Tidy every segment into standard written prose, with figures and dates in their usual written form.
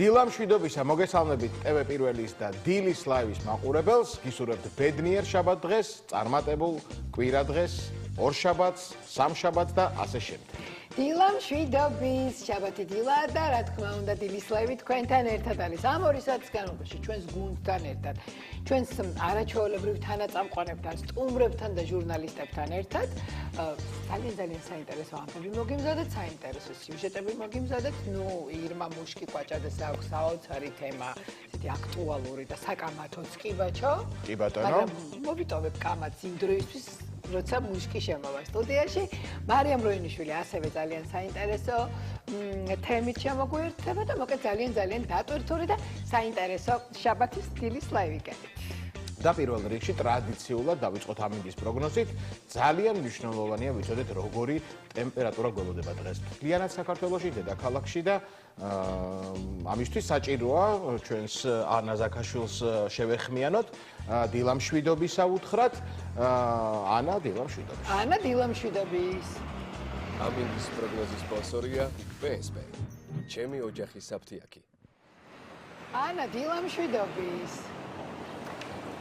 დილამ შვიდობისა მოგესალმებით TV პირველის და დილის ლაივის მაყურებელს. გისურვებთ ბედნიერ შაბათ დღეს, წარმატებულ კვირა დღეს, ორ შაბათს, სამ შაბათს და ასე შემდეგ. დილამ შვიდობის შაბათი დილა და რა თქმა უნდა დილის ლაივი თქვენთან ერთად არის. ამ ორი საათის განმავლობაში ჩვენს გუნდთან ერთად, ჩვენს არაჩვეულებრივ თანაწამყვანებთან, სტუმრებთან და ჟურნალისტებთან ერთად ძალიან საინტერესო ამბები მოგიმზადეთ, საინტერესო სიუჟეტები მოგიმზადეთ. ირმა მუშკი ყვაჭადეს აქვს საოცარი თემა, ისეთი აქტუალური და საკამათოც კი ბაჩო. კი ბატონო. მაგრამ მოვიტოვებ კამათს იმ დროისთვის როცა მუშკი შემოვა სტუდიაში. მარიამ როინიშვილი ასევე ძალიან საინტერესო თემით შემოგვიერთდება და მოკლედ ძალიან დატვირთული და საინტერესო შაბათის დილის ლაივი გქონდეთ. და პირველ რიგში ტრადიციულად დავიწყოთ ამინდის პროგნოზით. ძალიან მნიშვნელოვანია ვიცოდეთ როგორი ტემპერატურა გველოდება დღეს მთლიანად საქართველოში, დედაქალაქში და ამისთვის საჭიროა ჩვენს ანა ზაქაშვილს შევეხმიანოთ. დილამ შვიდობისა უთხრათ. ანა დილამ შვიდობის. ანა დილამ შვიდობის. ამინდის პროგნოზის სპონსორია PSP. ჩემი ოჯახის საფთიაქი. ანა დილამ შვიდობის.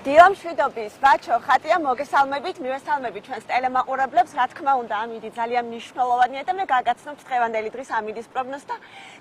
დილამ შვიდობის, ბაჩო, ხატია მოგესალმებით, მივესალმებით ჩვენს ტელემაყურებლებს, რა თქმა უნდა, ამინდი ძალიან მნიშვნელოვანია და მე გაგაცნობთ დღევანდელი დღის ამინდის პროგნოზს და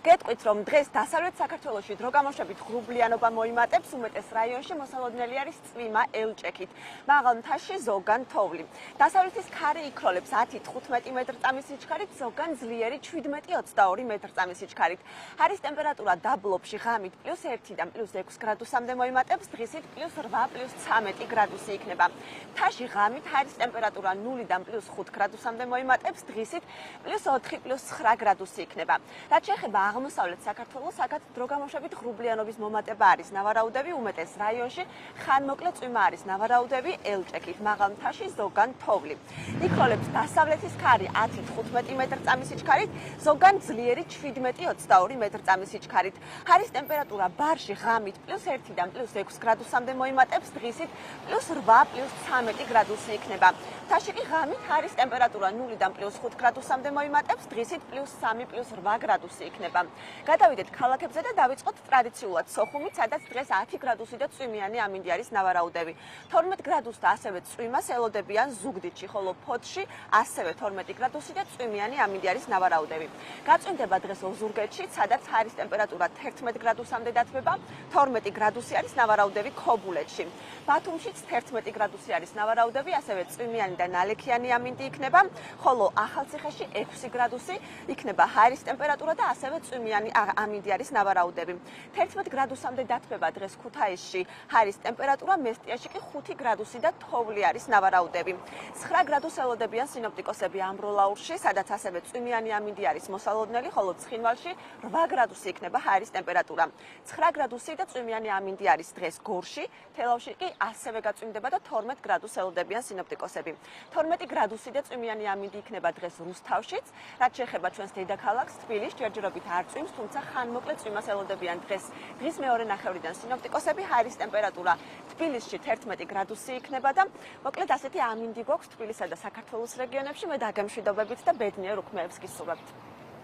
გეტყვით, რომ დღეს დასავლეთ საქართველოში დრო გამოშვებით ღრუბლიანობა მოიმატებს, უმეტეს რაიონში მოსალოდნელი არის წვიმა ელჭექით, მაღალ მთაში ზოგან თოვლი. დასავლეთის ქარი იქროლებს 10-15 მეტრწამის სიჩქარით, ზოგან ძლიერი 17-22 მეტრწამის სიჩქარით. არის ტემპერატურა დაბლობში ღამით +1-დან +6 გრადუსამდე მოიმატებს, დღისით +8 13 გრადუსი იქნება. მთაში ღამით არის ტემპერატურა 0-დან +5 გრადუსამდე მოიმატებს, დღისით +4-9 გრადუსი იქნება. რაც შეეხება აღმოსავლეთ საქართველოს, აქაც დრო გამოშვებით ღრუბლიანობის მომატება არის. ნავარაუდები უმეტეს რაიონში ხანმოკლე წვიმა არის. ნავარაუდები ელჭექით, მაღალ მთაში ზოგან თოვლი. იქროლებს დასავლეთის ქარი 10-15 მეტრწამის სიჩქარით, ზოგან ძლიერი 17-22 მეტრწამის სიჩქარით. არის ტემპერატურა ბარში ღამით +1-დან +6 გრადუსამდე მოიმატებს, დღისით +8-13 გრადუსი იქნება. მთაში კი ღამით არის ტემპერატურა 0-დან +5 გრადუსამდე მოიმატებს, დღისით +3-8 გრადუსი იქნება. გადავიდეთ ქალაქებზე და დავიწყოთ ტრადიციულად სოხუმით, სადაც დღეს 10 გრადუსი და წვიმიანი ამინდი არის ნავარაუდები. 12 გრადუსს და ასევე წვიმას ელოდებიან ზუგდიდში, ხოლო ფოთში ასევე 12 გრადუსი და წვიმიანი ამინდი არის ნავარაუდები. გაწვიმდება დღეს ოზურგეთში, სადაც არის ტემპერატურა 11 გრადუსამდე დათბება, 12 გრადუსი არის ნავარაუდები ქობულეთში. ბათუმშიც 11 გრადუსი არის ნავარაუდები, ასევე წვიმიანი და ნალექიანი ამინდი იქნება, ხოლო ახალციხეში 6 გრადუსი იქნება ჰაერის ტემპერატურა და ასევე წვიმიანი ამინდი არის ნავარაუდები. 11 გრადუსამდე დათბება დღეს ქუთაისში, ჰაერის ტემპერატურა, მესტიაში კი 5 გრადუსი და თოვლი არის ნავარაუდები. 9 გრადუსს ელოდებიან სინოპტიკოსები ამბროლაურში, სადაც ასევე წვიმიანი ამინდი არის მოსალოდნელი, ხოლო ცხინვალში 8 გრადუსი იქნება ჰაერის ტემპერატურა. 9 გრადუსი და წვიმიანი ამინდი არის დღეს გორში, თელავში კი ასევე გაწვიმდება და 12 გრადუსს ელოდებიან სინოპტიკოსები. 12 გრადუსი და წვიმიანი ამინდი იქნება დღეს რუსთავშიც, რაც შეეხება ჩვენს დედაქალაქს თბილისს, ჯერჯერობით არ წვიმს, თუმცა ხანმოკლე წვიმას ელოდებიან დღეს. დღის მეორე ნახევრიდან სინოპტიკოსები, ჰაერის ტემპერატურა თბილისში 11 გრადუსი იქნება და მოკლედ ასეთი ამინდი გვაქვს თბილისსა და საქართველოს რეგიონებში. მე დაგემშვიდობებით და ბედნიერ უქმეებს გისურვებთ.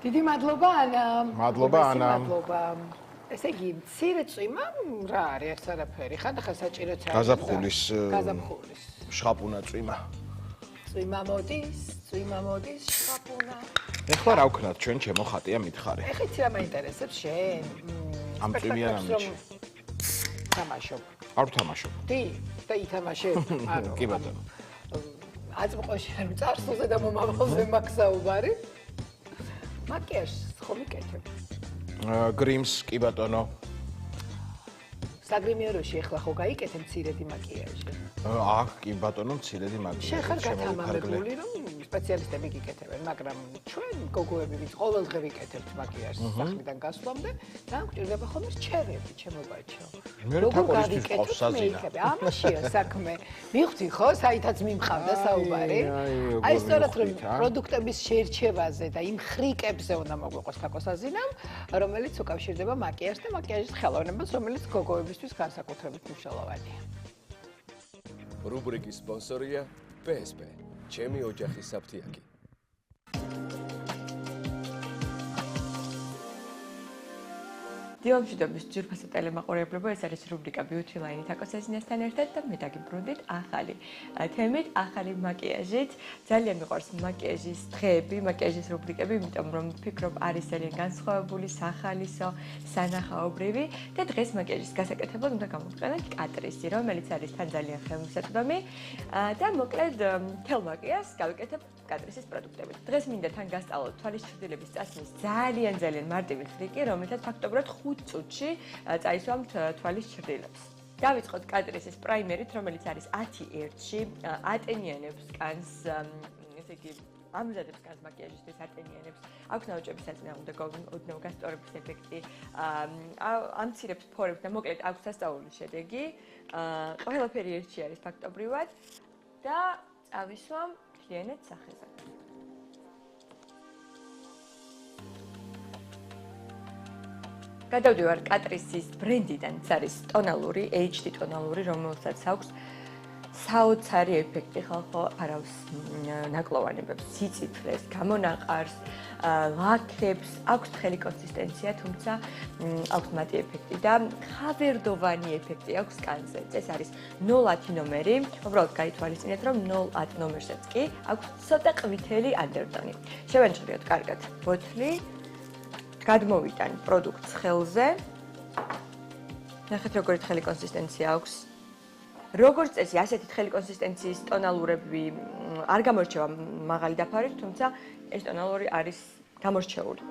დიდი მადლობა ანა. მადლობა ანა. ესე იგი, მცირე წვიმა რა არის ეს არაფერი. ხანდახან საჭიროც არის. გაზაფხულის შხაპუნა წვიმა. წვიმა მოდის, შხაპუნა. ეხლა რა ვქნათ ჩვენ ჩემო ხატია მითხარი. ეხლა იცი რა მაინტერესებს შენ? ამ წვიმიან ამინდში. თამაშობ. არ ვთამაშობ. და ითამაშებ. კი ბატონო. აწმყოში რომ წარსულზე და მომავალზე მაქსაუბარი. მაკიაჟს ხომ იკეთებ? გრიმს კი ბატონო. საგრიმიეროში ეხლა ხო გაიკეთე მცირედი მაკიაჟი? აქ კი ბატონო მცირედი მაკიაჟი. შენ ხარ გათამამებული რომ სპეციალისტები გიკეთებენ, მაგრამ ჩვენ გოგოები ვინც ყოველდღე ვიკეთებთ მაკიაჟს სახლიდან გასვლამდე, ძალიან გვჭირდება ხოლმე რჩევები, ჩემო ბაჩო. როგორ გავიკეთებ საზინა? ამაშია საქმე. მივხვდი ხო, საითაც მიმყავდა საუბარი. აი სწორად რომ პროდუქტების შერჩევაზე და იმ ხრიკებზე უნდა მოგვიყოს თაკოსაზინამ, რომელიც უკავშირდება მაკიაჟს და მაკიაჟის ხელოვნებას, რომელიც გოგოებისთვის განსაკუთრებით მნიშვნელოვანია. რუბრიკის სპონსორია PSP. ჩემი ოჯახის საფთიაქი. დილამშვიდობის ძვირფასი ტელემაყურებლებო, ეს არის რუბრიკა Beauty Line თაკოს ეზინესთან ერთად და მე დაგიბრუნდით ახალი თემით, ახალი მაკიაჟით. ძალიან მიყვარს მაკიაჟის დღეები, მაკიაჟის რუბრიკები, იმიტომ რომ ვფიქრობ არის ძალიან განსხვავებული, სახალისო, სანახაობრივი და დღეს მაკიაჟის გასაკეთებლად უნდა გამოვიყენოთ კატრისი, რომელიც არის თან ძალიან ხელმისაწვდომი და მოკლედ მთელ მაკიაჟს გავიკეთებ კატრისის პროდუქტებით. დღეს მინდა თან გასწავლოთ თვალის ჩრდილების წასვლის ძალიან მარტივი ტრიკი, რომელთაც ფაქტობრივად 5 წუთში წაისვამთ თვალის ჩრდილებს. დავიწყოთ კატრისის პრაიმერით, რომელიც არის 10-1-ში, ატენიანებს კანს, ესე იგი, ამზადებს კანს მაკიაჟისთვის ატენიანებს. აქვს ნაოჭების საწინააღმდეგო ოდნავ გასწორების ეფექტი, ამცირებს ფორებს და მოკლედ აქვს სასწაული შედეგი. ყველაფერი ერთში არის ფაქტობრივად და წავისვამ მთლიანად სახეზე. გადავდივარ კატრისის ბრენდიდან, ეს არის ტონალური, HD ტონალური, რომელსაც აქვს საოცარი ეფექტი ხალხო არავს ნაკლოვანებებს, სიცითლეს, გამონაყარს, ლაქებს, აქვს თხელი კონსისტენცია, თუმცა აქვს მატი ეფექტი და ხავერდოვანი ეფექტი აქვს კანზე. ეს არის 0-10 ნომერი, უბრალოდ გაითვალისწინეთ, რომ 0-10 ნომერსაც კი აქვს ცოტა ყვითელი ანდერტონი. შევანჭრიოთ კარგად ბოთლი. გადმოვიტან პროდუქტს ხელზე. ნახეთ როგორი თხელი კონსისტენცია აქვს. როგორც წესი, ასეთი თხელი კონსისტენციის ტონალურები არ გამორჩევა მაღალი დაფარით, თუმცა ეს ტონალური არის გამორჩეული.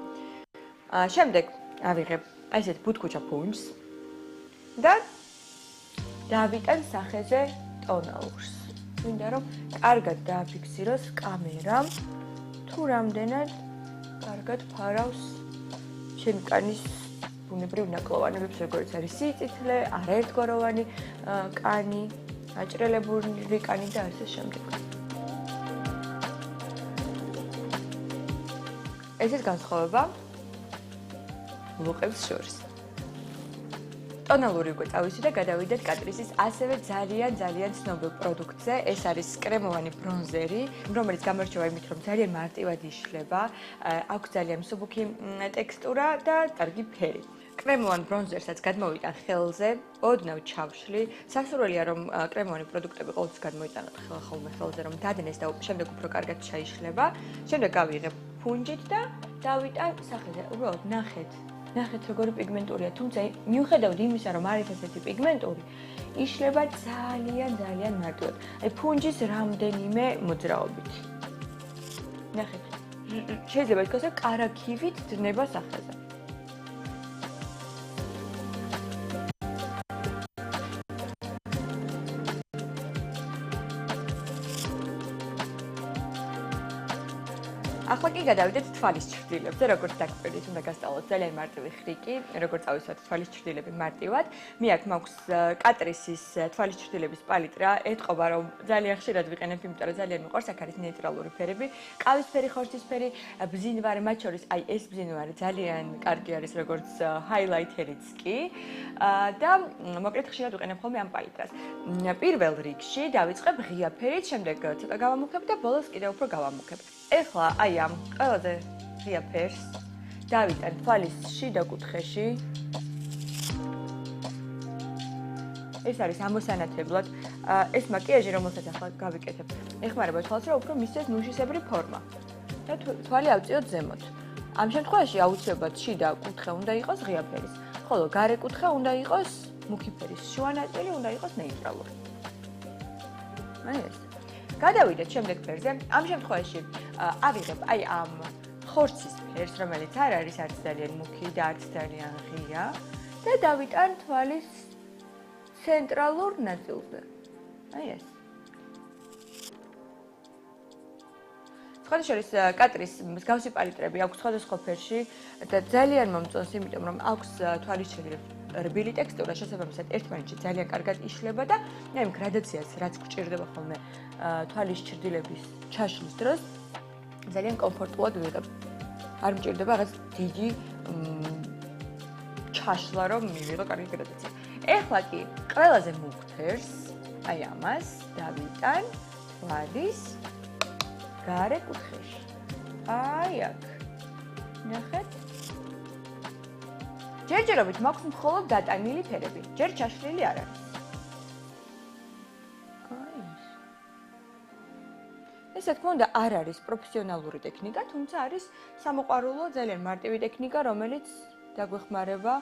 შემდეგ ავიღებ ასეთ ბუთქუჩა ფუნჯს და დავიტან სახეზე ტონალურს. მინდა რომ კარგად დააფიქსიროს კამერამ, თუ რამდენად კარგად ფარავს შემკანის ბუნებრივ ნაკლოვანებებს, როგორც არის სიწითლე, არაერთგვაროვანი კანი, აჭრელებული კანი და ასე შემდეგ. ეს ის განსხვავება ლუყებს შორის. ტონალური უკვე წავისი და გადავიდეთ კატრისის ასევე ძალიან ცნობილ პროდუქტზე. ეს არის კრემოვანი ბრონზერი, რომელიც გამორჩევა იმით, რომ ძალიან მარტივად იშლება, აქვს ძალიან მსუბუქი ტექსტურა და კარგი ფერი. კრემოვან ბრონზერსაც გადმოვიტან ხელზე, ოდნავ ჩავშლი. სასურველია რომ კრემოვანი პროდუქტები ყოველთვის გადმოიტანოთ ხოლმე ხელზე, რომ დადნეს და შემდეგ უფრო კარგად ჩაიშლება. შემდეგ გავიღებ ფუნჯით და დავიტან სახეზე. უბრალოდ ნახეთ როგორი პიგმენტურია, თუმცა მიუხედავად იმისა, რომ არის ასეთი პიგმენტური, იშლება ძალიან მარტივად. აი ფუნჯის რამდენიმე მოძრაობით. ნახეთ. შეიძლება ითქვას, რომ კარაქივით დნება სახეზე. ახლა კი გადავიდეთ თვალის ჩრდილებზე, როგორც დაგკვირდით, უნდა გასწავლოთ ძალიან მარტივი ხრიკი, როგორც წავისვათ თვალის ჩრდილები მარტივად. მე აქ მაქვს კატრისის თვალის ჩრდილების პალიტრა, ეთყობა რომ ძალიან ხშირად ვიყენებ, იმიტომ რომ ძალიან მიყვარს, აქ არის ნეიტრალური ფერები, ყავისფერი, ხორცისფერი, ბზინვარი, მათ შორის აი ეს ბზინვარი ძალიან კარგი არის, როგორც ჰაილაითერიც კი და მოკლედ ხშირად ვიყენებ ხოლმე ამ პალიტრას. პირველ რიგში დავიწყებ ღია ფერით, შემდეგ ცოტა გავამუქებ და ბოლოს კიდევ უფრო გავამუქებ. ეხლა აი ამ ყველაზე ღია ფერს დავიტან თვალის შიდა კუთხეში. ეს არის ამოსანათებლად. ეს მაკიაჟი, რომელსაც ახლა გავიკეთებ, ეხმარება თვალს, რომ უფრო მისცეს ნუშისებრი ფორმა. და თვალი ავწიოთ ზემოთ. ამ შემთხვევაში აუცილებლად შიდა კუთხე უნდა იყოს ღია ფერის, ხოლო გარე კუთხე უნდა იყოს მუქი ფერის, შუა ნაწილი უნდა იყოს ნეიტრალური. აი ეს. გადავიდეთ შემდეგ ფერზე. ამ შემთხვევაში ავიღებ აი ამ ხორცის ფერს, რომელიც არ არის არც ძალიან მუქი და არც ძალიან ღია და დავიტან თვალის ცენტრალურ ნაწილზე. აი ეს. სხვადასხვა კატრის მსგავსი პალიტრები აქვს სხვადასხვა ფერში და ძალიან მომწონს, იმიტომ რომ აქვს თვალის ჩრდილებს რბილი ტექსტურა, შესაბამისად ერთმანეთში ძალიან კარგად იშლება და აი ამ გრადაციას, რაც გვჭირდება ხოლმე თვალის ჩრდილების ჩაშლის დროს, ძალიან კომფორტულად ვიღებ. არ მჭირდება რაღაც დიდი ჩაშლა, რომ მივიღო კარგი გრადაცია. ეხლა კი ყველაზე მუქ ფერს, აი ამას დავიტან თვალის გარე კუთხეში. აი აქ. ნახეთ? ჯერჯერობით მაქვს მხოლოდ დატანილი ფერები, ჯერ ჩაშლილი არ არის. ეს რა თქმა უნდა არ არის პროფესიონალური ტექნიკა, თუმცა არის სამოყვარულო ძალიან მარტივი ტექნიკა, რომელიც დაგვეხმარება,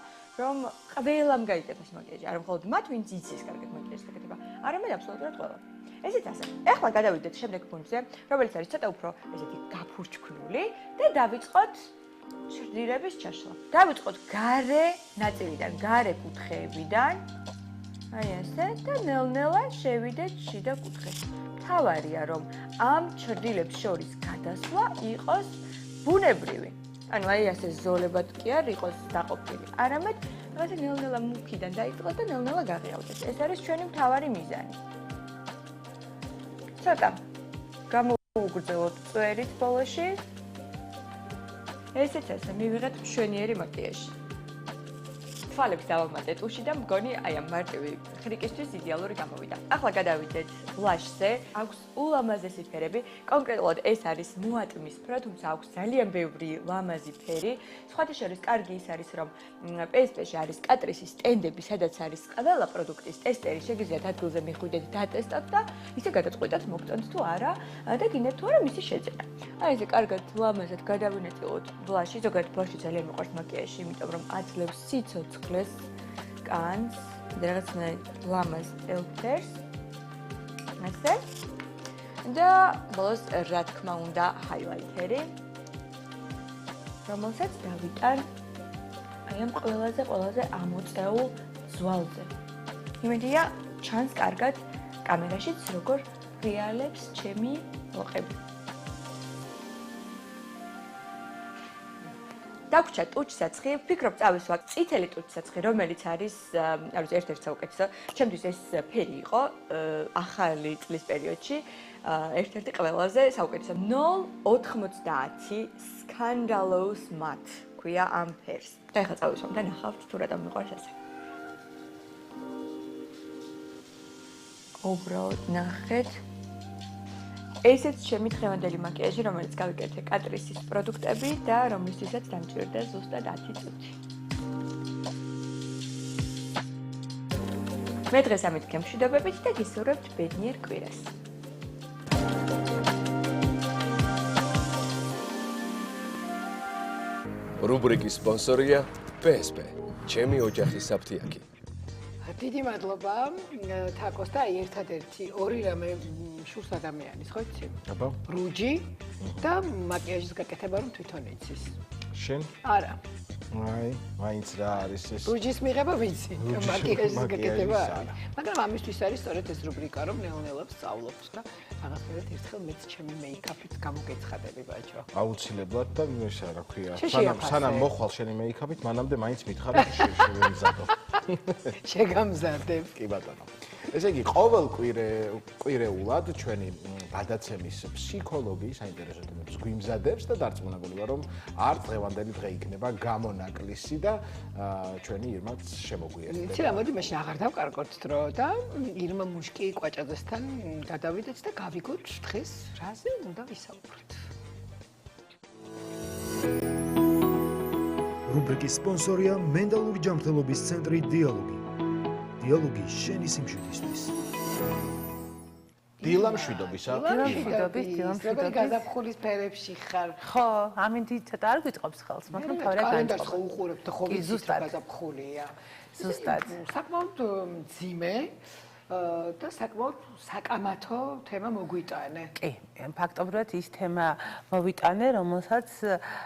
რომ ყველამ გაიგებს მაკიაჟი, არა მხოლოდ მათ, ვინც იცის კარგად მაკიაჟის გაკეთება, არამედ აბსოლუტურად ყველამ. ესეც ასე. ეხლა გადავიდეთ შემდეგ ფუნქციზე, რომელიც არის ცოტა უფრო ესეთი გაფურჩქნული და დავიწყოთ ჩრდილების ჩაშლა. დავიწყოთ გარე ნაწილიდან, გარე კუთხეებიდან. აი ესე და ნელ-ნელა შევიდეთ შიდა კუთხეში. თავარია რომ ამ ჩრდილებს შორის გადასვლა იყოს ბუნებრივი. ანუ აი ასე ზოლებად კი არ იყოს დაყოფილი. არამედ რაღაცა ნელ-ნელა მუქიდან დაიწყოთ და ნელ-ნელა გაღიავდეს. ეს არის ჩვენი მთავარი მიზანი. ცოტა გამოვუგრძელოთ წვერით ბოლოში. ესეც ასე მივიღეთ მშვენიერი მაკიაჟი. თვალებს დავამატეთ უში და მგონი აი ამ მარტივი ხრიკისთვის იდეალური გამოვიდა. ახლა გადავიდეთ ბლაშზე. აქვს ულამაზესი ფერები. კონკრეტულად ეს არის ნუატმისფრო, თუმცა აქვს ძალიან ბევრი ლამაზი ფერი. სხვათა შორის კარგი ის არის, რომ PSP-ში არის კატრისის სტენდები, სადაც არის ყველა პროდუქტის ტესტერი. შეგიძლიათ ადგილზე მიხვიდეთ, დატესტოთ და ისე გადაწყვეტოთ მოგწონთ თუ არა და გინდათ თუ არა მისი შეძენა. აი ესე კარგად ლამაზად გადავინაწილოთ ბლაში. ზოგადად ბლაში ძალიან მიყვარს მაკიაჟი, იმიტომ რომ აძლევს სიცოცხლეს კანს და რაღაცნაირად ლამაზ ელფერს. ასე. და ბოლოს რა თქმა უნდა ჰაილაიტერი, რომელსაც დავიტან აი ამ ყველაზე ამოწეულ ზვალზე. იმედია ჩანს კარგად კამერაშიც როგორ რეალებს ჩემი ლოყები. დაგვრჩა ტუჩსაცხი, ვფიქრობ წავისვა წითელი ტუჩსაცხი, რომელიც არის, არ ვიცი, ერთ-ერთი საუკეთესო. ჩემთვის ეს ფერი იყო ახალი წლის პერიოდში, ერთ-ერთი ყველაზე საუკეთესო 090 Scandalous Matte ქვია ამ ფერს. და ეხლა წავისვამ და ნახავთ თუ რატომ მიყვარს ასე. უბრალოდ ნახეთ. ესეც ჩემი დღევანდელი მაკიაჟი, რომელიც გავიკეთე კატრისის პროდუქტები და რომლისთვისაც დამჭირდა ზუსტად 10 წუთი. მე დღეს ამით გემშვიდობებით და გისურვებთ ბედნიერ კვირას. რუბრიკის სპონსორია PSP, ჩემი ოჯახის საფთიაქი. დიდი მადლობა თაკოს და ერთადერთი ორი რამე შურს ადამიანის, ხო იცი? აბა. რუჯი და მაკიაჟის გაკეთება რომ თვითონ იცის. შენ? არა. აი, მაინც რა არის ეს? რუჯის მიღება ვიცი, მაკიაჟის გაკეთება არა. არა. მაგრამ ამისთვის არის სწორედ ეს რუბრიკა, რომ ნელ-ნელა ვსწავლობთ და რაღაცნაირად ერთხელ მეც ჩემი მეიკაპით გამოგეცხადები, ბაჭო. აუცილებლად და ეს რა ქვია, შეშიაფასე. სანამ მოხვალ შენი მეიკაპით, მანამდე მაინც მითხარ რომ შევემზადო. შეგამზადებ. კი ბატონო. ესე იგი, ყოველ კვირეულად ჩვენი გადაცემის ფსიქოლოგი საინტერესო თემებს გვიმზადებს და დარწმუნებული ვარ, რომ არ წევანდელი დღე იქნება გამონაკლისი და ჩვენი ირმაც შემოგვიერთდება. იცი რა, მოდი მაშინ აღარ დავკარგოთ დრო და ირმა მუშკი კვაჭაძესთან გადავიდეთ და გავიგოთ დღეს რაზე უნდა ვისაუბროთ. რუბრიკის სპონსორია მენტალური ჯანმრთელობის ცენტრი დიალოგი. დიალოგი შენი სიმშვიდისთვის. დილამშვიდობისა. როგორი გაზაფხულის ფერებში ხარ? ხო, ამინდი ცოტა არ გვიწყობს ხელს, მაგრამ თავად კალენდარს ხო უყურებთ და ხო ვიცით რა გაზაფხულია. ზუსტად. საკმაოდ მძიმე და საკმაოდ საკამათო თემა მოგვიტანე. კი, ფაქტობრივად ის თემა მოვიტანე, რომელსაც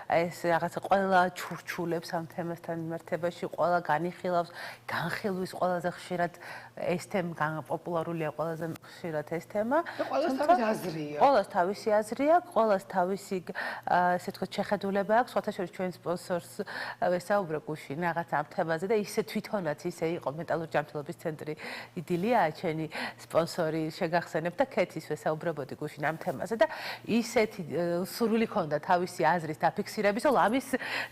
ეს რაღაცა ყველა ჩურჩულებს ამ თემასთან მიმართებაში, ყველა განიხილავს, განხილვის ყველაზე ხშირად ეს თემა პოპულარულია ყველაზე ხშირად ეს თემა. ყველას თავისი აზრია. ყველას თავისი აზრი აქვს, ყველას თავისი ესე ვთქვათ შეხედულება აქვს. სხვათა შორის ჩვენ სპონსორს ვესაუბრებ უშინ რაღაც ამ თემაზე და ისე თვითონაც ისე იყო მენტალური ჯანმრთელობის ცენტრი იდილია ჩვენი სპონსორი შეგახსენებთ და ქეთის ვესაუბრებოდი გუშინ ამ თემაზე და ისეთი სურვილი ქონდა თავისი აზრის დაფიქსირების, რომ ამის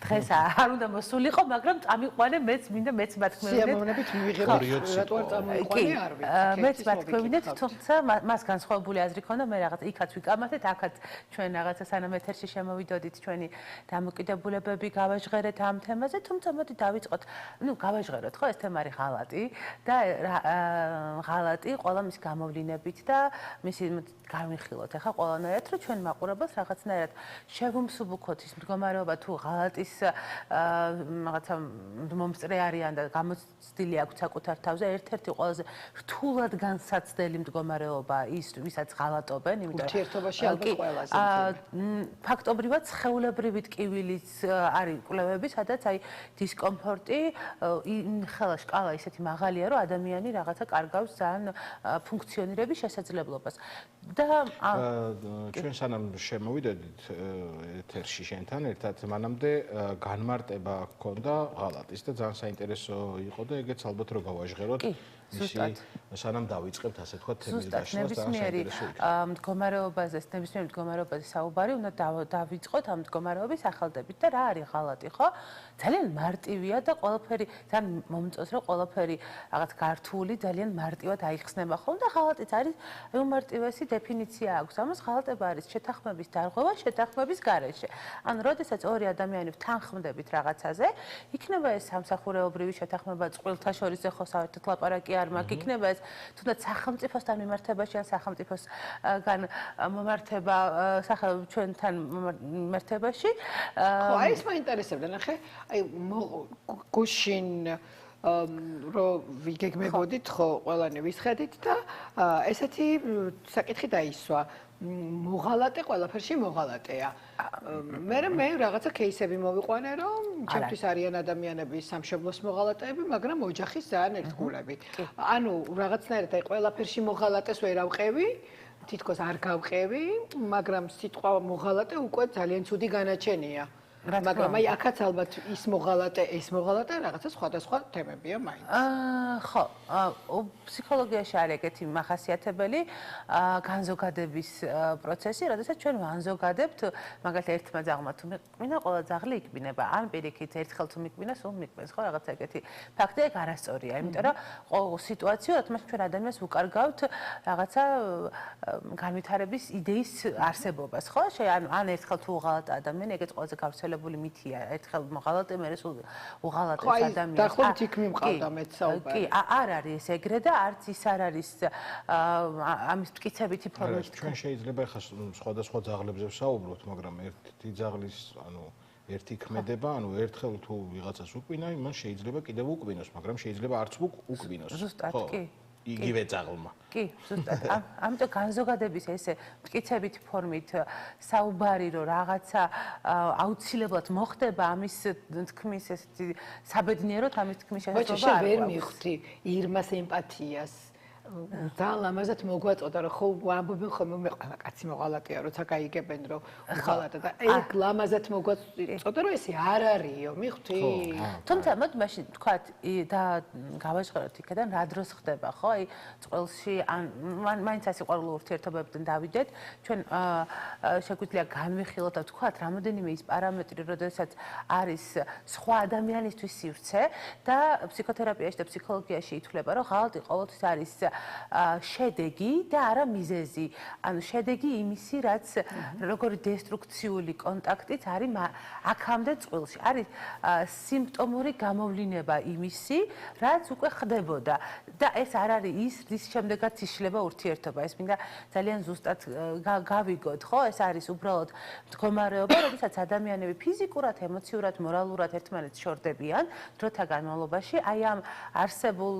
დღეს არ უნდა მოსულიყო, მაგრამ წამიყვანე მეც მინდა მეც მათქმევინეთ. სიამოვნებით მივიღებთ რატო არ წამოიყვანე არ ვიცი. მეც მათქმევინეთ, თუმცა მას განსხვავებული აზრი ქონდა, მე რაღაც იქაც ვიკამათეთ, აქაც ჩვენ რაღაცა სანამ ეთერში შემოვიდოდით ჩვენი დამოკიდებულებები გავაჟღერეთ ამ თემაზე, თუმცა მოდი დავიწყოთ, გავაჟღეროთ ხო ეს თემა არის ღალატი და ღალატი ყველა მის გამოვლინებით და მისი გავიხილოთ ახლა ყველანაირად რომ ჩვენ მაყურებელს რაღაცნაირად შევუმსუბუქოთ ის მდგომარეობა თუ ღალატის რაღაცა მომწრე არიან და გამოცდილი აქვს საკუთარ თავზე ერთ-ერთი ყველაზე რთულად განსაცდელი მდგომარეობა ის ვისაც ღალატობენ იმიტომ რომ ურთიერთობაში ალბათ ყველაზე ფაქტობრივად სხეულებრივი ტკივილის არის კვლევები სადაც აი დისკომფორტი ხელა შკალა ისეთი მაღალია რომ ადამიანი რაღაცა კარგავს ძალიან ფუნქციონირების შესაძლებლობას და ჩვენ სანამ შემოვიდოდით ეთერში შენთან ერთად მანამდე განმარტება ჰქონდა ღალატის და ძალიან საინტერესო იყო და ეგეც ალბათ რომ გავაჟღეროთ სანამ დავიწყებთ ასე თქვა თემის დაშლას და საინტერესო იქნება მდგომარეობაზე ნებისმიერ მდგომარეობაზე საუბარი უნდა დავიწყოთ ამ მდგომარეობის ახალდებით და რა არის ღალატი ხო ძალიან მარტივია და ყველაფერი ძალიან მომწონს რომ ყველაფერი რაღაც გართული ძალიან მარტივად აიხსნება ხოლმე და ღალატიც არის უმარტივესი დეფინიცია აქვს ამას ღალატება არის შეთანხმების დარღვევა შეთანხმების გარეშე ანუ როდესაც ორი ადამიანი ვთანხმდებით რაღაცაზე იქნება ეს სამსახურეობრივი შეთანხმება წყვილთა შორის ხო საერთოდ ლაპარაკი არ მაქვს იქნება ეს თუნდაც სახელმწიფოსთან მიმართებაში ან სახელმწიფოსგან მომართება ჩვენთან მიმართებაში ხო აი ეს მაინტერესებდა ნახე აი გუშინ რომ ვიგეგმებოდით ხო ყველანი ვისხედით და ესეთი საკითხი დაისვა მოღალატე ყველაფერში მოღალატეა მე რაღაცა кейსები მოვიყვანე რომ ჩემთვის არიან ადამიანები სამშობლოს მოღალატეები მაგრამ ოჯახის ძალიან ერთგულები ანუ რაღაცნაირად აი ყველაფერში მოღალატეს ვერ ავყევი თითქოს არ გავყევი მაგრამ სიტყვა მოღალატე უკვე ძალიან ცუდი განაჩენია მაგრამ აი აქაც ალბათ ის მოღალატე რაღაცა სხვადასხვა თემებია მაინც. ხო, ფსიქოლოგიაში არის ეგეთი მახასიათებელი განზოგადების პროცესი, როდესაც ჩვენ ვანზოგადებთ, მაგალითად ერთმა ძაღლმა თუ მიყვინა, ყველა ძაღლი იქბინება, ან პირიქით ერთხელ თუ მიყვინა, სულ მიყვინს, ხო, რაღაცა ეგეთი ფაქტი ეგ არასწორია, იმიტომ რომ ყოველ სიტუაციურად მას ჩვენ ადამიანს უკარგავთ რაღაცა განვითარების იდეის არსებობას, ხო? ან ერთხელ თუ უღალატა ადამიანი, ეგეც ყველაზე გავრცელებული მითია, ერთხელ მოღალატე, მერე სულ უღალატებს ადამიანს. დაახლოებით იქ მიმყავდა მეც საუბარი. კი, არ არის ეგრე და არც ის არ არის ამის მტკიცებითი ფორმით. ჩვენ შეიძლება ხა სხვადასხვა ძაღლებზე ვსაუბროთ, მაგრამ ერთი ძაღლის, ანუ ერთი ქმედება, ანუ ერთხელ თუ ვიღაცას უკბინა, იმან შეიძლება კიდევ უკბინოს, მაგრამ შეიძლება არც უკბინოს. ზუსტად, კი. იგივე ძაღლმა. კი, ზუსტად. ამიტომ განზოგადების ესე მტკიცებითი ფორმით საუბარი, რომ რაღაცა აუცილებლად მოხდება ამის თქმის ესეთი საბედნიეროდ ამის თქმის შესაძლებლობა არ აქვს. ვერ მივხვდი ირმას ემპათიას. ძალიან ლამაზად მოგვაწოდა რომ ხო ამბობენ ხოლმე მე ყველა კაცი მოღალატეა როცა გაიგებენ რომ მოღალატა და ეგ ლამაზად მოგვაწოდა რომ ესე არ არისო მივხვდი თუმცა მოდი მაშინ თქვათ და გავაჟღეროთ იქიდან რა დროს ხდება ხო აი წყვილში ან მაინც ასე ყვარლო ურთიერთობებთან დავიდეთ ჩვენ შეგვიძლია განვიხილოთ და თქვათ რამოდენიმე ის პარამეტრი როდესაც არის სხვა ადამიანისთვის სივრცე და ფსიქოთერაპიაში და ფსიქოლოგიაში ითვლება რომ ღალატი ყოველთვის არის შედეგი და არა მიზეზი. ანუ შედეგი იმისი, რაც როგორი დესტრუქციული კონტაქტიც არის აქამდე წყვილში. არის სიმპტომური გამოვლინება იმისი, რაც უკვე ხდებოდა და ეს არ არის ის შემდეგაც იშლება ურთიერთობა. ეს მინდა ძალიან ზუსტად გავიგოთ, ხო? ეს არის უბრალოდ მდგომარეობა, როდესაც ადამიანები ფიზიკურად, ემოციურად, მორალურად ერთმანეთს შორდებიან დროთა განმავლობაში. აი ამ არსებულ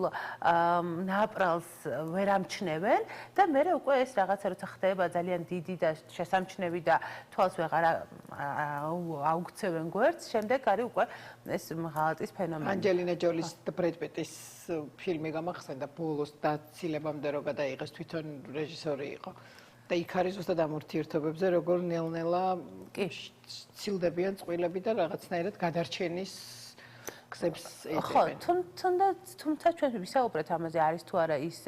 ნაპრალს ვერ ამჩნევენ და მე უკვე ეს რაღაცა როცა ხდება ძალიან დიდი და შესამჩნევი და თვალს ვეღარ აუქცევენ გვერდს, შემდეგ არის უკვე ეს ღალატის ფენომენი. ანჯელინა ჯოლის და ბრედ პიტის ფილმი გამახსენდა ბოლოს დაცილებამდე რო გადაიღეს თვითონ რეჟისორი იყო. და იქ არის ზუსტად ამ ურთიერთობებზე როგორ ნელ-ნელა ცილდებიან წყვილები და რაღაცნაირად გადარჩენის გზებს ხო, ეძებენ. თუმცა ჩვენ ვისაუბრეთ ამაზე არის თუ არა ის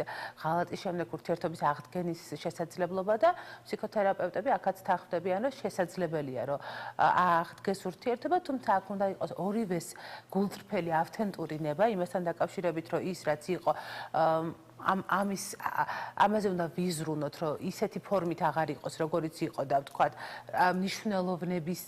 ღალატის შემდეგ ურთიერთობის აღდგენის შესაძლებლობა და ფსიქოთერაპევტები აქაც თანხმდებიან, რომ შესაძლებელია, რომ აღდგეს ურთიერთობა, თუმცა აქ უნდა იყოს ორივეს გულწრფელი ავთენტური ნება იმასთან დაკავშირებით, რომ ის რაც იყო ამაზე უნდა ვიზრუნოთ, რომ ისეთი ფორმით აღარ იყოს, როგორიც იყო და ვთქვათ, მნიშვნელოვნების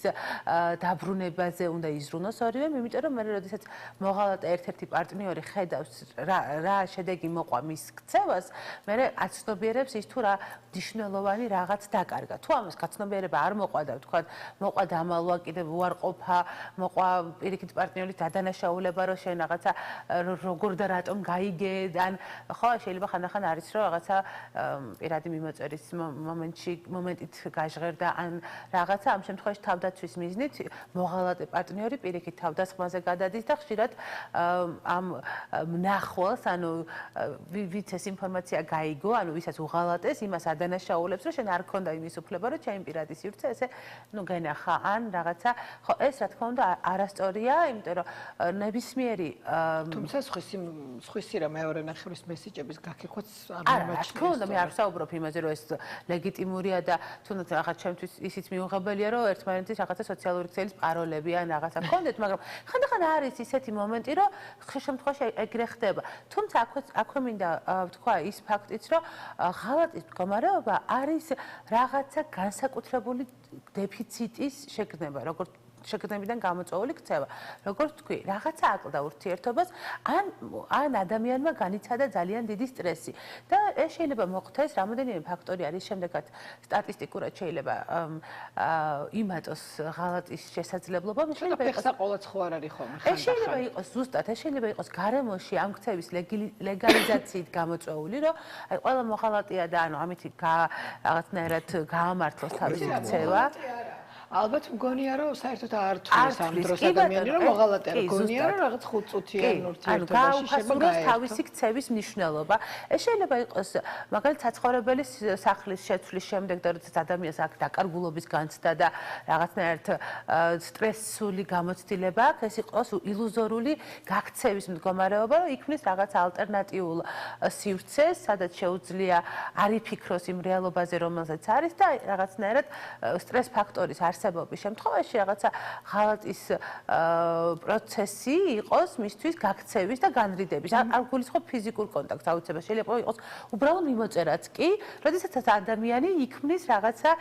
დაბრუნებაზე უნდა იზრუნოს ორივე, იმიტომ რომ მე როდესაც მოღალატე ერთ-ერთი პარტნიორი ხედავს რა შედეგი მოყვა მის ქცევას, მე აცნობიერებს ის თუ რა მნიშვნელოვანი რაღაც დაკარგა. თუ ამას გაცნობიერება არ მოყვა და ვთქვათ, მოყვა დამალვა, კიდევ უარყოფა, მოყვა პირიქით პარტნიორის დადანაშაულება, რომ შენ რაღაცა როგორ და რატომ გაიგე, ან ხო შეიძლება ხანდახან არის რომ რაღაცა პირადი მიმოწერის მომენტით გაჟღერდა ან რაღაცა ამ შემთხვევაში თავდაცვის მიზნით მოღალატე პარტნიორი პირიქით თავდასხმაზე გადადის და ხშირად ამ მნახველს ანუ ვიც ეს ინფორმაცია გაიგო ანუ ვისაც უღალატეს იმას ადანაშაულებს რომ შენ არ გქონდა იმის უფლება რომ ჩემი პირადი სივრცე ესე ნუ გენახა ან რაღაცა ხო ეს რა თქმა უნდა არასწორია იმიტომ რომ ნებისმიერი თუმცა სხვისი რა მეორე ნახევრის მესიჯების გაქექვაც არა რა თქმა უნდა მე არ ვსაუბრობ იმაზე რომ ეს ლეგიტიმურია და თუნდაც რაღაც ჩემთვის ისიც მიუღებელია რომ ერთმანეთის რაღაცა სოციალური ქსელის პაროლები ან რაღაცა გქონდეთ მაგრამ ხანდახან არის ისეთი მომენტი რომ ხშირ შემთხვევაში ეგრე ხდება თუმცა აქვე მინდა ვთქვა ის ფაქტიც რომ ღალატის მდგომარეობა არის რაღაცა განსაკუთრებული დეფიციტის შეგრძნება როგორც შეგრძნებიდან გამოწვეული ქცევა. როგორც თქვი, რაღაცა აკლდა ურთიერთობას, ან ადამიანმა განიცადა ძალიან დიდი სტრესი. და ეს შეიძლება მოხდეს, რამოდენიმე ფაქტორი არის, შემდეგაც სტატისტიკურად შეიძლება იმატოს ღალატის შესაძლებლობა, შეიძლება იყოს ფეხსაყოლაც ხო არ არის ხოლმე ხანდახან. ეს შეიძლება იყოს ზუსტად, ეს შეიძლება იყოს გარემოში ამ ქცევის ლეგალიზაციით გამოწვეული, რომ აი ყველა მოღალატეა და ანუ ამით რაღაცნაირად გაამართლოს თავისი ქცევა. ალბათ მგონია რომ საერთოდ არ თulis ამ დროს ადამიანი რომ მოღალატეა მგონია რომ რაღაც 5 წუთიან ურთიერთობაში შეგვიძლია თავისი ქცევის მნიშვნელობა ეს შეიძლება იყოს მაგალითად საცხოვრებელი სახლის შეცვლის შემდეგ და როდესაც ადამიანს აქ დაკარგულობის განცდა და რაღაცნაირად სტრესული გამოცდილება აქვს ეს იყოს ილუზორული გაქცევის მდგომარეობა რომ იქმნის რაღაც ალტერნატიულ სივრცეს სადაც შეუძლია არ იფიქროს იმ რეალობაზე რომელზეც არის და რაღაცნაირად სტრეს ფაქტორის არსებობის შემთხვევაში რაღაცა ღალატის პროცესი იყოს მისთვის გაქცევის და განრიდების. არ გულისხმობ ფიზიკურ კონტაქტს, აუცილებლად შეიძლება იყოს უბრალოდ მიმოწერაც კი, როდესაც ადამიანი იქმნის რაღაცა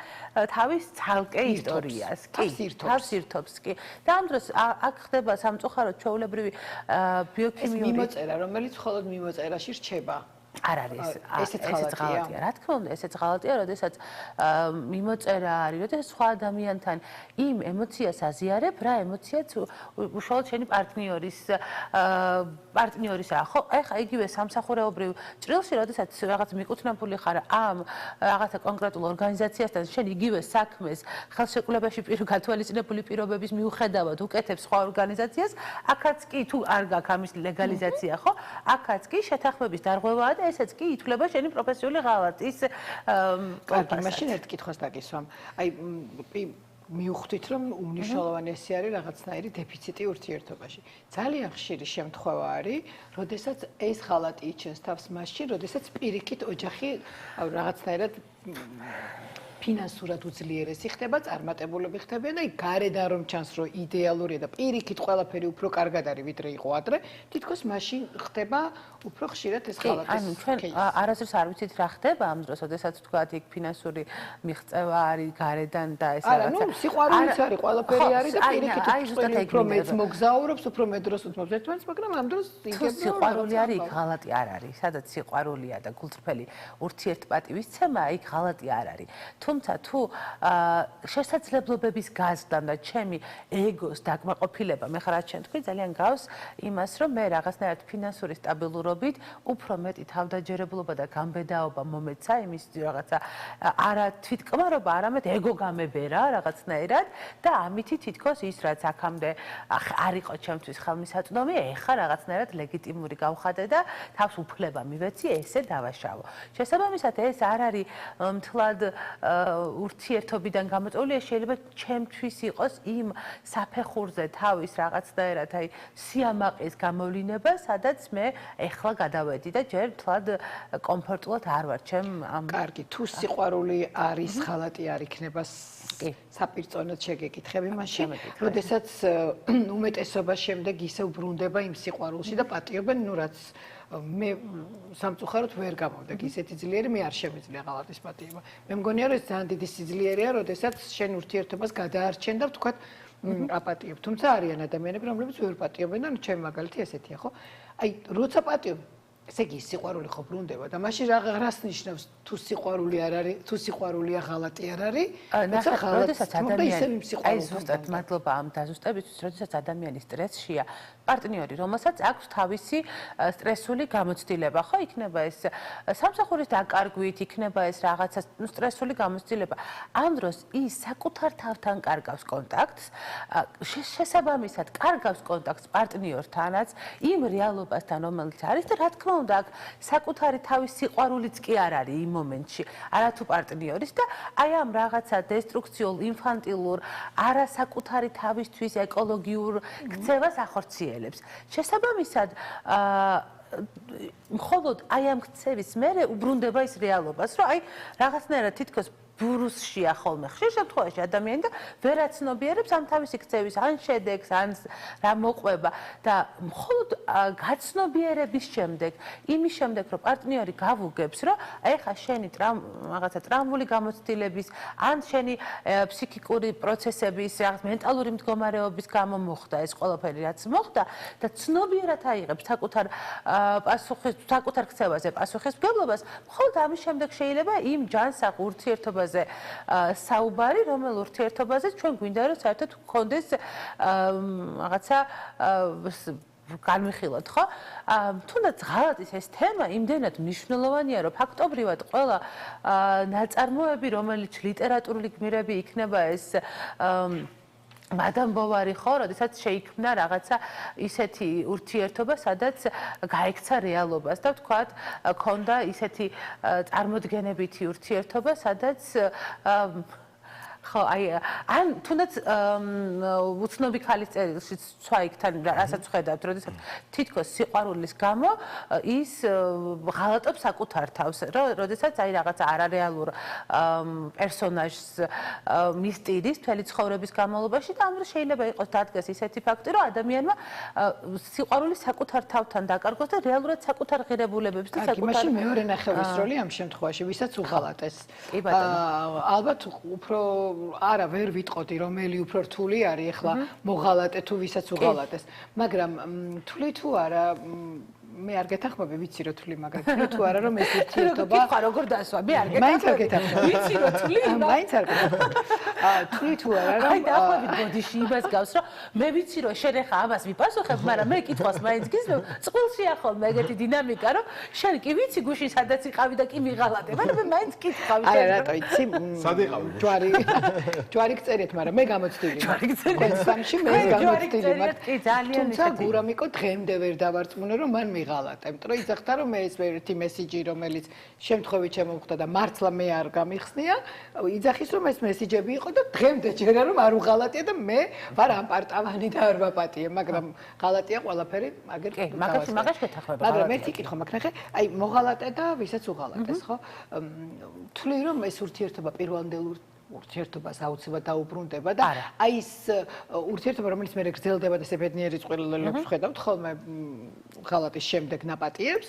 თავის ცალკე ისტორიას, კი, თავს ირთობს კი. და ამ დროს აქ ხდება სამწუხაროდ ჩვეულებრივი ბიოქიმიური მიმოწერა, რომელიც მხოლოდ მიმოწერაში რჩება. არ არის ესეც ღალატია. რა თქმა უნდა, ესეც ღალატია, როდესაც მიმოწერა არის, როდესაც სხვა ადამიანთან იმ ემოციას აზიარებ, რა ემოციაც უშუალოდ შენი პარტნიორისა. ხო, ეხა იგივე სამსახურეობრივ ჭრილში, როდესაც რაღაც მიკუთვნებული ხარ ამ რაღაცა კონკრეტულ ორგანიზაციასთან, შენ იგივე საქმეს ხელშეკრულებაში გათვალისწინებული პირობების მიუხედავად უკეთებს სხვა ორგანიზაციას, აქაც კი თუ არ გაქვს ამის ლეგალიზაცია, ხო? აქაც კი შეთანხმების დარღვევაა და ესეც კი ითვლება შენი პროფესიული ღალატის კარგი, მაშინ ერთ კითხვას დაგისვამ. აი მივხვდით რომ უნიშნულოვანესი არის რაღაცნაირი დეფიციტი ურთიერთობაში. ძალიან ხშირი შემთხვევა არის, როდესაც ეს ღალატი იჩენს თავს მასში, როდესაც პირიქით ოჯახი რაღაცნაირად ფინანსურად უძლიერესი ხდება, წარმატებულები ხდებიან და აი გარედან რომ ჩანს რომ იდეალურია და პირიქით ყველაფერი უფრო კარგად არის ვიდრე იყო ადრე, თითქოს მაშინ ხდება უფრო ხშირად ეს ღალატის ანუ ჩვენ არასდროს არ ვიცით რა ხდება ამ დროს, როდესაც თქვათ იქ ფინანსური მიღწევა არის გარედან და ეს რაღაცა. არა, ნუ სიყვარულიც არის, ყველაფერი არის და პირიქით უფრო მეც მოგზაურობს, უფრო მე დროს უთმობს ერთმანეთს, მაგრამ ამ დროს იგებს სიყვარული არის, იქ ღალატი არ არის. სადაც სიყვარულია და გულწრფელი ურთიერთპატივისცემა, იქ ღალატი არ არის. თუმცა თუ შესაძლებლობების გაზრდამ და ჩემი ეგოს დაკმაყოფილება მე ხარ ჩვენ თქვი ძალიან გავს იმას რომ მე რაღაცნაირად ფინანსური სტაბილურობით უფრო მეტი თავდაჯერებლობა და გამბედაობა მომეცა იმის რაღაცა არა თვითკმარობა არამედ ეგო გამებერა რაღაცნაირად და ამითი თითქოს ის რაც აქამდე არ იყო ჩემთვის ხელმისაწვდომი ეხა რაღაცნაირად ლეგიტიმური გავხადე და თავს უფლება მივეცი ესე დავაშავო შესაბამისად ეს არ არის მთლად ურთიერთობიდან გამოწვეული შეიძლება ჩემთვის იყოს იმ საფეხურზე თავის რაღაცნაირად აი სიამაყის გამოვლინება, სადაც მე ეხლა გადავედი და ჯერ თლად კომფორტულად არ ვარ ჩემ ამ კარგი, თუ სიყვარული არის, ხალატი არ იქნება საპირწონოდ შეგეკითხები მაშინ, როდესაც უმეტესობა შემდეგ ისევ ბრუნდება იმ სიყვარულში და პატიობენ, ნუ რაც მე სამწუხაროდ ვერ გამოვდე ისეთი ძლიერი, მე არ შემიძლია ღალატის პატიობა. მე მგონია რომ ეს ძალიან დიდი სიძლიერეა, როდესაც შენ ურთიერთობას გადაარჩენ და ვთქვათ აპატიობ. თუმცა არიან ადამიანები, რომლებიც ვერ პატიობენ და ჩემი მაგალითი ესეთია, ხო? აი, როცა პატიობ, ესე იგი სიყვარული ხო ბრუნდება და მაშინ რას ნიშნავს თუ სიყვარული არ არის, თუ სიყვარულია ღალატი არ არის? როდესაც ადამიანი აი ზუსტად მადლობა ამ დაზუსტებისთვის, როდესაც ადამიანი სტრესშია, პარტნიორი, რომელსაც აქვს თავისი სტრესული გამოცდილება, ხო, იქნება ეს სამსახურის დაკარგვით, იქნება ეს რაღაცა სტრესული გამოცდილება. ამ დროს ის საკუთარ თავთან კარგავს კონტაქტს, შესაბამისად კარგავს კონტაქტს პარტნიორთანაც, იმ რეალობასთან, რომელიც არის და რა თქმა უნდა, აქ საკუთარი თავის სიყვარულიც კი არ არის იმ მომენტში, არათუ პარტნიორის და აი ამ რაღაცა დესტრუქციულ, ინფანტილურ, არასაკუთარი თავისთვის ეკოლოგიურ ქცევას ახორციელებს. შესაბამისად, მხოლოდ აი ამ ქცევის მერე უბრუნდება ის რეალობას, რომ აი რაღაცნაირად თითქოს ბურუსშია ხოლმე ხშირ შემთხვევაში ადამიანი და ვერ აცნობიერებს ამ თავისი ქცევის ან შედეგს, ან რა მოყვება და მხოლოდ გაცნობიერების შემდეგ, იმის შემდეგ, რომ პარტნიორი გავუგებს, რომ ეხა შენი რაღაცა ტრამვული გამოცდილების, ან შენი ფსიქიკური პროცესების, რაღაც მენტალური მდგომარეობის გამო მოხდა ეს ყველაფერი, რაც მოხდა და ცნობიერად აიღებს საკუთარ ქცევაზე პასუხისმგებლობას, მხოლოდ ამის შემდეგ შეიძლება იმ ჯანსაღ ურთიერთობას საუბარი, რომელ ურთიერთობაზე ჩვენ გვინდა რომ საერთოდ გქონდეს რაღაცა განვიხილოთ, ხო? თუნდაც ღალატის ეს თემა იმდენად მნიშვნელოვანია, რომ ფაქტობრივად ყველა ნაწარმოები, რომელიც ლიტერატურული გმირები იქნება ეს მადამ ბოვარი ხო, როდესაც შეიქმნა რაღაცა ისეთი ურთიერთობა, სადაც გაექცა რეალობას და ვთქვათ, ქონდა ისეთი წარმოდგენებითი ურთიერთობა, სადაც ხო, აი, ან თუნდაც უცნობი ქალის წერილში ცვაიქთან რასაც ხედავთ, როდესაც თითქოს სიყვარულის გამო ის ღალატობს საკუთარ თავს, როდესაც აი რაღაცა არარეალურ პერსონაჟს მისტირის მთელი ცხოვრების განმავლობაში და ამ დროს შეიძლება იყოს დადგეს ისეთი ფაქტი, რომ ადამიანმა სიყვარული საკუთარ თავთან დაკარგოს და რეალურად საკუთარ ღირებულებებს და საკუთარ მაშინ მეორე ნახევრის როლი ამ შემთხვევაში, ვისაც უღალატეს. ალბათ უფრო არა ვერ ვიტყოდი რომელი უფრო რთული არის ახლა მოღალატე თუ ვისაც უღალატეს, მაგრამ რთული თუ არა მე არ გეთახმები, ვიცი რომ თვლი, მაგრამ თვლი თუ არა რომ ეს ურთიერთობა კითხვა როგორ დასვა, მე არ გეთახმები. ვიცი რომ თვლი, მაინც არ გეთახმები. თვლი თუ არა რომ აი დაახლოებით ბოდიში იმას გავს, რომ მე ვიცი რომ შენ ახლა ამას მიპასუხებ, მაგრამ მე კითხვას მაინც გიზნებ, წყვილშია ხოლმე ეგეთი დინამიკა, რომ შენ კი ვიცი გუშინ სადაც იყავი და კი მიღალატე, მაგრამ მე მაინც კითხავი. არა, რატო იცი? სად იყავი? ჯვარი გწერეთ, მაგრამ მე გამოცდილი. ჯვარი გწერეთ. სამში მე გამოცდილი, მაგრამ კი ძალიან თუმცა გურამიკო დღემდე ვერ დავარწმუნე რომ მან მიღალატე, იმიტომ რომ იძახდა რომ მე ეს ერთი მესიჯი რომელიც შემთხვევით შემოვხდა და მართლა მე არ გამიხსნია, იძახის რომ ეს მესიჯები იყო და დღემდე ჯერა რომ არ უღალატია და მე ვარ ამპარტავანი და არ ვაპატიე, მაგრამ ღალატია ყველაფერი, აგერ მაგას შეთანხმება. მაგრამ ერთი კითხვა მაქვს, ნახე, აი მოღალატე და ვისაც უღალატეს, ხო? თვლი რომ ეს ურთიერთობა პირვანდელ ურთიერთობას აუცილებლად დაუბრუნდება და აი ეს ურთიერთობა რომელიც მე გრძელდება და სეფედნიერი წყვილებს ხედავთ ხოლმე ღალატის შემდეგ ნაპატიებს,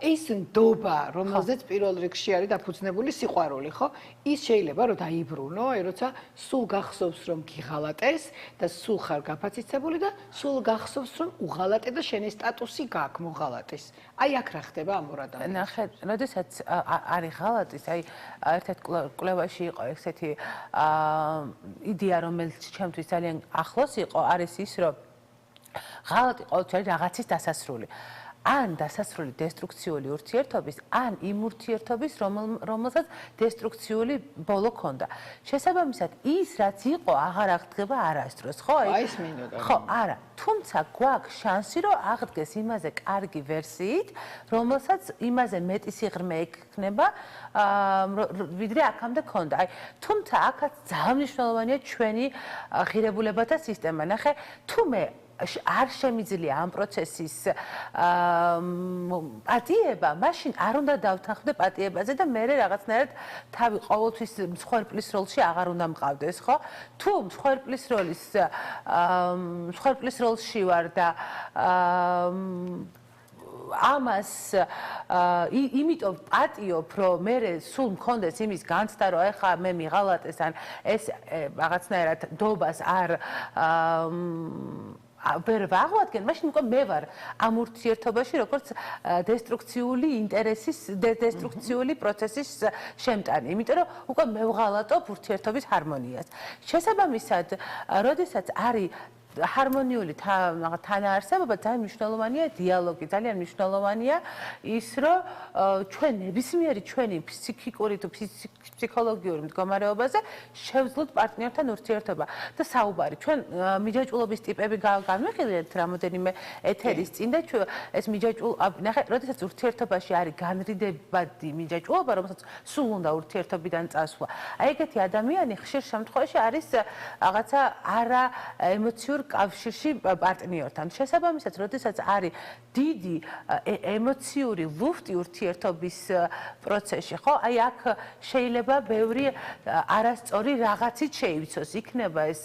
ეს ნდობა, რომელზეც პირველ რიგში არის დაფუძნებული სიყვარული, ხო? ის შეიძლება რომ დაიბრუნო, როცა სულ გახსოვს რომ გიღალატეს და სულ ხარ გაფაციცებული და სულ გახსოვს რომ უღალატე და შენი სტატუსი გაქვს მოღალატის. აი აქ რა ხდება ამ ორ ადამიანს? ნახე, როდესაც არის ღალატის, აი ერთ-ერთ კვლევაში იყო ესეთი იდეა, რომელიც ჩემთვის ძალიან ახლოს იყო, არის ის, რომ ღალატი ყოველთვის რაღაცის დასასრული. ან დასასრული დესტრუქციული ურთიერთობის, ან იმ ურთიერთობის, რომელსაც დესტრუქციული ბოლო ჰქონდა. შესაბამისად, ის რაც იყო, აღარ აღდგება არასდროს, ხო? აი ეს მინდოდა. ხო, არა. თუმცა გვაქვს შანსი, რომ აღდგეს იმაზე კარგი ვერსიით, რომელსაც იმაზე მეტი სიღრმე ექნება, ვიდრე აქამდე ჰქონდა. აი, თუმცა აქაც ძალიან მნიშვნელოვანია ჩვენი ღირებულებათა სისტემა. ნახე, თუ მე არ შემიძლია ამ პროცესის პატიება, მაშინ არ უნდა დავთანხმდე პატიებაზე და მე რაღაცნაირად თავი ყოველთვის მსხვერპლის როლში აღარ უნდა მყავდეს, ხო? თუ მსხვერპლის როლში ვარ და ამას იმიტომ პატიობ, რომ მე სულ მქონდეს იმის განცდა, რომ ეხლა მე მიღალატეს ან ეს რაღაცნაირად დობას არ ვერ ვაღვადგენ, მაშინ უკვე მე ვარ ამ ურთიერთობაში, როგორც დესტრუქციული ინტერესის, დესტრუქციული პროცესის შემტანი, იმიტომ რომ უკვე მე ვღალატობ ურთიერთობის ჰარმონიას. შესაბამისად, როდესაც არის ჰარმონიული თანაარსებობა, ძალიან მნიშვნელოვანია დიალოგი, ძალიან მნიშვნელოვანია ის, რომ ჩვენ ნებისმიერი ჩვენი ფსიქიკური თუ ფსიქოლოგიური მდგომარეობაზე შევძლოთ პარტნიორთან ურთიერთობა და საუბარი. ჩვენ მიჯაჭვულობის ტიპები განვიხილეთ რამოდენიმე ეთერის წინ და ეს ნახე, როდესაც ურთიერთობაში არის განრიდებადი მიჯაჭვულობა, რომელსაც სულ უნდა ურთიერთობიდან წასვლა. აი ეგეთი ადამიანი ხშირ შემთხვევაში არის რაღაცა არა ემოციურ კავშირში პარტნიორთან. შესაბამისად, როდესაც არის დიდი ემოციური ლუფტი ურთიერთობის პროცესში, ხო? აი აქ შეიძლება ბევრი არასწორი რაღაცით შეივიცოს. იქნება ეს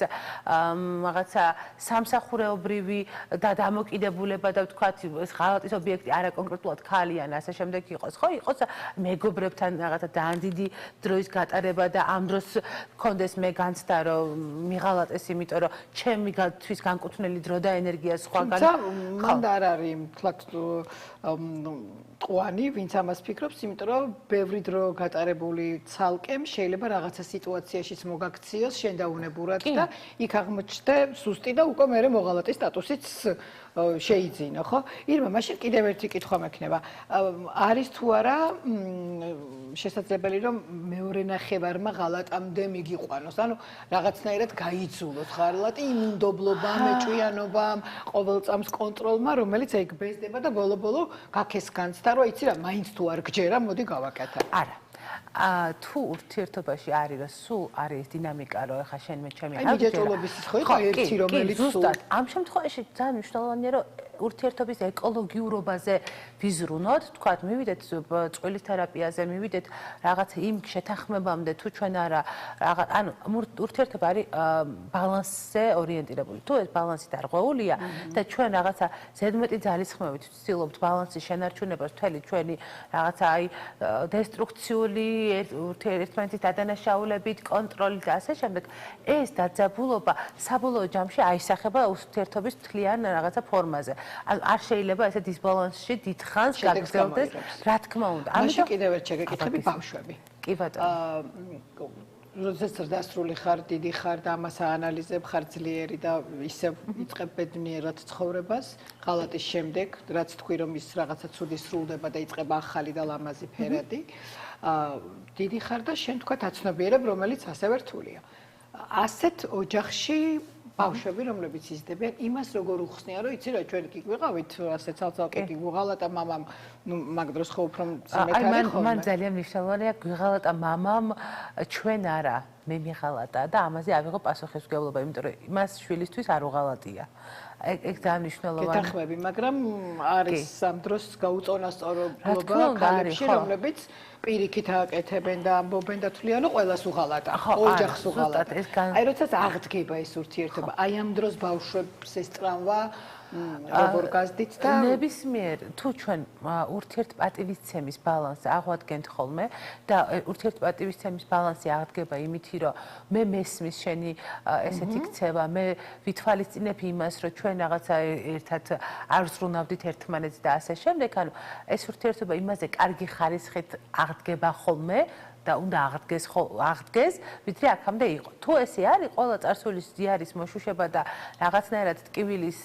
რაღაცა სამსახურეობრივი და დამოკიდებულება და ვთქვათ, ეს ღალატის ობიექტი არა კონკრეტულად ქალი ან ასე შემდეგ იყოს, ხო? იყოს მეგობრებთან რაღაცა ძალიან დიდი დროის გატარება და ამ დროს მქონდეს მე განცდა, რომ მიღალატეს, იმიტომ რომ ჩემი თვის განკუთვნილი დრო და ენერგია სხვაგან. მან არ არის თქვათ ყვანი, ვინც ამას ფიქრობს, იმიტომ რომ ბევრი დრო გატარებული ცალკემ შეიძლება რაღაცა სიტუაციაშიც მოგაქციოს შენდაუნებურად და იქ აღმოჩნდე სუსტი და უკვე მე მოღალატის სტატუსიც შეიძინო, ხო? ირმა, მაშინ კიდევ ერთი კითხვა მექნება. არის თუ არა შესაძლებელი რომ მეორე ნახევარმა ღალატამდე მიგიყვანოს, ანუ რაღაცნაირად გაიძულოს ღალატი იმუნდობლობამ, მეჭვიანობამ, ყოველ წამს კონტროლმა, რომელიც ეგ ბეზდება და ბოლო-ბოლო გაქეს განცდა, რომ იცი რა, მაინც თუ არ გჯერა, მოდი გავაკეთე. არა. თუ ურთიერთობაში არის, რომ სულ არის დინამიკა, რომ ეხა შენ მე ჩემი აი მიჯაჭვულობის ხო იყო ერთი რომელიც ზუსტად ამ შემთხვევაში ძალიან მნიშვნელოვანია, რომ ურთიერთობის ეკოლოგიურობაზე ვიზრუნოთ, თქვათ, მივიდეთ წყვილის თერაპიაზე, მივიდეთ რაღაც იმ შეთანხმებამდე, თუ ჩვენ არა ანუ ურთიერთობა არის ბალანსზე ორიენტირებული. თუ ეს ბალანსი დარღვეულია და ჩვენ რაღაცა ზედმეტი ძალისხმევით ვცდილობთ ბალანსის შენარჩუნებას მთელი ჩვენი რაღაცა აი დესტრუქციული ერთმანეთის დადანაშაულებით, კონტროლით და ასე შემდეგ, ეს დაძაბულობა საბოლოო ჯამში აისახება ურთიერთობის მთლიან რაღაცა ფორმაზე. არ შეიძლება ესე დისბალანსში დიდხანს გაგრძელდეს, რა თქმა უნდა. ამიტომ კიდევ ერთ შეგეკითხები ბავშვები. კი ბატონო. როდესაც დასრული ხარ, დიდი ხარ და ამას აანალიზებ, ხარ ძლიერი და ისევ იწყებ ბედნიერად ცხოვრებას, ღალატის შემდეგ, რაც თქვი რომ ის რაღაცა ცუდი სრულდება და იწყება ახალი და ლამაზი ფერადი. დიდი ხარ და შენ თქვა აცნობიერებ, რომელიც ასევე რთულია. ასეთ ოჯახში ბავშვები, რომლებიც იზრდებიან, იმას როგორ უხსნიან, რომ იცი რა, ჩვენ კი გვიყავით, ასე ცალ-ცალკე კი გვიღალატა მამამ, ნუ მაგ დროს ხო უფრო მძიმედ არის ხოლმე. მან ძალიან მნიშვნელოვანია გვიღალატა მამამ, ჩვენ არა, მე მიღალატა და ამაზე ავიღო პასუხისმგებლობა, იმიტომ რომ მას შვილისთვის არ უღალატია. ეგ ძალიან მნიშვნელოვანია. გეთანხმები, მაგრამ არის ამ დროს გაუწონასწორებლობა ქალებში, რომლებიც პირიქით ააკეთებენ და ამბობენ და თვლიან, რომ ყველას უღალატა, ოჯახს უღალატა. აი, როდესაც აღდგება ეს ურთიერთობა, აი ამ დროს ბავშვებს ეს ტრამვა როგორ გაზდით და ნებისმიერ თუ ჩვენ ურთიერთპატივისცემის ბალანსს აღვადგენთ ხოლმე და ურთიერთპატივისცემის ბალანსი აღდგება იმითი, რომ მე მესმის შენი ესეთი ქცევა, მე ვითვალისწინებ იმას, რომ ჩვენ რაღაცა ერთად არ ვზრუნავდით ერთმანეთს და ასე შემდეგ, ანუ ეს ურთიერთობა იმაზე კარგი ხარისხით აღდგება ხოლმე და უნდა აღდგეს, ვიდრე აქამდე იყო. თუ ესე არის, ყველა წარსულის ზიარის მოშუშება და რაღაცნაირად ტკივილის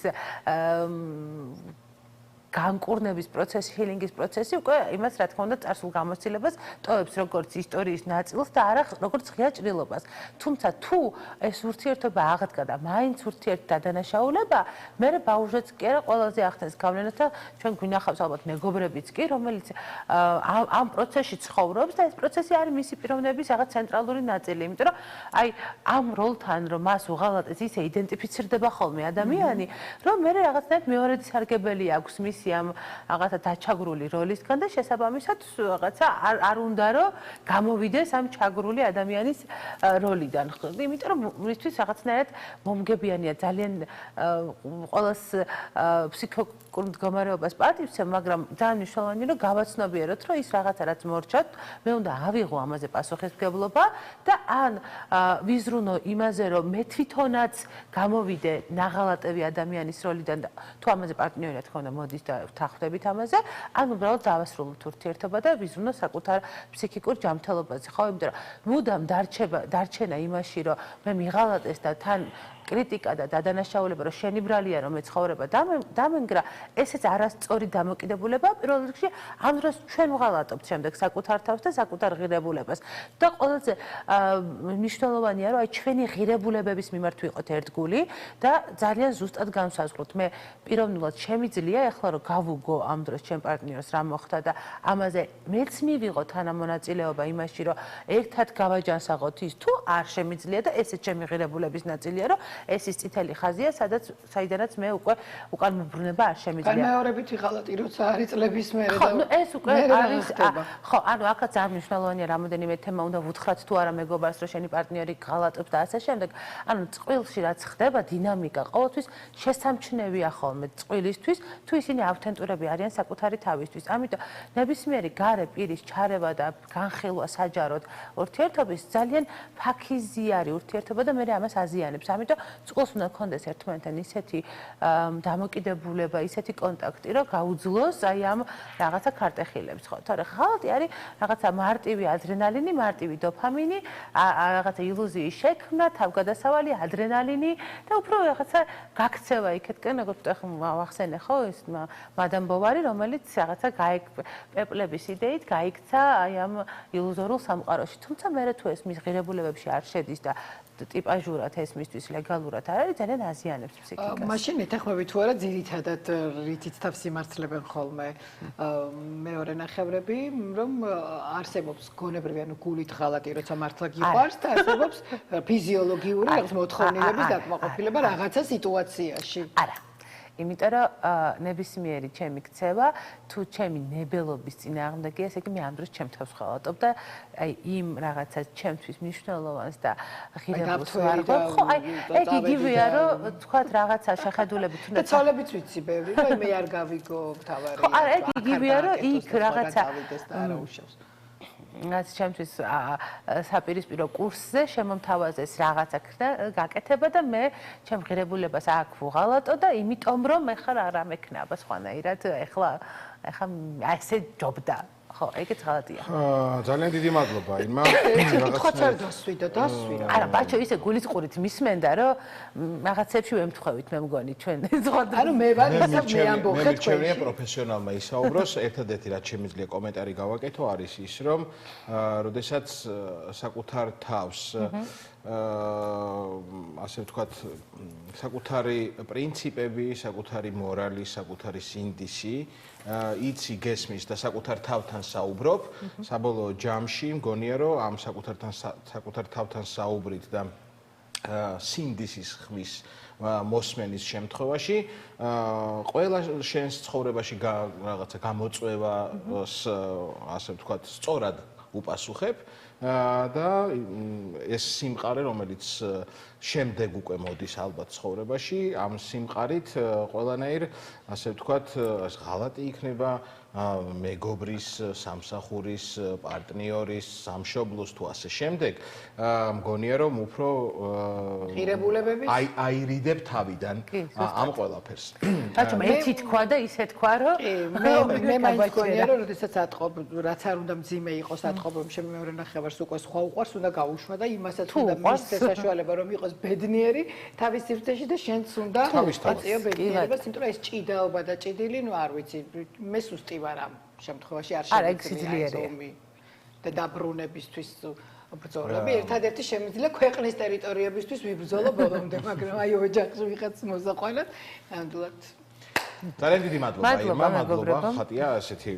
განკურნების პროცესი, ჰილინგის პროცესი უკვე იმას რა თქმა უნდა წარსულ გამოცდილებას ტოვებს როგორც ისტორიის ნაწილს და არა როგორც ღია ჭრილობას. თუმცა თუ ეს ურთიერთობა აღდგა და მაინც ურთიერთდადანაშაულება, მე ბაუჟებს კი არა ყველაზე ახდენს გავლენას და ჩვენ გვინახავს ალბათ მეგობრებიც კი, რომელიც ამ პროცესში ცხოვრობს და ეს პროცესი არის მისი პიროვნების რაღაც ცენტრალური ნაწილი, იმიტომ რომ აი ამ როლთან რომ მას უღალატეს ისე იდენტიფიცირდება ხოლმე ადამიანი, რომ მე რაღაცნაირად მეორედი სარგებელი აქვს მისი ამ რაღაცა დაჩაგრული როლისგან და შესაბამისად რაღაცა არ უნდა რომ გამოვიდეს ამ ჩაგრული ადამიანის როლიდან. იმიტომ რომ მისთვის რაღაცნაირად მომგებიანია ძალიან ყოველს ფსიქიკურ მდგომარეობას პატივცემ, მაგრამ ძალიან მნიშვნელოვანია რომ გავაცნობიეროთ, რომ ის რაღაცა რაც მორჩათ, მე უნდა ავიღო ამაზე პასუხისმგებლობა და ან ვიზრუნო იმაზე, რომ მე თვითონაც გამოვიდე ნაღალატევი ადამიანის როლიდან და თუ ამაზე პარტნიორი რა თქმა უნდა მოდის და ვთანხმდებით ამაზე, ან უბრალოდ დავასრულოთ ურთიერთობა და ვიზრუნო საკუთარ ფსიქიკურ ჯანმრთელობაზე. ხო, იმიტომ რომ მუდამ დარჩენა იმაში, რომ მე მიღალატეს და თან კრიტიკა და დადანაშაულება, რომ შენი ბრალია რომ ეცხოვრება დამენგრა, ესეც არასწორი დამოკიდებულება პირველ რიგში ამ დროს ჩვენ ვღალატობთ შემდეგ საკუთარ თავს და საკუთარ ღირებულებას. და ყველაზე მნიშვნელოვანია, რომ აი ჩვენი ღირებულებების მიმართ ვიყოთ ერთგული და ძალიან ზუსტად განსაზღვროთ. მე პიროვნულად შემიძლია ახლა რომ გავუგო ამ დროს ჩემ პარტნიორს რა მოხდა და ამაზე მეც მივიღო თანამონაწილეობა იმაში, რომ ერთად გავაჯანსაღოთ ის თუ არ შემიძლია და ესეც ჩემი ღირებულების ნაწილია, რომ ეს ის წითელი ხაზია, საიდანაც მე უკვე უკან მობრუნება არ შემიძლია. განმეორებით ვიღალატი, როცა არის წლების მერე და ხო, ეს უკვე არის. ხო, ანუ აქაც ძალიან მნიშვნელოვანია რამოდენიმე თემა უნდა ვუთხრათ თუ არა მეგობარს, რომ შენი პარტნიორი გღალატობს და ასე შემდეგ. ანუ წყვილში რაც ხდება, დინამიკა ყოველთვის შესამჩნევია ხოლმე წყვილისთვის, თუ ისინი ავთენტურები არიან საკუთარი თავისთვის. ამიტომ ნებისმიერი გარე პირის ჩარევა და განხილვა საჯაროდ ურთიერთობის ძალიან ფაქიზიარი ურთიერთობა და მე ამას აზიანებს. ამიტომ წყვილს უნდა გქონდეს ერთმანეთთან ისეთი დამოკიდებულება, ისეთი კონტაქტი, რომ გაუძლოს აი ამ რაღაცა ქარტეხილებს, ხო? თორე ღალატი არის რაღაცა მარტივი ადრენალინი, მარტივი დოფამინი, რაღაცა ილუზიის შექმნა, თავგადასავალი ადრენალინი და უფრო რაღაცა გაქცევა იქეთკენ, როგორც ვახსენე, ხო, ეს მადამ ბოვარი, რომელიც რაღაცა პეპლების იდეით გაიქცა აი ამ ილუზორულ სამყაროში. თუმცა მე თუ ეს მის ღირებულებებში არ შედის და ტიპაჟურად ეს მისთვის ლეგალურად არ არის, ძალიან აზიანებს ფსიქიკას. მაშინ ეთანხმები თუ არა ძირითადად რითიც თავს იმართლებენ ხოლმე მეორე ნახევრები, რომ არსებობს გონებრივი, ანუ გულით ღალატი, როცა მართლა გიყვარს და არსებობს ფიზიოლოგიური რაღაც მოთხოვნილების დაკმაყოფილება რაღაცა სიტუაციაში. არა. იმიტომ რომ ნებისმიერი ჩემი ქცევა თუ ჩემი ნებელობის წინააღმდეგია, ესე იგი მე ამ დროს ჩემ თავს ვღალატობ და აი იმ რაღაცა ჩემთვის მნიშვნელოვანს და ღირებულს ვარღვევ. ხო, აი ეგ იგივეა, რომ თქვათ რაღაცა შეხედულებით უნდა და ცოლებიც ვიცი ბევრი, რომ მე არ გავიგო თავარი. ხო, არა, ეგ იგივეა, რომ იქ რაღაცა რაც ჩემთვის საპირისპირო კურსზე შემომთავაზეს რაღაცა გაკეთება და მე ჩემ ღირებულებას აქ ვუღალატო და იმიტომ რომ მე ხარ არ ამექნება სხვანაირად ეხლა ესე ჯობდა. ხო, ეგეც ღალატია. ძალიან დიდი მადლობა ირმა. კითხვა არ დასვი და დასვი რა. არა, ბაჩო ისე გულისყურით მისმენდა, რომ რაღაცებში ვემთხვევით მე მგონი ჩვენ ზღოდ. ანუ მე ვარ ისა მე ამბობ ჩემია პროფესიონალმა ისაუბროს, ერთადერთი რაც შემიძლია კომენტარი გავაკეთო არის ის, რომ როდესაც საკუთარ თავს ასე ვთქვათ, საკუთარი პრინციპები, საკუთარი მორალი, საკუთარი სინდისი იცი გესმის და საკუთარ თავთან საუბრობ, საბოლოო ჯამში მგონია რომ ამ საკუთარ თავთან საუბრით და სინდისის ხმის მოსმენის შემთხვევაში ყველა შენს ცხოვრებაში რაღაცა გამოწვევას ასე ვთქვათ სწორად უპასუხებ და ეს სიმყარე რომელიც შემდეგ უკვე მოდის ალბათ ცხოვრებაში ამ სიმყარით ყველანაირ ასე ვთქვათ ღალატი იქნება მეგობრის, სამსახურის, პარტნიორის, სამშობლოს თუ ასე შემდეგ, მგონია რომ უფრო ღირებულებების აირიდებ თავიდან ამ ყველაფერს. ბაჭო, ერთი თქვა და ისე თქვა, რომ მე მაინც მგონია რომ როდესაც ატყობ, რაც არ უნდა მძიმე იყოს ატყობ, შემე მეორე ნახევარს უკვე სხვა უყვარს უნდა გაუშვა და იმასაც უნდა მისცეს საშუალება რომ იყოს ბედნიერი თავის სივრცეში და შენც უნდა აწიო ბედნიერებას, იმიტომ რომ ეს ჭიდაობა და ჭიდილი, ნუ არ ვიცი, მე სუსტი ვარ ამ შემთხვევაში არ შემიძლია და დაბრუნებისთვის ბრძოლები ერთადერთი შემიძლია ქვეყნის ტერიტორიებისთვის ვიბრძოლო ბოლომდე, მაგრამ აი ოჯახში ვიღაც მოსაყვანად ნამდვილად ძალიან დიდი მადლობა, მადლობა ხატია ასეთი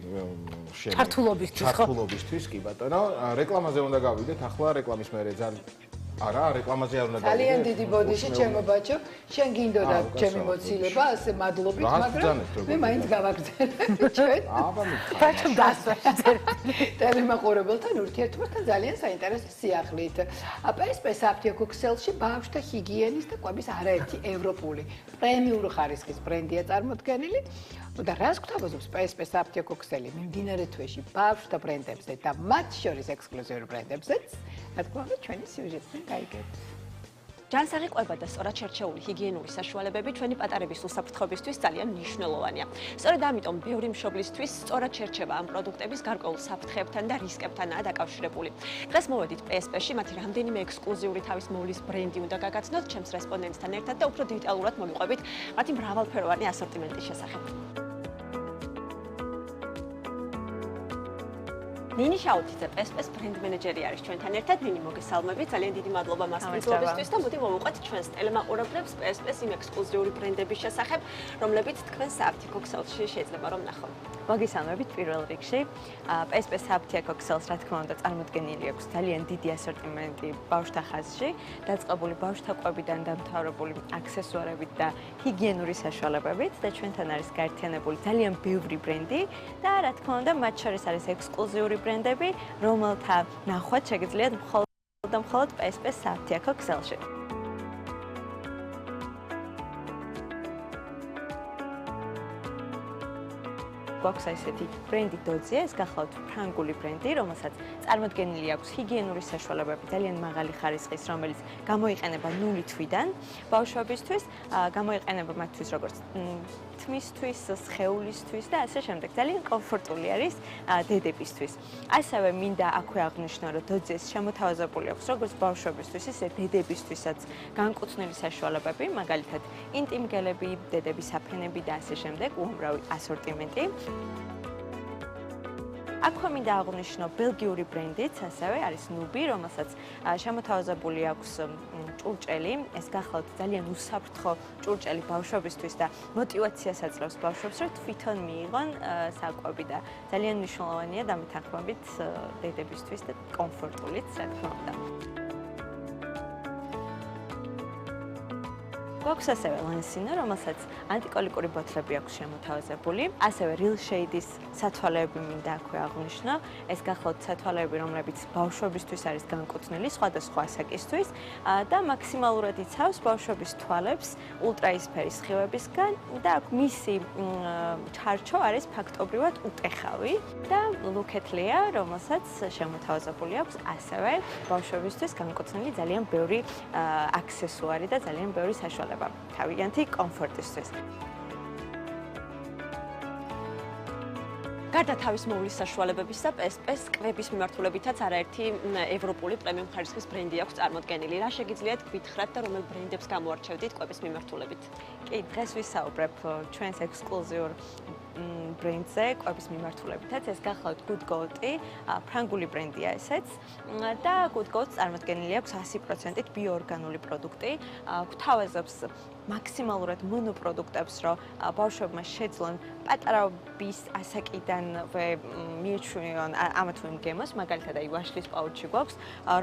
ჩართულობისთვის, კი ბატონო. რეკლამაზე უნდა გავიდეთ, ახლა რეკლამის მერე არა, რეკლამაზე არ უნდა გავიდეთ. ძალიან დიდი ბოდიში, ჩემო ბაჭო, შენ გინდოდა ჩემი მოცილება, ასე მადლობით, მაგრამ მე მაინც გავაგრძელებ ჩვენ. ბაჭო, დასვაშე. ტელემაყურებელთან ურთიერთობასთან ძალიან საინტერესო სიახლით. PSP საფთიაქო ქსელში ბავშვთა ჰიგიენის და კვების არაერთი ევროპული პრემიუმ ხარისხის ბრენდია წარმოდგენილი. და რას გვთავაზობს PSP საფთიაქო ქსელი მიმდინარე თვეში ბავშვთა ბრენდებზე და მათ შორის ექსკლუზიურ ბრენდებზეც, რა თქმა უნდა, ჩვენი სიუჟეტიდან გაიგებთ. ჯანსაღი კვება და სწორად შერჩეული ჰიგიენური საშუალებები ჩვენი პატარების უსაფრთხოებისთვის ძალიან მნიშვნელოვანია. სწორედ ამიტომ ბევრი მშობლისთვის სწორად შერჩევა ამ პროდუქტების გარკვეულ საფრთხეებთან და რისკებთანაა დაკავშირებული. დღეს მოვედით PSP-ში მათი რამდენიმე ექსკლუზიური თავის მოვლის ბრენდი უნდა გაგაცნოთ ჩემს რესპონდენტთან ერთად და უფრო დეტალურად მოვიყვებით მათი მრავალფეროვანი ასორტიმენტის შესახებ. ნინი შაუთიძე PSP-ს ბრენდ მენეჯერი არის ჩვენთან ერთად. ნინი, მოგესალმებით. ძალიან დიდი მადლობა მასპინძლობისთვის და მოდი მოვუყვეთ ჩვენს ტელემაყურებლებს PSP-ს იმ ექსკლუზიური ბრენდების შესახებ, რომლებიც თქვენ საფთიაქო ქსელში შეიძლება რომ ნახოთ. მოგესალმებით პირველ რიგში. PSP საფთიაქო ქსელს, რა თქმა უნდა, წარმოდგენილი აქვს ძალიან დიდი ასორტიმენტი ბავშვთა ხაზში, დაწყებული ბავშვთა კვებიდან დამთავრებული აქსესუარებით და ჰიგიენური საშუალებებით და ჩვენთან არის გაერთიანებული ძალიან ბევრი ბრენდი და რა თქმა უნდა, მათ შორის არის ექსკლუზიური ბრენდები, რომელთა ნახვაც შეგიძლიათ მხოლოდ და მხოლოდ PSP საფთიაქო ქსელში. გვაქვს ესეთი ბრენდი დოძია, ეს გახლავთ ფრანგული ბრენდი, რომელსაც წარმოდგენილი აქვს ჰიგიენური საშუალებები ძალიან მაღალი ხარისხის, რომელიც გამოიყენება 0 თვიდან ბავშვებისთვის, გამოიყენება მათთვის როგორც თმისთვის, სხეულისთვის და ასე შემდეგ. ძალიან კომფორტული არის დედებისთვის. ასევე მინდა აქვე აღვნიშნო, რომ დოძიეს შემოთავაზებული აქვს როგორც ბავშვებისთვის, ისე დედებისთვისაც განკუთვნილი საშუალებები, მაგალითად ინტიმგელები, დედების საფენები და ასე შემდეგ, უამრავი ასორტიმენტი. აქვე მინდა აღვნიშნო ბელგიური ბრენდიც, ასევე არის ნუბი, რომელსაც შემოთავაზებული აქვს ჭურჭელი. ეს გახლავთ ძალიან უსაფრთხო ჭურჭელი ბავშვებისთვის და მოტივაციას აძლევს ბავშვებს, რომ თვითონ მიიღონ საკვები და ძალიან მნიშვნელოვანია დამეთანხმებით დედებისთვის და კომფორტულიც, რა თქმა უნდა. გვაქვს ასევე ლანსინო, რომელსაც ანტიკოლიკური ბოთლები აქვს შემოთავაზებული. ასევე real shade-ის სათვალეები მინდა აქვე აღვნიშნო. ეს გახლავთ სათვალეები, რომლებიც ბავშვებისთვის არის განკუთვნილი სხვადასხვა ასაკისთვის და მაქსიმალურად იცავს ბავშვების თვალებს ულტრაისფერი სხივებისგან და მისი ჩარჩო არის ფაქტობრივად უტეხავი და ლუკეთლია, რომელსაც შემოთავაზებული აქვს ასევე ბავშვებისთვის განკუთვნილი ძალიან ბევრი აქსესუარი და ძალიან ბევრი საშუალება. თავიანთი კომფორტისთვის. გარდა თავის მოვლის საშუალებებისა, PSP-ს კვების მიმართულებითაც არაერთი ევროპული პრემიუმ ხარისხის ბრენდი აქვს წარმოდგენილი. რა შეგიძლიათ გითხრათ და რომელ ბრენდებს გამოარჩევდით კვების მიმართულებით? კი, დღეს ვისაუბრებ ჩვენს ექსკლუზიურ ბრენდზე, კვების მიმართულებითაც. ეს გახლავთ Good Goat-ი, ფრანგული ბრენდია ესეც და Good Goat-ს წარმოდგენილი აქვს 100%-ით ბიოორგანული პროდუქტი. გვთავაზობს მაქსიმალურად მონოპროდუქტებს, რომ ბავშვებმა შეძლონ პატარაობის ასაკიდანვე მიეჩვიონ ამა თუ იმ გემოს, მაგალითად აი ვაშლის პაუჩი გვაქვს,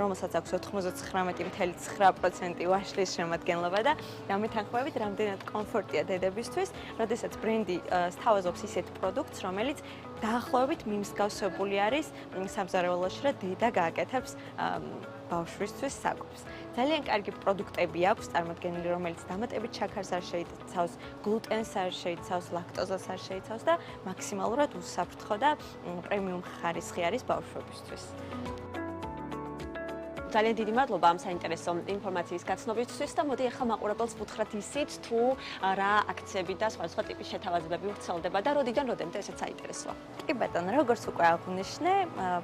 რომელსაც აქვს 99.9% ვაშლის შემადგენლობა და დამეთანხმებით რამდენად კომფორტია დედებისთვის, როდესაც ბრენდი სთავაზობს ისეთ პროდუქტს, რომელიც დაახლოებით მიმსგავსებული არის სამზარეულოში, რომ დედა გააკეთებს ბავშვისთვის საკვებს. ძალიან კარგი პროდუქტები აქვს წარმოდგენილი, რომელიც დამატებით შაქარს არ შეიცავს, გლუტენს არ შეიცავს, ლაქტოზას არ შეიცავს და მაქსიმალურად უსაფრთხო და პრემიუმ ხარისხი არის ბავშვებისთვის. ძალიან დიდი მადლობა ამ საინტერესო ინფორმაციის გაცნობისთვის და მოდი ახლა მაყურებელს ვუთხრათ ისიც თუ რა აქციები და სხვა ტიპის შეთავაზებები ვრცელდება და როდიდან როდემდე ესეც საინტერესოა. კი ბატონო, როგორც უკვე აღნიშნე,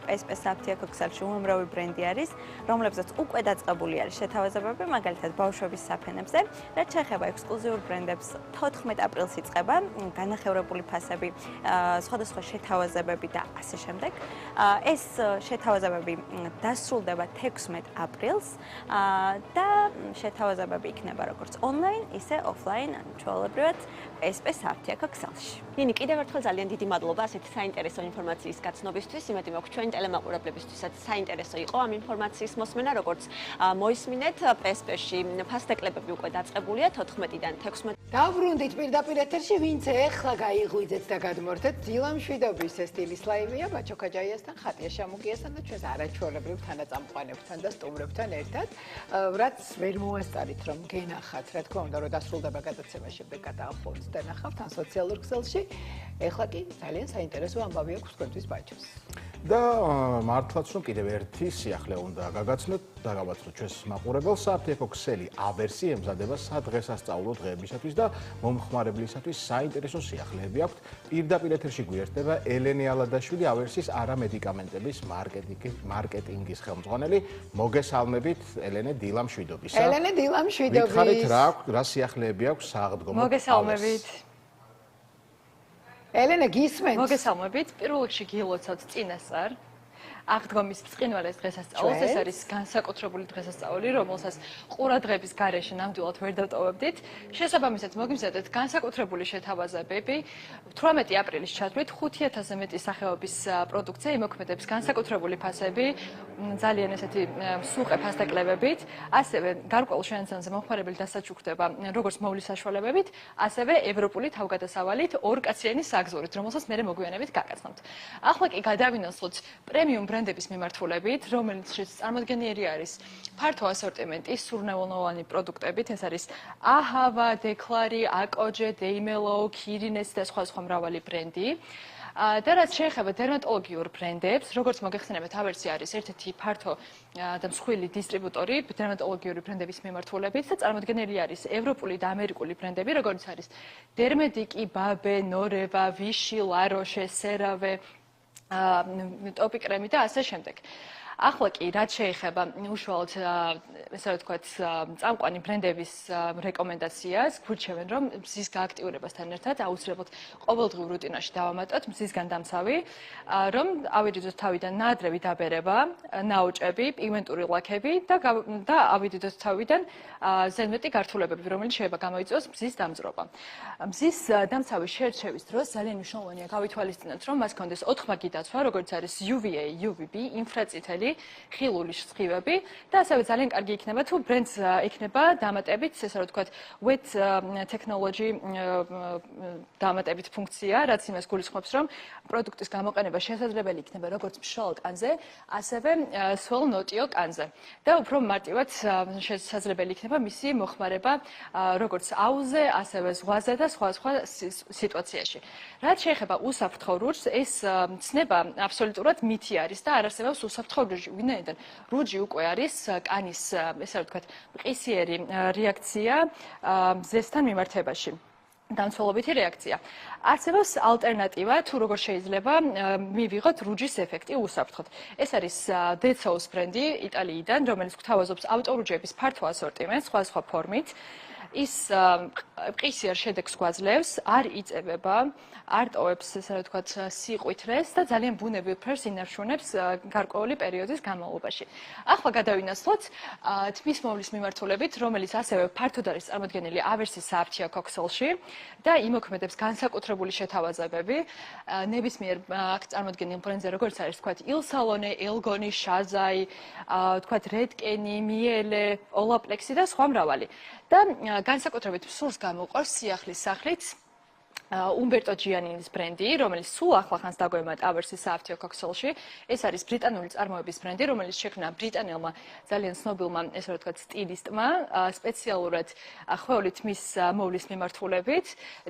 PSP საფთიაქო ქსელში უამრავი ბრენდი არის, რომლებზეც უკვე დაწყებული არის შეთავაზებები, მაგალითად ბავშვების საფენებზე, რაც შეეხება ექსკლუზიურ ბრენდებს 14 აპრილს იწყება განახევრებული ფასები, სხვადასხვა შეთავაზებები და ასე შემდეგ. ეს შეთავაზებები დასრულდება 16 აპრილს და შეთავაზებები იქნება როგორც ონლაინ, ისე ოფლაინ, ჩვეულებრივად PSP საფთიაქო ქსელში. ნინი, კიდევ ერთხელ ძალიან დიდი მადლობა ასეთი საინტერესო ინფორმაციის გაცნობისთვის, იმედი მაქვს ჩვენ ტელემაყურებლებისთვისაც საინტერესო იყო ამ ინფორმაციის მოსმენა, როგორც მოისმინეთ, PSP-ში ფასტეკლებები უკვე დაწყებულია 14-დან 16. დავბრუნდით პირდაპირ ეთერში, ვინც ეხლა გაიღვიძეთ და გადმორთეთ დილა მშვიდობის ეს სტილის ლაივია ბაჩო ქაჯაიასთან, ხატია შამუკიასთან და ჩვენს არაჩვეულებრივ თანაწამყვანებთან და სტუმრებთან ერთად, რაც ვერ მოასწარით რომ გენახათ, რა თქმა უნდა, რომ დასრულდება გადაცემა შემდეგ გადაახუროთ და ნახავთ ამ სოციალურ ქსელში. ეხლა კი ძალიან საინტერესო ამბავი აქვს თქვენთვის ბაჩოს. და მართლაც რომ კიდევ ერთი სიახლე უნდა გაგაცნოთ და გავაცნოთ ჩვენს მაყურებელს, საფთიაქო ქსელი ავერსი ემზადება სადღესასწაულო დღეებისათვის და მომხმარებლისათვის საინტერესო სიახლეები აქვს. პირდაპირ ეთერში გვიერთდება ელენე ალადაშვილი, ავერსის არამედიკამენტების მარკეტინგის ხელმძღვანელი. მოგესალმებით, ელენე, დილა მშვიდობისა. ელენე, დილა მშვიდობის. გითხარით რა სიახლეები აქვს საღდგომო. მოგესალმებით. ელენე, გისმენთ? მოგესალმებით. პირველ რიგში გილოცავთ წინასწარ. აღდგომის ბრწყინვალეს დღესასწაულს, ეს არის განსაკუთრებული დღესასწაული, რომელსაც ყურადღების გარეშე ნამდვილად ვერ დავტოვებდით. შესაბამისად, მოგიმზადეთ განსაკუთრებული შეთავაზებები. 18 აპრილის ჩათვლით 5000-ზე მეტი სახეობის პროდუქცია იმოქმედებს განსაკუთრებული ფასები, ძალიან ესეთი სუყე ფასტეკლებებით, ასევე გარკვეულ შენაძენზე მომხმარებელი დასაჩუქრდება როგორც მოვლის საშუალებებით, ასევე ევროპული თავგადასავალით ორკაციანი საგზურით, რომელსაც მე მოგვიანებით გაგაცნობთ. ახლა კი გადავინაცვლოთ პრემიუმ ბრენდების მიმართულებით, რომელშიც წარმოდგენილი არის ფართო ასორტიმენტი სურნელოვანი პროდუქტებით, ეს არის აჰავა, დეკლარი, აკოჯე, დეიმელო, ქირინეს და სხვა მრავალი ბრენდი. და რაც შეეხება დერმატოლოგიურ ბრენდებს, როგორც მოგეხსენებათ, ავერსი არის ერთ-ერთი ფართო და მსხვილი დისტრიბუტორი დერმატოლოგიური ბრენდების მიმართულებით და წარმოდგენილი არის ევროპული და ამერიკული ბრენდები, როგორც არის დერმედიკი, ბაბე, ნორევა, ვიში, ლაროშე, სერავე, ტოპი კრემი და ასე შემდეგ. ახლა კი რაც შეეხება უშუალოდ ესე ვთქვათ წამყვანი ბრენდების რეკომენდაციას, გვირჩევენ რომ მზის გააქტიურებასთან ერთად აუცილებლად ყოველდღიურ რუტინაში დავამატოთ მზისგან დამცავი, რომ ავიდოდოთ თავიდან ნაადრევი დაბერება, ნაოჭები, პიგმენტური ლაქები და ავიდოდოთ თავიდან ზედმეტი გართულებები, რომელიც შეიძლება გამოიწვიოს მზის დამძრობა. მზის დამცავის შერჩევის დროს ძალიან მნიშვნელოვანია გავითვალისწინოთ, რომ მას ჰქონდეს 4 დაცვა, როგორც არის UVA, UVB, ინფრაწითელი, ხილული სხივები და ასევე ძალიან კარგი იქნება თუ ბრენდს იქნება დამატებით, ესე რომ ვთქვათ, wet technology დამატებით ფუნქცია, რაც იმას გულისხმობს, რომ პროდუქტის გამოყენება შესაძლებელი იქნება როგორც მშრალ კანზე, ასევე სველ ნოტიო კანზე. და უფრო მარტივად შესაძლებელი იქნება მისი მოხმარება როგორც აუზზე, ასევე ზღვაზე და სხვა სიტუაციაში. რაც შეეხება უსაფრთხო რუჯს, ეს ცნება აბსოლუტურად მითი არის და არ არსებობს უსაფრთხო რუჯი. ვინაიდან რუჯი უკვე არის კანის, ესე ვთქვათ, მყისიერი რეაქცია მზესთან მიმართებაში. დამცველობითი რეაქცია. არსებობს ალტერნატივა, თუ როგორ შეიძლება მივიღოთ რუჯის ეფექტი უსაფრთხოდ. ეს არის დეცოუს ბრენდი იტალიიდან, რომელიც გვთავაზობს ავტორუჯების ფართო ასორტიმენტს სხვა ფორმით. ის მყისიერ შედეგს გვაძლევს, არ იწებება, არ ტოვებს, ესე ვთქვათ, სიყვითრეს და ძალიან ბუნებრივ ფერს ინარჩუნებს გარკვეული პერიოდის განმავლობაში. ახლა გადავინაცვლოთ თმის მოვლის მიმართულებით, რომელიც ასევე ფართოდ არის წარმოდგენილი ავერსის საფთიაქო ქსელში და იმოქმედებს განსაკუთრებული შეთავაზებები ნებისმიერ აქ წარმოდგენილ ბრენდზე, როგორც არის ვთქვათ, ილსალონე, ელგონი, შაზაი, ვთქვათ, რედკენი, მიელე, ოლაპლექსი და სხვა მრავალი. და განსაკუთრებით სურს გამოყავს სიახლის სახლით უმბერტო ჯიანინის ბრენდი, რომელიც სულ ახლახანს დაგვემა ტავერსის საავთიო ქოქსელში. ეს არის ბრიტანული წარმოების ბრენდი, რომელიც შექმნა ბრიტანელმა ძალიან ცნობილმა, ესე რომ ვთქვათ, სტილისტმა, სპეციალურად ხვეულით მის მოვლის მიმართულებით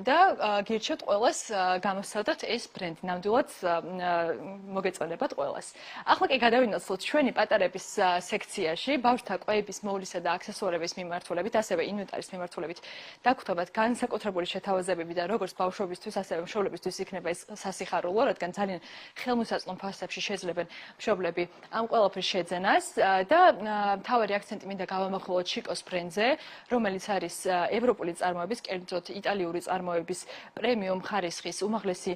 და გირჩევთ ყველას გამოსცადოთ ეს ბრენდი. ნამდვილად მოგეწონებათ ყველას. ახლა კი გადავინაცვლოთ ჩვენი პატარების სექციაში, ბავშვთა კვების მოვლისა და აქსესუარების მიმართულებით, ასევე ინვენტარის მიმართულებით დაგხვდებათ განსაკუთრებული შეთავაზებები და როგორც ბავშვებისთვის, ასევე მშობლებისთვის იქნება ეს სასიხარულო, რადგან ძალიან ხელმისაწვდომ ფასებში შეძლებენ მშობლები ამ ყველაფრის შეძენას და მთავარი აქცენტი მინდა გავამახვილოთ შიკოს ბრენდზე, რომელიც არის ევროპული წარმოების, კერძოდ იტალიური წარმოების პრემიუმ ხარისხის უმაღლესი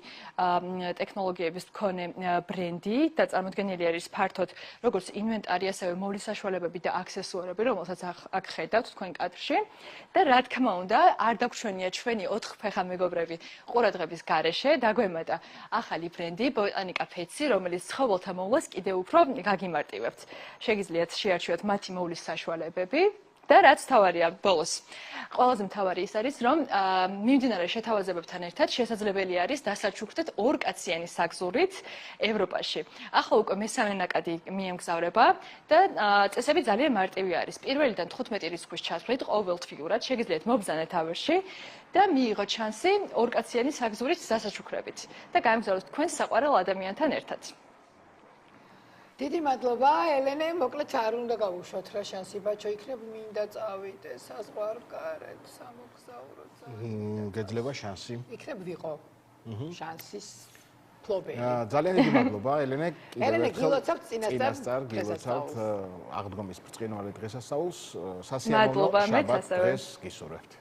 ტექნოლოგიების მქონე ბრენდი და წარმოდგენილი არის ფართოდ როგორც ინვენტარი, ასევე მოვლის საშუალებები და აქსესუარები, რომელსაც აქ ხედავთ თქვენ კადრში და რა თქმა უნდა, არ დაგვრჩენია ჩვენი 4 ფეხა მეგობრები ყურადღების გარეშე, დაგვემატა ახალი ბრენდი ბოტანიკა ფეცი, რომელიც ცხოველთა მოვლას კიდევ უფრო გაგიმარტივებთ. შეგიძლიათ შეარჩიოთ მათი მოვლის საშუალებები. და რაც თავარია ბოლოს. ყველაზე მთავარი ის არის, რომ მიმდინარე შეთავაზებებთან ერთად შესაძლებელი არის დასაჩუქრდეთ 2 კაციანი საგზურით ევროპაში. ახლა უკვე მესამე ნაკადი მიემგზავრება და წესები ძალიან მარტივი არის. პირველიდან 15 რიცხვის ჩათვლით ყოველთვიურად შეგიძლიათ მობრძანეთ ავერში და მიიღოთ შანსი 2 კაციანი საგზურით დასაჩუქრებით და გაემგზავროთ თქვენ საყვარელ ადამიანთან ერთად. დიდი მადლობა, ელენე, მოკლედ არ უნდა გავუშვათ რა შანსი ბაჩო იქნებ, მინდა წავიდე საზღვარგარეთ, სამოგზაუროდ. გეძლება შანსი. იქნებ ვიყო. შანსის ფლობელი. ძალიან დიდი მადლობა, ელენე. ელენე, გილოცავთ წინასწარ გილოცავთ აღდგომის ბრწყინვალე დღესასწაულს, სასიამოვნო შაბათ დღეს გისურვებთ.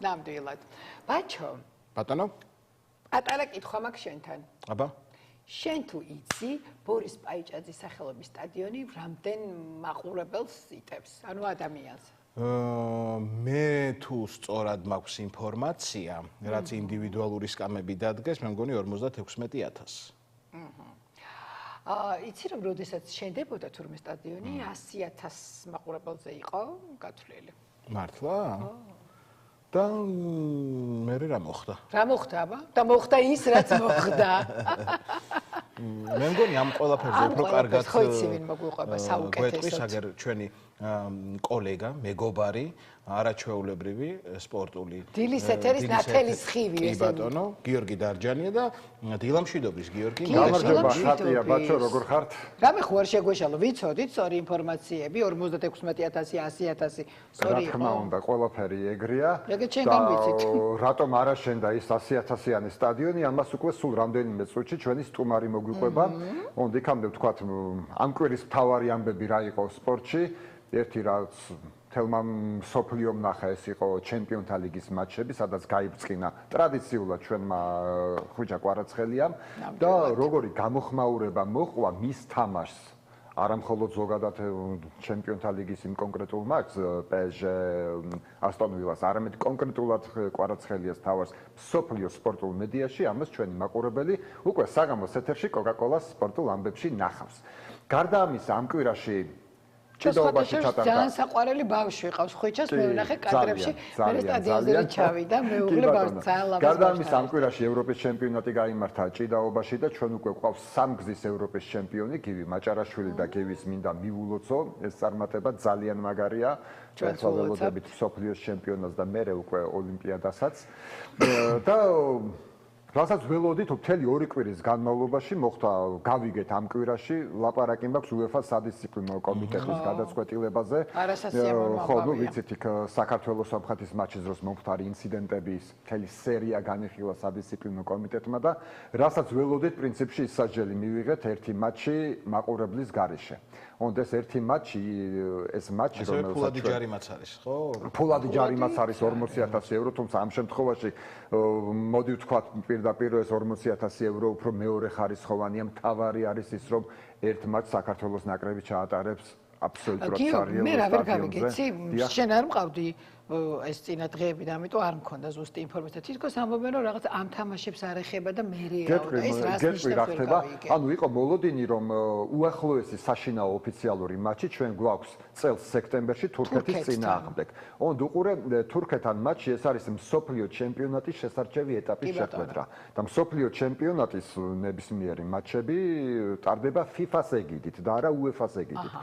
ნამდვილად. ბაჩო. ბატონო? პატარა კითხვა მაქვს შენთან. აბა? შენ თუ იცი ბორის პაიჭაძის სახელობის სტადიონი რამდენ მაყურებელს იტევს, ანუ ადამიანს? მე თუ სწორად მაქვს ინფორმაცია, რაც ინდივიდუალური სკამები დადგეს, მე მგონი 56,000. იცი რომ როდესაც შენდებოდა თურმე სტადიონი 100,000 მაყურებელზე იყო გათვლილი. მართლა? და მე რა მოხდა? რა მოხდა, აბა? და მოხდა ის, რაც მოხდა. მე მგონი ამ ყველაფერზე უფრო კარგად ხო იცი ვინ მოგვიყვება საუკეთესოდ. აგერ ჩვენი კოლეგა, მეგობარი, არაჩვეულებრივი სპორტული დილის ეთერის ნათელის ხივი ეს. კი ბატონო, გიორგი დარჯანია და დილამშვიდობის გიორგი. გამარჯობა, ხატია ბაჩო, როგორ ხართ? რამე ხო არ შეგვეშალო, ვიცოდით სწორი ინფორმაციები, 56,000, 100,000, სწორი იყო. რა თქმა უნდა, ყველაფერი ეგრეა. ეგეც შენგან ვიცით. რატომ არ აშენდა ის 100,000-იანი სტადიონი? ამას უკვე სულ რამდენიმე წუთში ჩვენი სტუმარი მოგვიყვება. იქამდე ვთქვათ, ამ კვირის მთავარი ამბები რა იყო სპორტში. ერთი რაც თელმა სოფლიომ ნახა ეს იყო ჩემპიონთა ლიგის მატჩები, სადაც გაიბწყინა ტრადიციულად ჩვენმა ხუჭა კვარაცხელიამ და როგორი გამოხმაურება მოყვა მის თამაშს. არა მხოლოდ ზოგადად ჩემპიონთა ლიგის იმ კონკრეტულ მატჩს PSG ასტონ ვილას, არამედ კონკრეტულად კვარაცხელიას თავს სოფლიო სპორტულ მედიაში, ამას ჩვენი მაყურებელი უკვე საგამოს ეთერში კოკა-კოლას სპორტულ ამბებში ნახავს. გარდა ამისა, ამ კვირაში ჭიდაობაში ჩატარდა. ძალიან საყვარელი ბავშვი ყავს, ხვიჩას მე ვნახე კადრებში, მე სტადიონზე ჩავიდა, მეუღლე ბავშვი ძალიან ლამაზ. გარდა ამისა, ამ კვირაში ევროპის ჩემპიონატი გაიმართა ჭიდაობაში და ჩვენ უკვე გვყავს სამგზის ევროპის ჩემპიონი, გივი მაჭარაშვილი და გივის მინდა მიულოცო. ეს წარმატება ძალიან მაგარია. ჩვენ ველოდებით მსოფლიოს ჩემპიონატს და მერე უკვე ოლიმპიადასაც. და რასაც ველოდით მთელი 2 კვირის განმავლობაში მოხდა გავიგეთ ამ კვირაში ლაპარაკი მაქვს UEFA-ს სადისციპლინო კომიტეტის გადაწყვეტილებაზე. ხო, ნუ ვიცით იქ საქართველოს სამხატის მატჩის დროს მომხდარი ინციდენტების მთელი სერია განიხილა სადისციპლინო კომიტეტმა და რასაც ველოდით პრინციპში ისაჯელი მივიღეთ ერთი მატჩი მაყურებლის გარეშე. Und ეს ერთი მატჩი, ეს მატჩი რომელსაც ფულადი ჯარიმაც არის, ხო? ფულადი ჯარიმაც არის 40,000 евро, თუმცა ამ შემთხვევაში მოდი ვთქვათ პირდაპირ ეს 40,000 евро უფრო მეორე ხარისხოვანია, მთავარი არის ის რომ ერთ მატჩს საქართველოს ნაკრები ჩაატარებს აბსოლუტურად გიო, სარიელო მე რა ვერ სტადიონზე. გავიგეცი, შენ არ მყავდი ეს წინა დღეები და ამიტომ არ მქონდა ზუსტი ინფორმაცია. თითქოს ამბობენ რომ რაღაც ამ თამაშებს არ ეხება და მერეაო და ეს რას ნიშნავს ვერ გავიგე. ანუ იყო მოლოდინი რომ უახლოესი საშინაო ოფიციალური მატჩი ჩვენ გვაქვს წელს სექტემბერში თურქეთის წინააღმდეგ. ოღონდ უყურე თურქეთთან მატჩი ეს არის მსოფლიო ჩემპიონატის შესარჩევი ეტაპის შეხვედრა და მსოფლიო ჩემპიონატის ნებისმიერი მატჩები ტარდება FIFA-ს ეგიდით და არა UEFA-ს ეგიდით.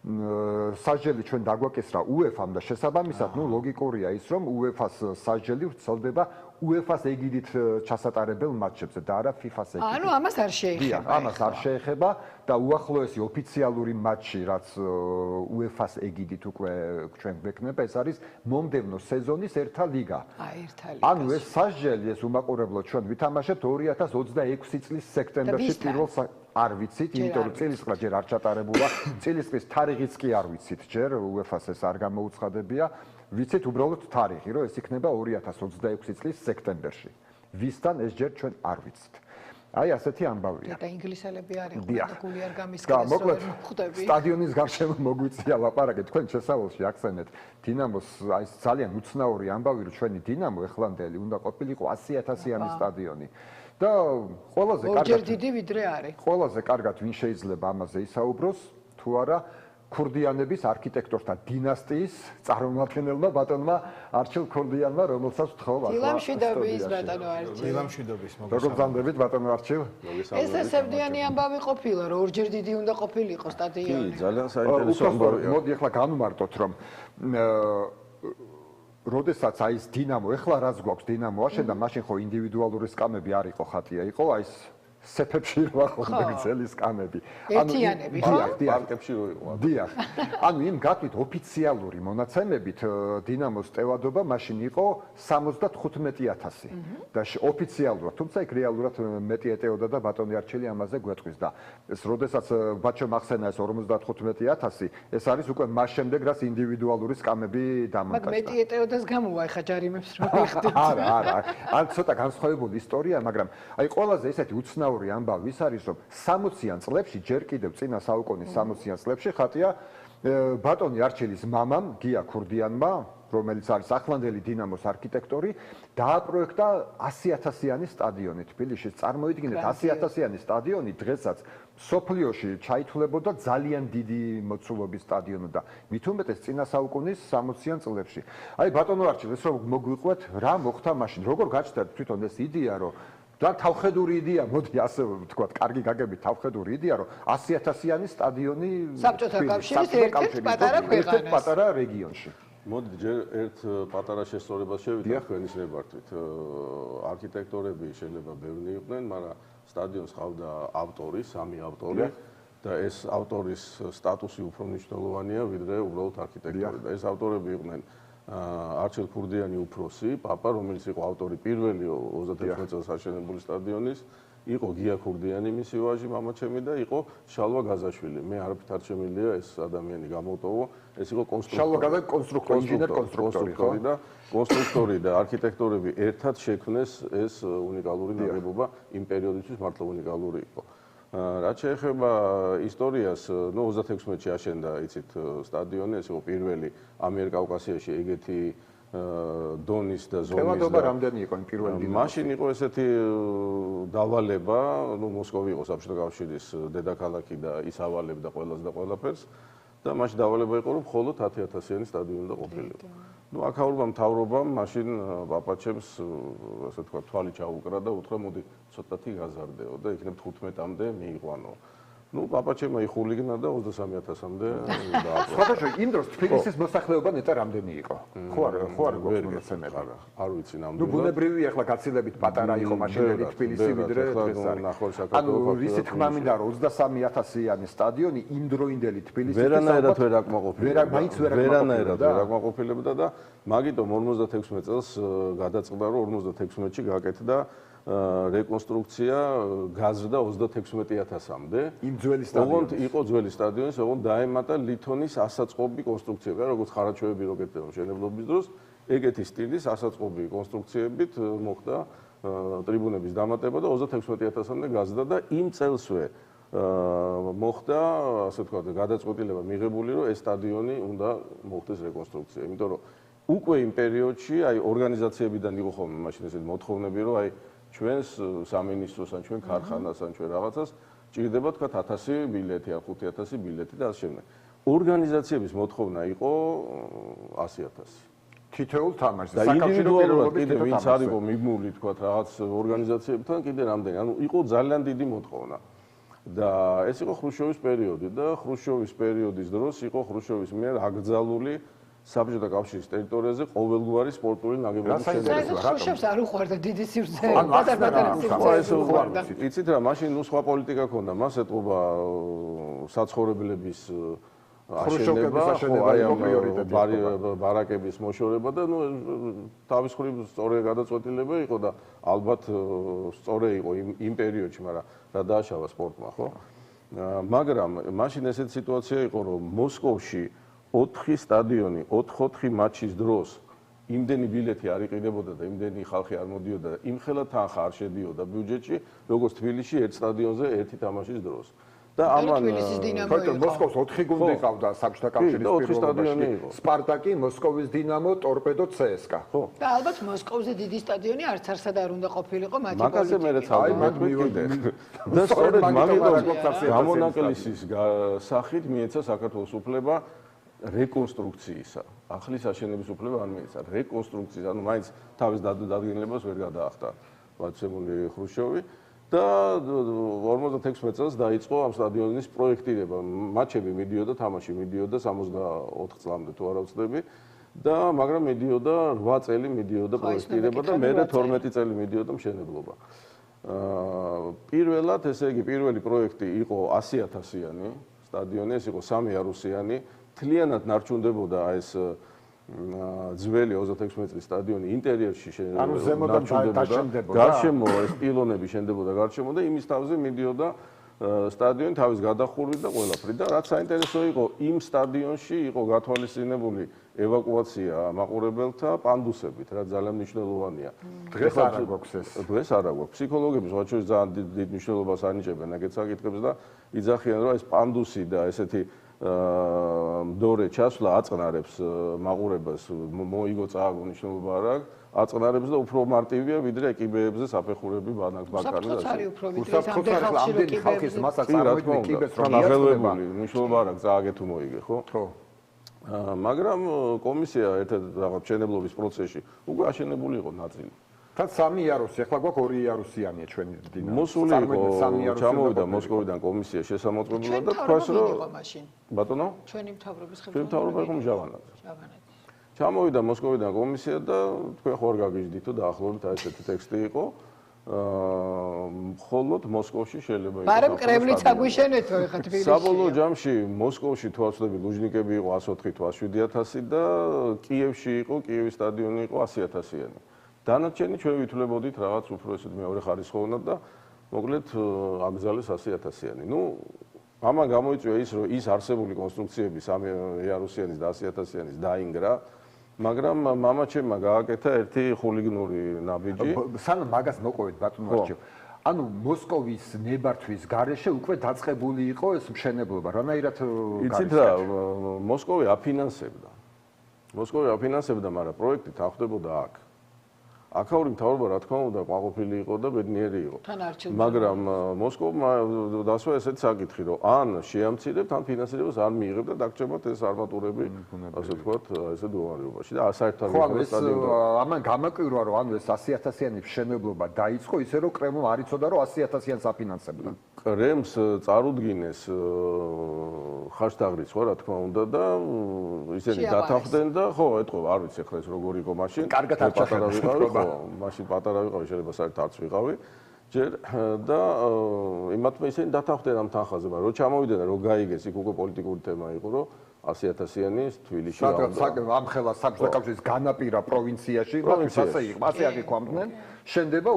სასჯელი ჩვენ დაგვაკისრა UEFA-მ და შესაბამისად, ლოგიკურია ის, რომ UEFA-ს სასჯელი ვრცელდება UEFA-ს ეგიდით ჩასატარებელ მატჩებზე და არა FIFA-ს ეგიდით. ანუ ამას არ შეეხება. ამას არ შეეხება და უახლოესი ოფიციალური მატჩი, რაც UEFA-ს ეგიდით უკვე ჩვენ გვექნება, ეს არის მომდევნო სეზონის ერთა ლიგა. ერთა ლიგა. ანუ ეს სასჯელი, ეს უმაყურებლო ჩვენ ვითამაშებთ 2026 წლის სექტემბერში პირველ არ ვიცით, იმიტომ რომ წელიწად ჯერ არ ჩატარებულა, წელიწადის თარიღიც კი არ ვიცით ჯერ, UEFA-ს ეს არ გამოუცხადებია. ვიცით უბრალოდ თარიღი, რომ ეს იქნება 2026 წლის სექტემბერში. ვისთან ეს ჯერ ჩვენ არ ვიცით. აი ასეთი ამბავია. და ინგლისელები არ იყვნენ და გული არ გამისკრეს, მოკლედ ხვდები. სტადიონის გარშემო მოგვიწია ლაპარაკი, თქვენ შესავალში ახსენეთ დინამოს აი ძალიან უცნაური ამბავი, რომ ჩვენი დინამო ეხლანდელი უნდა ყოფილიყო 100,000-იანი სტადიონი. და ყველაზე კარგად ორჯერ დიდი ვიდრე არის. ყველაზე კარგად ვინ შეიძლება ამაზე ისაუბროს, თუ არა ქურდიანების არქიტექტორთა დინასტიის წარმომადგენელმა ბატონმა არჩილ ქურდიანმა, რომელსაც ვთხოვ ახლა. დილამშვიდობის ბატონო არჩილ. დილამშვიდობის როგორ გძანდებით ბატონო არჩილ? ეს ესებდიანი ამბავი ყოფილა, რომ ორჯერ დიდი უნდა ყოფილიყო სტადიონი. კი, ძალიან საინტერესო ამბავია. მოდი ახლა განვმარტოთ, რომ როდესაც აი ეს დინამო, ახლა რაც გვაქვს დინამო აშენდა, მაშინ ხო ინდივიდუალური სკამები არ იყო ხატია, იყო აი ეს სეფებში რა ხონდა გრძელი სკამები. ერთიანები ხო? პარკებში რო იყო. დიახ. ანუ იმ გათვით ოფიციალური მონაცემებით დინამოს ტევადობა მაშინ იყო 75,000 და ოფიციალურად, თუმცა იქ რეალურად მეტი ეტეოდა და ბატონი არჩილი ამაზე გვეტყვის და ეს როდესაც ბაჩო მახსენა ეს 55,000, ეს არის უკვე მას შემდეგ რაც ინდივიდუალური სკამები დამონტაჟდა. მაგრამ მეტი ეტეოდას გამოვა ხა ჯარიმებს რო მიხდით. არა. ან ცოტა განსხვავებული ისტორია, მაგრამ აი ყველაზე ესეთი უცნაური ამბავი ის არის, რომ 60-იან წლებში, ჯერ კიდევ წინა საუკუნის 60-იან წლებში ხატია ბატონი არჩილის მამამ, გია ქურდიანმა, რომელიც არის ახლანდელი დინამოს არქიტექტორი, დააპროექტა 100,000-იანი სტადიონი თბილისში. წარმოიდგინეთ 100,000-იანი სტადიონი დღესაც სოფლიოში ჩაითვლებოდა ძალიან დიდი მოცულობის სტადიონი და მით უმეტეს წინა საუკუნის 60-იან წლებში. აი ბატონო არჩილ, ეს რომ მოგვიყვეთ, რა მოხდა მაშინ? როგორ გაჩნდა თვითონ ეს იდეა, რომ და თავხედური იდეა, მოდი ასე ვთქვათ, კარგი გაგებით თავხედური იდეა, რომ 100,000-იანი სტადიონი საბჭოთა კავშირის ერთ-ერთ პატარა ქვეყანას, პატარა რეგიონში. მოდი ჯერ ერთ პატარა შესწორებას შევიდეთ თქვენის ნებართვით. არქიტექტორები შეიძლება ბევრი იყვნენ, მაგრამ სტადიონს ყავდა ავტორი, 3 ავტორი და ეს ავტორის სტატუსი უფრო მნიშვნელოვანია, ვიდრე უბრალოდ არქიტექტორი. და ეს ავტორები იყვნენ არჩილ ქურდიანი უფროსი, პაპა, რომელიც იყო ავტორი პირველი 31 წელს აშენებული სტადიონის, იყო გია ქურდიანი მისი ვაჟი, მამაჩემი და იყო შალვა გაზაშვილი. მე არაფრით არ შემიძლია ეს ადამიანი გამოტოვო. ეს იყო კონსტრუქტორი. შალვა გაზაშვილი კონსტრუქტორი, ინჟინერ-კონსტრუქტორი, ხო? და კონსტრუქტორი და არქიტექტორები ერთად შექმნეს ეს უნიკალური ნაგებობა, იმ პერიოდისთვის მართლა უნიკალური იყო. რაც შეეხება ისტორიას, 36-ში აშენდა, იცით, სტადიონი, ეს იყო პირველი ამიერკავკასიაში ეგეთი დონის და ზომის. ტევადობა რამდენი იყო იმ პირველი დინამო? მაშინ იყო ესეთი დავალება, მოსკოვი იყო საბჭოთა კავშირის დედაქალაქი და ის ავალებდა ყველას და ყველაფერს. და მაშინ დავალება იყო, რომ მხოლოდ 10,000-იანი სტადიონი უნდა ყოფილიყო. აქაურმა მთავრობამ მაშინ პაპაჩემს, ასე თქვა, თვალი ჩაუკრა და უთხრა, მოდი ცოტათი გაზარდეო და იქნებ 15-მდე მიიყვანო. პაპაჩემმა იხულიგნა და 23,000-მდე დააყო. სხვადასხვა იმ დროს თბილისის მოსახლეობა ნეტა რამდენი იყო? ხო არ გვაქვს მონაცემები. არ ვიცი ნამდვილად. ბუნებრივი ახლა გაცილებით პატარა იყო მაშინდელი თბილისი ვიდრე დღეს არის. ანუ ისი თქმა მინდა რომ 23,000-იანი სტადიონი იმ დროინდელი თბილისის ვერანაირად ვერ აკმაყოფილებდა. მაინც ვერ აკმაყოფილებდა და მაგიტომ 56 წელს გადაწყდა რომ 56-ში გააკეთდა რეკონსტრუქცია გაზრდა 36,000-მდე. იმ ძველი სტადიონი. ოღონდ იყო ძველი სტადიონი, ოღონდ დაემატა ლითონის ასაწყობი კონსტრუქციები, როგორც ხარაჩოები როკეტებთან მშენებლობის დროს, ეგეთი სტილის ასაწყობი კონსტრუქციებით მოხდა ტრიბუნების დამატება და 36,000-მდე გაზრდა და იმ წელსვე მოხდა, ასე ვთქვათ, გადაწყვეტილება მიღებული, რომ ეს სტადიონი უნდა მოხდეს რეკონსტრუქცია. იმიტომ რომ უკვე იმ პერიოდში აი ორგანიზაციებიდან იყო ხოლმე მაშინ ესეთი მოთხოვნები, რომ აი ჩვენს სამინისტროს ან ჩვენ ქარხანას ან ჩვენ რაღაცას ჭირდება თქვა 1000 ბილეთი ან 5000 ბილეთი და ასე შემდეგ. ორგანიზაციების მოთხოვნა იყო 100000. თითოეულ თამაშზე და ინდივიდუალურად კიდე ვინც არ იყო მიბმული თქვა რაღაც ორგანიზაციებთან კიდე რამდენი, ანუ იყო ძალიან დიდი მოთხოვნა. და ეს იყო ხრუშჩოვის პერიოდი და ხრუშჩოვის პერიოდის დროს იყო ხრუშჩოვის მიერ აკრძალული საბჭოთა კავშირის ტერიტორიაზე ყოველგვარი სპორტული ნაგებობის შექმნა. ხრუშჩოვს არ უყვარდა დიდი სივრცე. პატარ-პატარა სივრცე. იცით რა, მაშინ ნუ სხვა პოლიტიკა ქონდა, მას ეტყობა საცხოვრებლების აშენება, ბარაკების მოშორება და ნუ თავის მხრივ სწორი გადაწყვეტილება იყო და ალბათ სწორი იყო იმ პერიოდში, მაგრამ რა დააშავა სპორტმა, ხო? მაგრამ მაშინ ესეთი სიტუაცია იყო, რომ მოსკოვში 4 სტადიონი 4 მატჩის დროს იმდენი ბილეთი არ იყიდებოდა და იმდენი ხალხი არ მოდიოდა და იმხელა თანხა არ შედიოდა ბიუჯეტში, როგორც თბილისში ერთ სტადიონზე ერთი თამაშის დროს. და ამან მოსკოვს 4 გუნდი ყავდა საბჭოთა კავშირის პირველობაში. სპარტაკი, მოსკოვის დინამო, ტორპედო, CSKA. ხო. და ალბათ მოსკოვზე დიდი სტადიონი არც არსად არ უნდა ყოფილიყო მათი პოლიტიკა. მაგაზე მე ცალკე მეთქვი. და სწორედ მაგიტომ გამონაკლისის სახით მიეცა საქართველოს უფლება რეკონსტრუქციისა. ახლის აშენების უფლება არ მიეცა. რეკონსტრუქციის, ანუ მაინც თავის დადგენილებას ვერ გადაახდა ვაცემული ხრუშჩოვი. და 56 წელს დაიწყო ამ სტადიონის პროექტირება. მატჩები მიდიოდა, თამაში მიდიოდა 64 წლამდე თუ არ ვცდები და მაგრამ მიდიოდა 8 წელი მიდიოდა პროექტირება და მერე 12 წელი მიდიოდა მშენებლობა. პირველად, ესე იგი, პირველი პროექტი იყო 100.000-იანი სტადიონი, ეს იყო 3 იარუსიანი, თლიანად ნარჩუნდებოდა ეს ძველი 26 წლის სტადიონი ინტერიერში ნარჩუნდებოდა. გარშემო ეს პილონები შენდებოდა გარშემო და იმის თავზე მიდიოდა სტადიონი თავის გადახურვით და ყველაფრით. და რაც საინტერესო იყო, იმ სტადიონში იყო გათვალისწინებული ევაკუაცია მაყურებელთა პანდუსებით, რაც ძალიან მნიშვნელოვანია. დღეს არ გვაქვს ეს. დღეს არ გვაქვს. ფსიქოლოგები სხვა შორის ძალიან დიდ მნიშვნელობას ანიჭებენ ეგეთ საკითხებს და იძახიან, რომ ეს პანდუსი და ესეთი დორე ჩასვლა აწყნარებს მაყურებას, მოიგო წააგო მნიშვნელობა არ აქვს, აწყნარებს და უფრო მარტივია ვიდრე ეკიბეებზე საფეხურები ბანაკი და ასე. ამდენი ხალხის მასა წარმოიდგინე კიბეს რომ აღელვებული, მნიშვნელობა არ აქვს წააგე თუ მოიგე, ხო? ხო. მაგრამ კომისია ერთ-ერთ რაღაც მშენებლობის პროცესში უკვე აშენებული იყო ნაწილი. თან 3 იარუსი, ახლა გვაქვს 2 იარუსიანია ჩვენი დინამო. მოსული იყო, ჩამოვიდა მოსკოვიდან კომისია შესამოწმებლად და თქვას რომ ბატონო? ჩვენი მთავრობის ხელმძღვანელი. ჩვენი მთავრობა იყო ჟავანაძე. ჩამოვიდა მოსკოვიდან კომისია და თქვენ ხო არ გაგიჟდითო დაახლოებით აი ესეთი ტექსტი იყო. მხოლოდ მოსკოვში შეიძლება იყოს. მაგრამ კრემლიც აგვიშენეთო ეხა თბილისში. საბოლოო ჯამში მოსკოვში თუ არ ვცდები ლუჟნიკები იყო 104 თუ 107.000 და კიევში იყო, კიევის სტადიონი იყო 100.000-იანი. დანარჩენი ჩვენ ვითვლებოდით რაღაც უფრო ესეთ მეორე ხარისხოვნად და მოკლედ აკრძალეს 100.000-იანი. ნუ ამან გამოიწვია ის, რომ ის არსებული კონსტრუქციები 3 იარუსიანის და 100.000-яნის დაინგრა, მაგრამ მამაჩემმა გააკეთა ერთი ხულიგნური ნაბიჯი. სანამ მაგას მოყოვეთ ბატონო არჩევ. ანუ მოსკოვის ნებართვის გარეშე უკვე დაწყებული იყო ეს მშენებლობა. რანაირად იცით რა, მოსკოვი აფინანსებდა. მოსკოვი აფინანსებდა, მაგრამ პროექტი თანხდებოდა აქ. აქაური მთავრობა რა თქმა უნდა ყვაყოფილი იყო და ბედნიერი იყო. მაგრამ მოსკოვმა დასვა ესეთი საკითხი, რომ ან შეამცირებთ, ან ფინანსირებას არ მიიღებთ და დაგჭებათ ეს არმატურები, ასე ვთქვათ, ესეთ მდგომარეობაში და საერთოდ არ მიღებდა სტადიონი. ამან გამაკვირვა, რომ ანუ ეს 100.000-იანი მშენებლობა დაიწყო ისე, რომ კრემლმა არ იცოდა, რომ 100.000-იანს აფინანსებდა. კრემლს წარუდგინეს ხარჯთაღრიც ხო რა თქმა უნდა და ისინი დათანხმდნენ და ხო ეტყობა, არ ვიცი ახლა ეს როგორი იყო მაშინ. კარგად არ ჩახერხდა. მაშინ პატარა ვიყავი, შეიძლება საერთოდ არც ვიყავი. ჯერ და იმათმა ისინი დათანხმდნენ ამ თანხაზე, მაგრამ რო ჩამოვიდნენ და რო გაიგეს, იქ უკვე პოლიტიკური თემა იყო, რომ 100.000-იანი თბილისში ამ ხელა საბჭოთა კავშირის განაპირა პროვინციაში, ასე აღიქვამდნენ, შენდება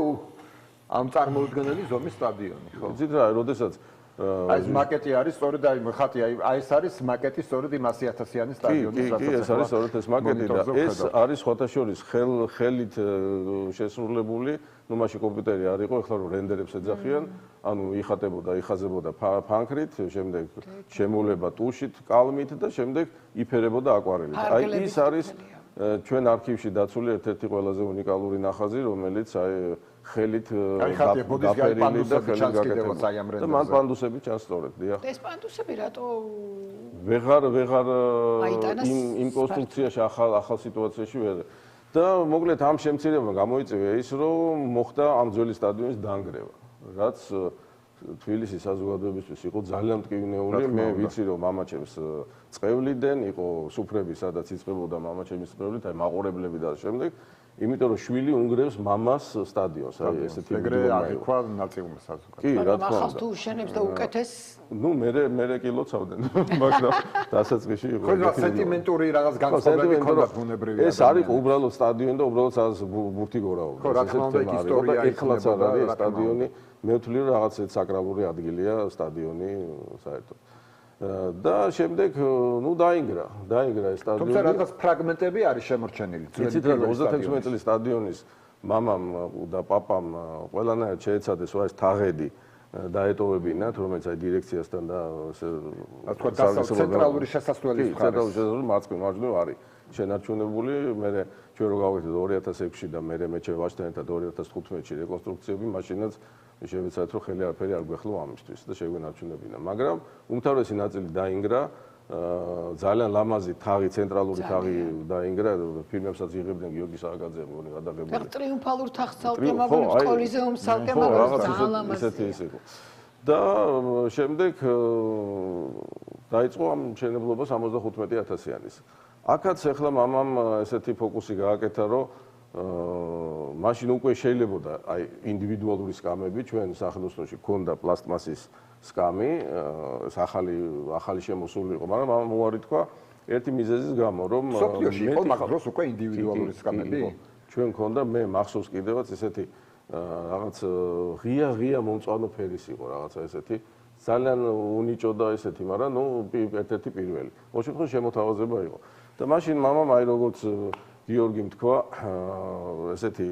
ამ წარმოუდგენელი ზომის სტადიონი, ხო? იცით რა, როდესაც აი ეს მაკეტი არის სწორედ აი ხათი აი ეს არის მაკეტი სწორედ იმ 100,000-იანი სტადიონის კი, ეს არის სწორედ ეს მაკეტი და ეს არის სხვათა შორის ხელით შესრულებული, ну მაშინ კომპიუტერი არ იყო, ეხლა რომ რენდერებს ეძახიან, ანუ იხაზებოდა ფანქრით, შემდეგ შემოვლება ტუშით, კალმით და შემდეგ იფერებოდა აკვარელით. აი ის არის ჩვენ არქივში დაცული ერთ-ერთი ყველაზე უნიკალური ნახაზი, რომელიც აი ხელით გაფერილი და ხელით გაკეთებული. და მან პანდუსები ჩანს სწორედ, დიახ. ეს პანდუსები რატო ვეღარ იმ კონსტრუქციაში ახალ სიტუაციაში ვერ და მოკლედ ამ შემცირებამ გამოიწვია ის, რომ მოხდა ამ ძველი სტადიონის დანგრევა, რაც თბილისის საზოგადოებისთვის იყო ძალიან მტკივნეული. მე ვიცი რომ მამაჩემს წყევლიდან იყო სუფრები, სადაც იწყებოდა მამაჩემის წყევლით, აი მაყურებლები და შემდეგ, იმიტომ რომ შვილი უნგრევს მამას სტადიონს, აი ესეთი ეგრე აღიქვა ნაწილმა საზოგადოება. კი, რა თქმა ახალ თუ უშენებს და უკეთეს ну მე კი ლოცავდნენ, მაგრამ დასაწყისში იყო. ხო, სენტიმენტური რაღაც განწყობები ქონდათ ბუნებრივი. ეს არის უბრალოდ სტადიონი და უბრალოდ სადაც ბურთი გორაობდა. ხო, რა თქმა უნდა, იქ ისტორია ეხლაც არის სტადიონი. მე ვთვლი რომ რაღაც საკრალური ადგილია სტადიონი საერთოდ. და შემდეგ ну დაინგრა ეს სტადიონი. თუმცა რაღაც ფრაგმენტები არის შემორჩენილი. იცით რა 36 წლის სტადიონის მამამ და პაპამ ყველანაირად შეეცადეს ეს თაღედი დაეტოვებინათ, რომელიც აი დირექციასთან და ცენტრალური შესასვლელის მარჯვნივ არის შენარჩუნებული. მე ჩვენ რო გავაკეთეთ 2006-ში და მე ვაჭრთან ერთად 2015-ში რეკონსტრუქციები, მაშინაც შევეცადეთ რომ ხელი არაფერი არ გვეხლო ამისთვის და შეგვენარჩუნებინა. მაგრამ უმთავრესი ნაწილი დაინგრა, ძალიან ლამაზი თაღი, ცენტრალური თაღი დაინგრა, ფილმებსაც იღებდნენ გიორგი სააკაძემ მგონი გადაღებული. და ტრიუმფალურ თაღს ცალკე მაგალითად კოლიზეუმს ცალკე მაგალითად ძალიან ლამაზია. ისეთი იყო. და შემდეგ დაიწყო ამ მშენებლობა 75,000-იანის. აქაც ახლა მამამ ესეთი ფოკუსი გააკეთა, რომ მაშინ უკვე შეიძლებოდა აი ინდივიდუალური სკამები, ჩვენ სახელოსნოში ქონდა პლასტმასის სკამი, ახალი შემოსული იყო, მაგრამ მამამ უარი თქვა ერთი მიზეზის გამო, რომ სოფლიოში იყო მაგ დროს უკვე ინდივიდუალური სკამები. ჩვენ ქონდა მე მახსოვს კიდევაც ესეთი რაღაც ღია მომწვანო ფერის იყო რაღაცა ესეთი ძალიან უნიჭო და ესეთი, მაგრამ ნუ ერთ-ერთი პირველი. ყოველ შემთხვევაში შემოთავაზება იყო. და მაშინ მამამ აი როგორც გიორგიმ თქვა, ესეთი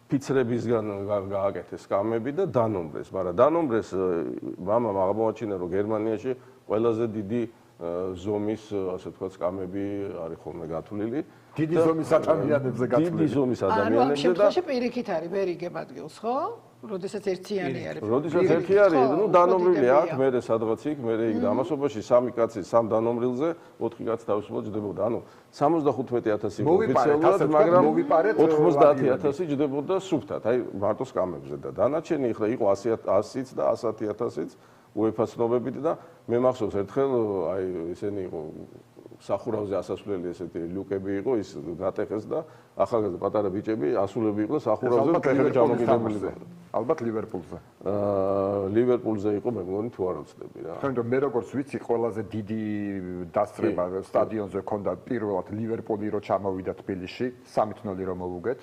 ფიცრებისგან გააკეთეს სკამები და დანომრეს, მაგრამ დანომრეს მამამ აღმოაჩინა, რომ გერმანიაში ყველაზე დიდი ზომის, ასე ვთქვათ, სკამები არის ხოლმე გათვლილი. დიდი ზომის ადამიანებზე გათვლილი. დიდი ზომის ანუ ამ ადამიანებზე და შემთხვევაში პირიქით არის, ვერ იგებ ადგილს, ხო? როდესაც ერთიანი არის. როდესაც ერთი არის, ну დანომრილი აქ, მე სადღაც იქ, მე იქ დამასობაში 3 კაცი 3 დანომრილზე 4 კაცი თავისუფლად ჯდებოდა. ანუ 75,000 იყო ოფიციალურად, მაგრამ 90,000 ჯდებოდა სუფთად, აი მარტო სკამებზე და დანარჩენი ახლა იყო 100-იც და 110,000-იც UEFA ცნობებით და მე მახსოვს ერთხელ აი ესენი იყო სახურავზე ასასვლელი ესეთი ლუკები იყო, ის გატეხეს და ახალგაზრდა პატარა ბიჭები ასულები იყვნენ სახურავზე და ჩამოგიდებული. ალბათ ლივერპულზე. ლივერპულზე იყო, მე მგონი თუ არ ვცდები რა. თუმცა მე როგორც ვიცი, ყველაზე დიდი დასწრება სტადიონზე ქონდა პირველად ლივერპული რო ჩამოვიდა თბილისში, 3-0 რომ მოვუგეთ.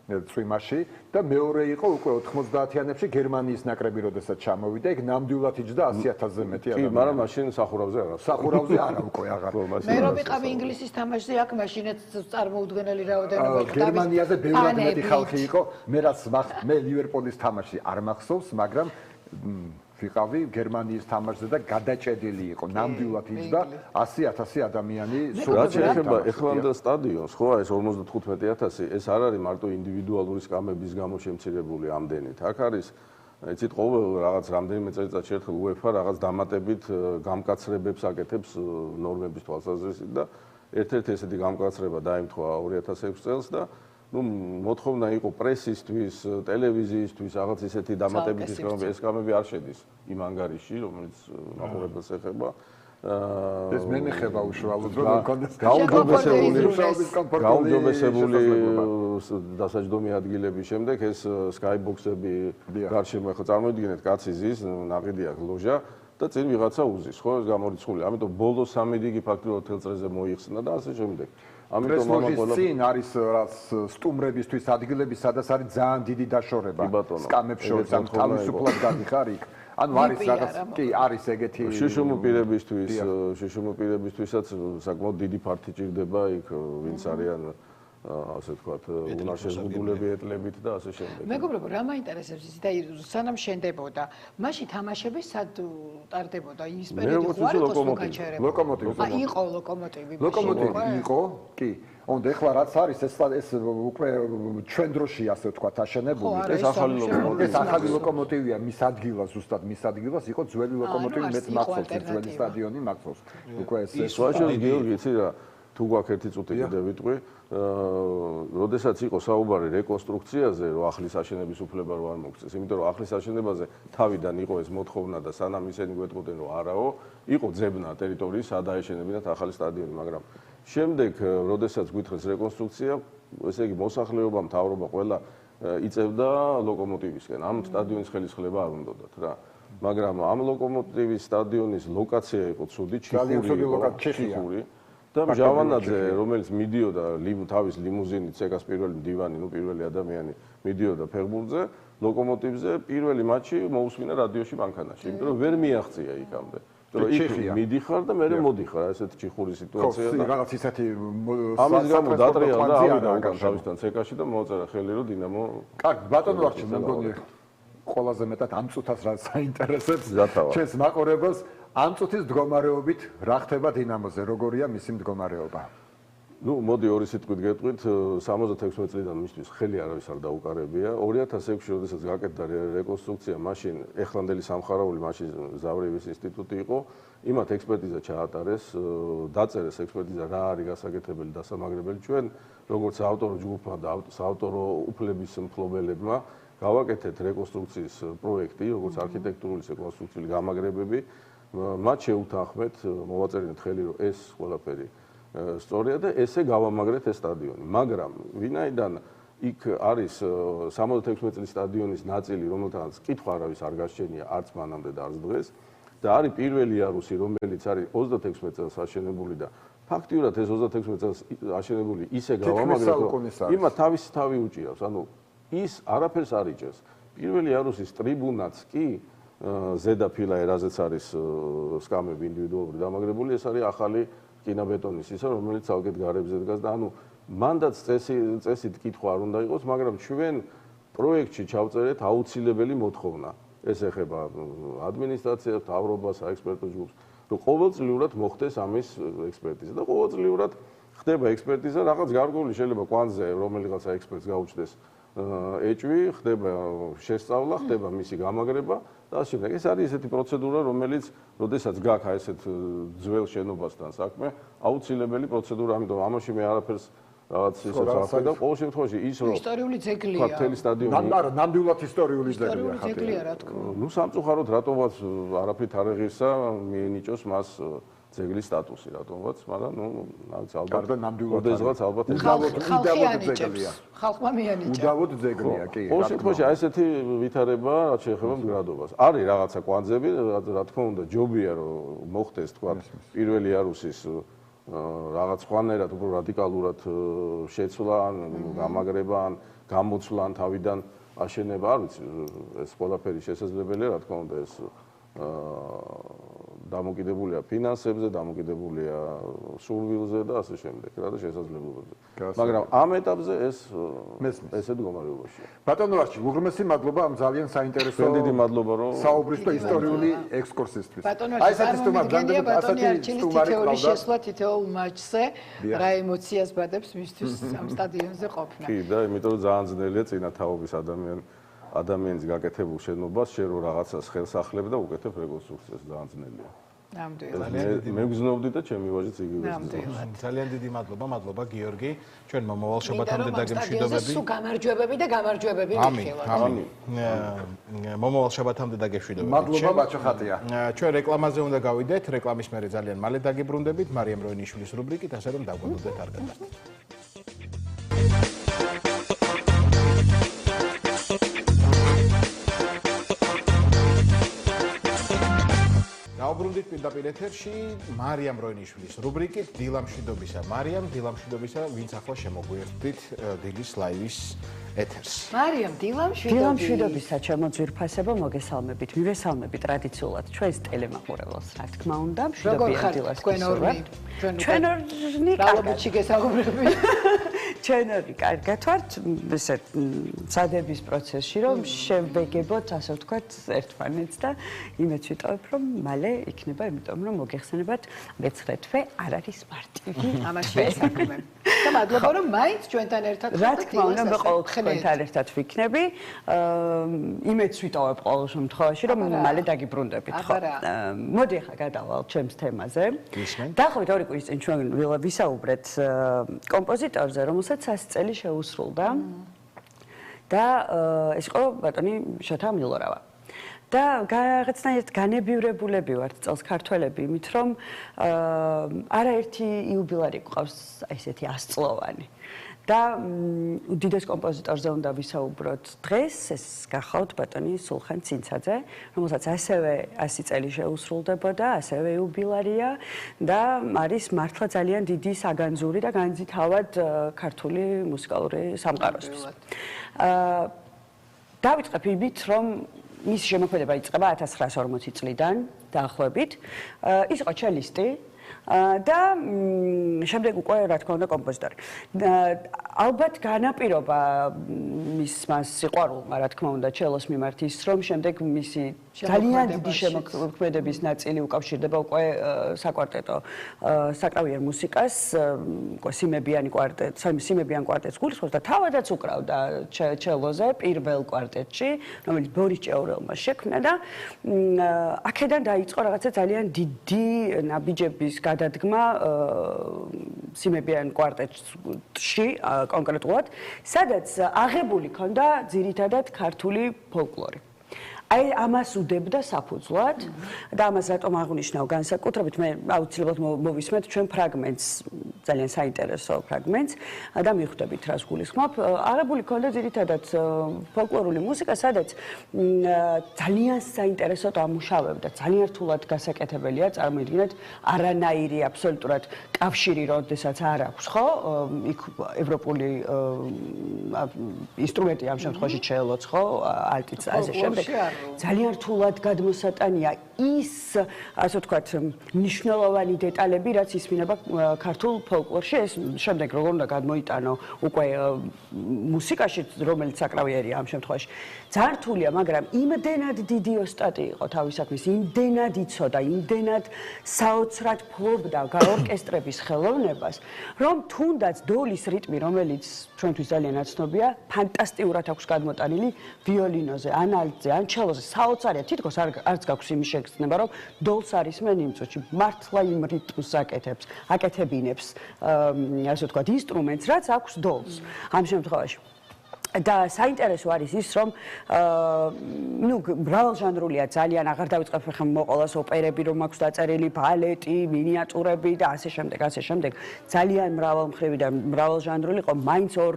წვიმაში და მეორე იყო უკვე 90-იანებში გერმანიის ნაკრები როდესაც ჩამოვიდა, იქ ნამდვილად იჯდა 100,000-ზე მეტი ადამიანი. კი, მაგრამ მაშინ სახურავზე არა. სახურავზე არა უკვე აღარ. მე რომ ვიყავი ინგლისის თამაშზე, აქ მაშინაც წარმოუდგენელი რაოდენობა იყო. გერმანიაზე ბევრად მეტი ხალხი იყო. მე ლივერპულის თამაში არ მახსოვს, მაგრამ ვიყავი გერმანიის თამაშზე და გადაჭედილი იყო. ნამდვილად იჯდა 100,000 ადამიანი სულ. რაც შეეხება ეხლანდ სტადიონს, ხო, ეს 55,000, ეს არ არის მარტო ინდივიდუალური სკამების გამო შემცირებული ამდენით. აქ არის, იცით, ყოველ რაღაც რამდენიმე წელიწადში ერთხელ UEFA რაღაც დამატებით გამკაცრებებს აკეთებს ნორმების თვალსაზრისით და ერთ-ერთი ესეთი გამკაცრება დაემთხვა 2006 წელს და ну მოთხოვნა იყო პრესისთვის, ტელევიზიისთვის, რაღაც ისეთი დამატებითი სკამები არ შედის იმ ანგარიში, რომელიც მაყურებელს ეხება. ეს მე მეხება უშუალოდ რომ მქონდეს გაუმჯობესებული დასაჯდომი ადგილების შემდეგ ეს skybox-ები გარშემო ხო წარმოიდგინეთ კაცი ზის, ნაყიდი აქვს ლოჟა და წინ ვიღაცა უზის, ხო ეს გამორიცხული. ამიტომ ბოლოს 3 რიგი ფაქტობრივად თელ წრეზე მოიხსნა და ასე შემდეგ. ამიტომ ამაყოლა წინ არის სტუმრებისთვის ადგილები, სადაც არის ძალიან დიდი დაშორება. სკამებს შორის ამ თავისუფლად გადიხარ იქ. ანუ არის რაღაც კი არის ეგეთი შიშუმო პირებისთვისაც საკმაოდ დიდი ფართი ჭირდება იქ ვინც არიან ასე ვთქვათ უნარშეზღუდულები ეტლებით და ასე შემდეგ. მეგობრებო, რა მაინტერესებს იცით, აი სანამ შენდებოდა, მაშინ თამაშები სად ტარდებოდა ის პერიოდი ხო არ იყო სულგაჩერება? ლოკომოტივი. იყო ლოკომოტივი. ლოკომოტივი იყო, კი. უნდა ეხლა რაც არის ეს უკვე ჩვენ დროში ასე ვთქვათ აშენებული. ეს ახალი ლოკომოტივი. ეს ახალი ლოკომოტივია მის ადგილას, ზუსტად მის ადგილას იყო ძველი ლოკომოტივი მეც მახსოვს, ძველი სტადიონი მახსოვს. უკვე ეს ვაჟო გიორგი იცი რა თუ გვაქვს ერთი წუთი კიდე ვიტყვი, როდესაც იყო საუბარი რეკონსტრუქციაზე, რომ ახლის აშენების უფლება რო არ მოგწეს, იმიტომ რომ ახლის აშენებაზე თავიდან იყო ეს მოთხოვნა და სანამ ისინი გვეტყოდნენ რომ არაო, იყო ძებნა ტერიტორიის სადაეშენებინათ ახალი სტადიონი, მაგრამ შემდეგ, როდესაც გვითხრეს რეკონსტრუქცია, ესე იგი მოსახლეობა, მთავრობა ყველა იწევდა ლოკომოტივისკენ. ამ სტადიონის ხელისხლება არ უნდათ რა. მაგრამ ამ ლოკომოტივის სტადიონის ლოკაცია იყო ცუდი, ჩიხური. და ჟავანაძე, რომელიც მიდიოდა თავის ლიმუზინით, ცეკას პირველი მდივანი, პირველი ადამიანი მიდიოდა ფეხბურთზე, ლოკომოტივზე პირველი მატჩი მოусმინა რადიოში მანქანაში, იმიტომ რომ ვერ მიაღწია იქამდე. იქ მიდიხარ და მე მოდიხარ, ესეთი ჩიხური სიტუაცია და რაღაც ისეთი ამის გამო დატრია და ავიდა უკან თავისთან ცეკაში და მოაწერა ხელი რომ დინამო. კარგი, ბატონო არჩი, მე მგონი ყველაზე მეტად ამ წუთას რა საინტერესებს ჩვენს მაყურებელს. ამ წუთის მდგომარეობით რა ხდება დინამოზე, როგორია მისი მდგომარეობა? ნუ მოდი ორი სიტყვით გეტყვით, 76 წლიდან მისთვის ხელი არავის არ დაუკარებია. 2006-ში როდესაც გაკეთდა რეკონსტრუქცია, მაშინ ეხლანდელი სამხარაული, მაშინ ზავრიევის ინსტიტუტი იყო, იმათ ექსპერტიზა ჩაატარეს, დაწერეს ექსპერტიზა რა არის გასაკეთებელი, დასამაგრებელი. ჩვენ, როგორც ავტორო ჯგუფმა და საავტორო უფლების მფლობელებმა, გავაკეთეთ რეკონსტრუქციის პროექტი, როგორც არქიტექტურული რეკონსტრუქციული გამაგრებები. მათ შეუთანხმეთ, მოვაწერინეთ ხელი, რომ ეს ყველაფერი სწორია და ესე გავამაგრეთ ეს სტადიონი. მაგრამ ვინაიდან იქ არის 76 წლის სტადიონის ნაწილი, რომელთანაც კითხვა არავის არ გასჩენია არც მანამდე და არც დღეს და არის პირველი იარუსი, რომელიც არის 36 წელს აშენებული და ფაქტიურად ეს 36 წელს აშენებული ისე გავამაგრეთ, რომ იმათ თავისი თავი უჭირავს. ანუ ის არაფერს არ იჭერს. პირველი იარუსის ტრიბუნაც კი ზედაფილა ერაზეც არის სკამები ინდივიდუალური დამაგრებული, ეს არის ახალი რკინაბეტონის ისა, რომელიც ცალკედ გარებზე დგას და ანუ მანდაც წესით კითხვა არ უნდა იყოს, მაგრამ ჩვენ პროექტში ჩავწერეთ აუცილებელი მოთხოვნა. ეს ეხება ადმინისტრაციას, მთავრობას, საექსპერტო ჯგუფს, რომ ყოველწლიურად მოხდეს ამის ექსპერტიზა და ყოველწლიურად ხდება ექსპერტიზა, რაღაც გარკვეული შეიძლება კვანძზე რომელიღაცა ექსპერტს გაუჩნდეს ეჭვი, ხდება შესწავლა, ხდება მისი გამაგრება და ასე შემდეგ. ეს არის ესეთი პროცედურა, რომელიც, როდესაც გაქვს ესეთ ძველ შენობასთან საქმე, აუცილებელი პროცედურა, ამიტომ ამაში მე არაფერს რაღაც ისე ვახდე და ყოველ შემთხვევაში ის რომ ისტორიული ძეგლია. თელი სტადიონი. ნამდვილად ისტორიული ძეგლია ხათი. ძეგლია რა თქმა უნდა. ნუ სამწუხაროდ რატომაც არაფრით არ ეღირსა მიენიჭოს მას ძეგლის სტატუსი რატომაც, მაგრამ ნუ ალბათ ოდესღაც ალბათ უდავოდ ძეგლია. ხალხმა მიანიჭა. უდავოდ ძეგლია, კი. ყოველ შემთხვევაში აი ესეთი ვითარება რაც შეეხება მდგრადობას. არის რაღაცა კვანძები, რა თქმა უნდა, ჯობია რომ მოხდეს თქვა პირველი იარუსის რაღაც ხვანერად უფრო რადიკალურად შეცვლა ან გამაგრება ან გამოცვლა ან თავიდან აშენება, არ ვიცი, ეს ყველაფერი შესაძლებელია, რა თქმა უნდა, ეს დამოკიდებულია ფინანსებზე, დამოკიდებულია სურვილზე და ასე შემდეგ, რა და შესაძლებლობებზე. მაგრამ ამ ეტაპზე ეს ესეთ მდგომარეობაშია. ბატონო არჩი, უღრმესი მადლობა ამ ძალიან საინტერესო დიდი მადლობა რომ საუბრის და ისტორიული ექსკურსისთვის. ბატონო არჩი, თითოეული შესვლა თითოეულ მატჩზე რა ემოციას ბადებს მისთვის ამ სტადიონზე ყოფნა. კი და იმიტომ რომ ძალიან ძნელია წინათაობის ადამიანის გაკეთებულ შენობას შენ რო რაღაცას ხელს ახლებ და უკეთებ რეკონსტრუქციას ძალიან ძნელია. ნამდვილად. მე გზნობდი და ჩემი ვაჟიც იგივე ზნობს. ძალიან დიდი მადლობა გიორგი. ჩვენ მომავალ შაბათამდე დაგემშვიდობები. სულ გამარჯვებები და გამარჯვებები მიხილავთ. ამინ. მომავალ შაბათამდე დაგემშვიდობები. მადლობა ბაჭო ხატია. ჩვენ რეკლამაზე უნდა გავიდეთ, რეკლამის მერე ძალიან მალე დაგიბრუნდებით მარიამ როინიშვილის რუბრიკით, ასე რომ დაგვაგონდეთ არ გადასცეთ. დავბრუნდით პირდაპირ ეთერში მარიამ როინიშვილის რუბრიკით დილამშვიდობისა. მარიამ, დილამშვიდობისა, ვინც ახლა შემოგვიერთდით დილის ლაივის ეთერს. მარიამ დილამშვიდობი. დილამშვიდობის საჩემო ძვირფასებო მოგესალმებით. მივესალმებით ტრადიციულად ჩვენს ტელემაყურებელს, რა თქმა უნდა, მშვიდობიან დილას გისურვებთ. ჩვენ ორნი რალობიჩი გესაუბრები. ჩვენ ორი კარგად ვართ, ესეთ წადების პროცესში, რომ შევბეგებოთ, ასე ვთქვათ, ერთმანეთს და იმეც ვიტოვებ, რომ მალე იქნება, იმიტომ რომ მოგეხსენებათ, მეცხრე თვე არ არის მარტივი. ამაშია საქმე. და მადლობა რომ მაინც ჩვენთან ერთად რა თქმა უნდა, მე ყოველთვის ჩვენთან ერთად ვიქნები. იმეც ვიტოვებ ყოველ შემთხვევაში, რომ მალე დაგიბრუნდებით, ხო? მოდი ახლა გადავალ ჩემს თემაზე. დაახლოებით 2 კვირის წინ ჩვენ ვისაუბრეთ კომპოზიტორზე, რომელსაც 100 წელი შეუსრულდა. და ეს იყო ბატონი შოთა მილორავა. და რაღაცნაირად განებივრებულები ვართ წელს ქართველები იმით, რომ არაერთი იუბილარი გვყავს ესეთი 100 წლოვანი. და უდიდეს კომპოზიტორზე უნდა ვისაუბროთ დღეს, ეს გახავთ ბატონი სულხან ცინცაძე, რომელსაც ასევე 100 წელი შეუსრულდებოდა, ასევე იუბილარია და არის მართლა ძალიან დიდი საგანძური და განძითავად ქართული მუსიკალური სამყაროსთვის. დავიწყებ იმით, რომ მისი შემოქმედება იწყება 1940 წლიდან დაახლოებით. ის იყო ჩელისტი და შემდეგ უკვე რა თქმა უნდა კომპოზიტორი. ალბათ განაპირობა მისმა სიყვარულმა რა თქმა უნდა ჩელოს მიმართ ის, რომ შემდეგ მისი ძალიან დიდი შემოქმედების ნაწილი უკავშირდება უკვე საკვარტეტო საკრავიერ მუსიკას, უკვე სიმებიანი კვარტეტს გულისხმობს და თავადაც უკრავდა ჩელოზე პირველ კვარტეტში, რომელიც ბორის ჭეურელმა შექმნა და აქედან დაიწყო რაღაცა ძალიან დიდი ნაბიჯების გადადგმა სიმებიან კვარტეტში კონკრეტულად, სადაც აღებული ქონდა ძირითადად ქართული ფოლკლორი. აი ამას უდებდა საფუძვლად და ამას რატომ აღვნიშნავ განსაკუთრებით მე აუცილებლად მოვისმენთ ჩვენ ფრაგმენტს, ძალიან საინტერესო ფრაგმენტს და მიხვდებით რას გულისხმობ. აღებული ქონდა ძირითადად ფოლკლორული მუსიკა, სადაც ძალიან საინტერესოდ ამუშავებდა, ძალიან რთულად გასაკეთებელია, წარმოიდგინეთ, არანაირი აბსოლუტურად კავშირი როდესაც არ აქვს, ხო? იქ ევროპული ინსტრუმენტი ამ შემთხვევაში ჩელოც, ხო? ალტიც ასე შემდეგ. ძალიან რთულად გადმოსატანია ის, ასე ვთქვათ, მნიშვნელოვანი დეტალები, რაც ისმინება ქართულ ფოლკლორში. ეს შემდეგ როგორ უნდა გადმოიტანო უკვე მუსიკაში, რომელიც საკრავიერია ამ შემთხვევაში. ძალიან რთულია, მაგრამ იმდენად დიდი ოსტატი იყო თავის საქმის, იმდენად იცოდა, იმდენად საოცრად ფლობდა გაორკესტრების ხელოვნებას, რომ თუნდაც დოლის რიტმი, რომელიც ჩვენთვის ძალიან აცნობია, ფანტასტიურად აქვს გადმოტანილი ვიოლინოზე, ან ალტზე, ან ჩელოზე. საოცარია, თითქოს არც გაქვს იმის შეგრძნება, რომ დოლს არის მენ იმ წუთში, მართლა იმ რიტმს აკეთებინებს, ასე ვთქვათ, ინსტრუმენტს, რაც აქვს დოლს ამ შემთხვევაში. და საინტერესო არის ის, რომ მრავალჟანრულია ძალიან, აღარ დავიწყებ ხომ მოყოლას ოპერები, რომ აქვს დაწერილი, ბალეტი, მინიატურები და ასე შემდეგ, ასე შემდეგ. ძალიან მრავალმხრივი და მრავალჟანრული იყო, მაინც ორ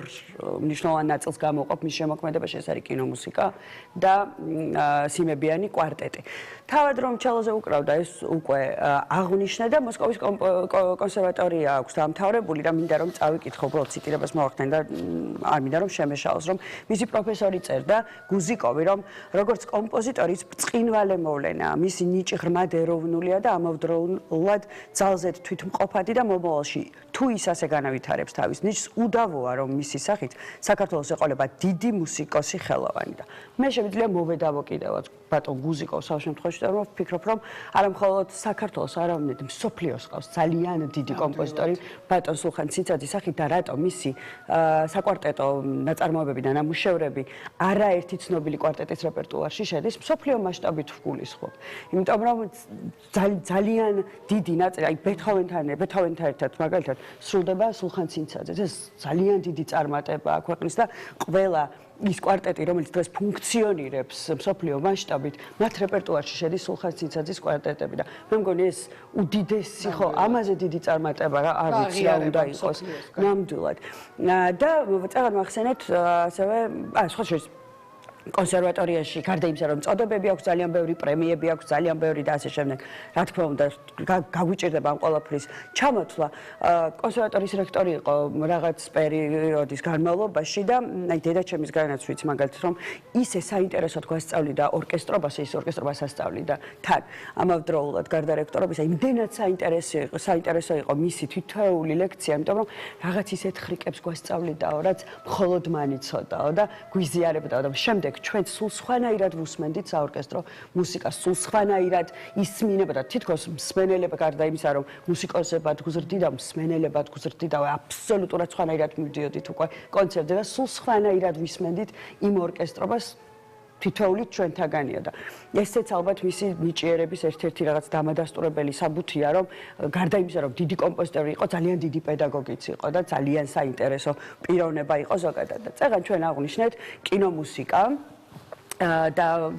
მნიშვნელოვან ნაწილს გამოყოფ მის შემოქმედებაში, ეს არის კინომუსიკა და სიმებიანი კვარტეტი. თავად რომ ჩელოზე უკრავდა, ეს უკვე აღვნიშნა და მოსკოვის კონსერვატორია აქვს დამთავრებული და მინდა რომ წავიკითხო, უბრალოდ ციტირებას მოვახდენ და არ მინდა რომ შემეშალოს, რომ მისი პროფესორი წერდა გუზიკოვი, რომ როგორც კომპოზიტორი ის ბრწყინვალე მოვლენაა, მისი ნიჭი ღრმად ეროვნულია და ამავდროულად ძალზედ თვითმყოფადი და მომავალში თუ ის ასე განავითარებს თავის ნიჭს, უდავოა რომ მისი სახით საქართველოს ეყოლება დიდი მუსიკოსი ხელოვანი და მე შემიძლია მოვედავო კიდევაც ბატონ გუზიკოვს ამ შემთხვევაში და ვფიქრობ, რომ არა მხოლოდ საქართველოს, არამედ მსოფლიოს ყავს ძალიან დიდი კომპოზიტორი ბატონ სულხან ცინცაძის სახით და რატომ მისი საკვარტეტო ნაწარმოებები და ნამუშევრები არაერთი ცნობილი კვარტეტის რეპერტუარში შედის, მსოფლიო მასშტაბით ვგულისხმობ. იმიტომ რომ ძალიან დიდი ნაწილი, აი ბეთჰოვენთან ერთად მაგალითად სრულდება სულხან ცინცაძეს. ეს ძალიან დიდი წარმატება აქვეყნის და ყველა ის კვარტეტი, რომელიც დღეს ფუნქციონირებს მსოფლიო მასშტაბით, მათ რეპერტუარში შედის სულხან ცინცაძის კვარტეტები და მე მგონი ეს უდიდესი ხო, ამაზე დიდი წარმატება რა არ ვიცი რა უნდა იყოს ნამდვილად. და წაღარ მახსენეთ ასევე, სხვა შორის კონსერვატორიაში გარდა იმისა, რომ წოდებები აქვს ძალიან ბევრი, პრემიები აქვს ძალიან ბევრი და ასე შემდეგ. Რა თქმა უნდა, გაგვიჭირდება ამ ყველაფრის ჩამოთვლა. კონსერვატორიის რექტორი იყო რაღაც პერიოდის განმავლობაში და აი დედაჩემის განაც ვიცი მაგალითად, რომ ისე საინტერესოდ გვასწავლიდა ორკესტრობას, ის ორკესტრობას ასწავლიდა თან. ამავდროულად გარდა რექტორობის, აი იმდენად საინტერესო იყო მისი თითოეული ლექცია, იმიტომ რომ რაღაც ისეთ ხრიკებს გვასწავლიდაო, რაც მხოლოდ მან იცოდაო და გვიზიარებდაო და შემდეგ ჩვენ სულ სხვანაირად ვუსმენდით საორკესტრო მუსიკას, სულ სხვანაირად ისმინებოდა თითქოს მსმენელება გარდა იმისა, რომ მუსიკოსებად გზრდიდა, მსმენელებად გზრდიდა, აბსოლუტურად სხვანაირად მივდიოდით უკვე კონცერტზე და სულ სხვანაირად ვისმენდით იმ ორკესტრობას თითოეული ჩვენთაგანია და ესეც ალბათ მისი ნიჭიერების ერთ-ერთი რაღაც დამადასტურებელი საბუთია, რომ გარდა იმისა, რომ დიდი კომპოზიტორი იყო, ძალიან დიდი პედაგოგიც იყო და ძალიან საინტერესო პიროვნება იყო ზოგადად. და წეგან ჩვენ აღვნიშნეთ კინომუსიკა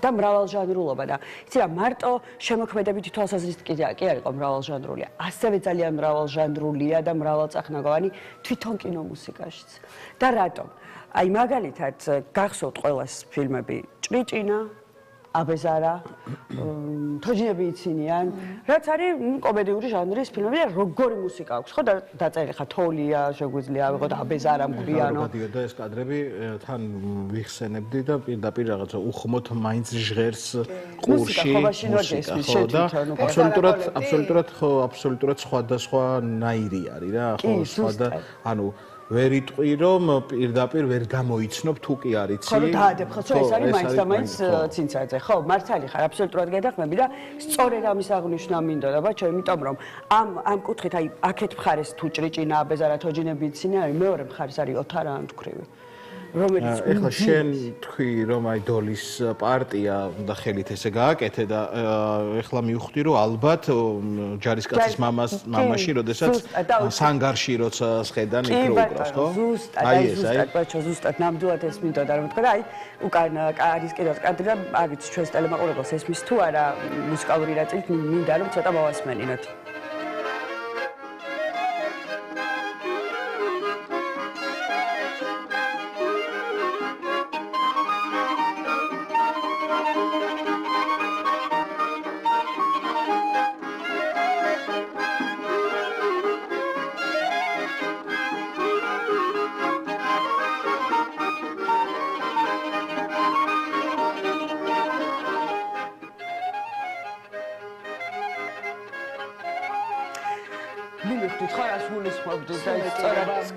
და მრავალჟანრულობა და იცი რა მარტო შემოქმედებითი თვალსაზრისით კი არ იყო მრავალჟანრულია, ასევე ძალიან მრავალჟანრულია და მრავალწახნაგოვანი თვითონ კინომუსიკაშიც. და რატომ? აი მაგალითად გახსოვთ ყველას ფილმები ჭრიჭინა, აბეზარა, თოჯინები იცინიან, რაც არის კომედიური ჟანრის ფილმები და როგორი მუსიკა აქვს, ხო და დაწერილი ხა თოლია, შეგვიძლია ავიღოთ აბეზარა, მგვიანო. გადიოდა ეს კადრები, თან ვიხსენებდი და პირდაპირ რაღაცა უხმოთ მაინც ჟღერს ყურში მუსიკა, ხო და აბსოლუტურად სხვადასხვა ნაირი არის რა, ხო, სხვა და ანუ ვერ იტყვი რომ პირდაპირ ვერ გამოიცნობ თუ კი არ იცი. ხო, დაადებ ხო, ეს არის მაინც და მაინც ცინცაძე. ხო, მართალი ხარ, აბსოლუტურად გეთახმები და სწორედ ამის აღნიშვნა მინდოდა, ბაჩო, იმიტომ რომ ამ კუთხით აი აქეთ მხარეს თუ ჭრიჭინა, აბეზარა, თოჯინები იცინიან, აი მეორე მხარეს არის ოთარა ანთქვრივი. რომელიც ეხლა შენ თქვი რომ აი დოლის პარტია და ხელით ესე გააკეთე და ეხლა მივხვდი რომ ალბათ ჯარისკაცის მამაში როდესაც სანგარში როცა სხედან იქ რო უკრავს ხო? აი ეს აი ბაჩო ზუსტად ნამდვილად ეს მინდოდა რომ თქვა და აი უკან არის კიდევ კადრი და არ ვიცი ჩვენს ტელემაყურებელს ესმის თუ არა მუსიკალური ნაწილით მინდა რომ ცოტა მოვასმენინოთ.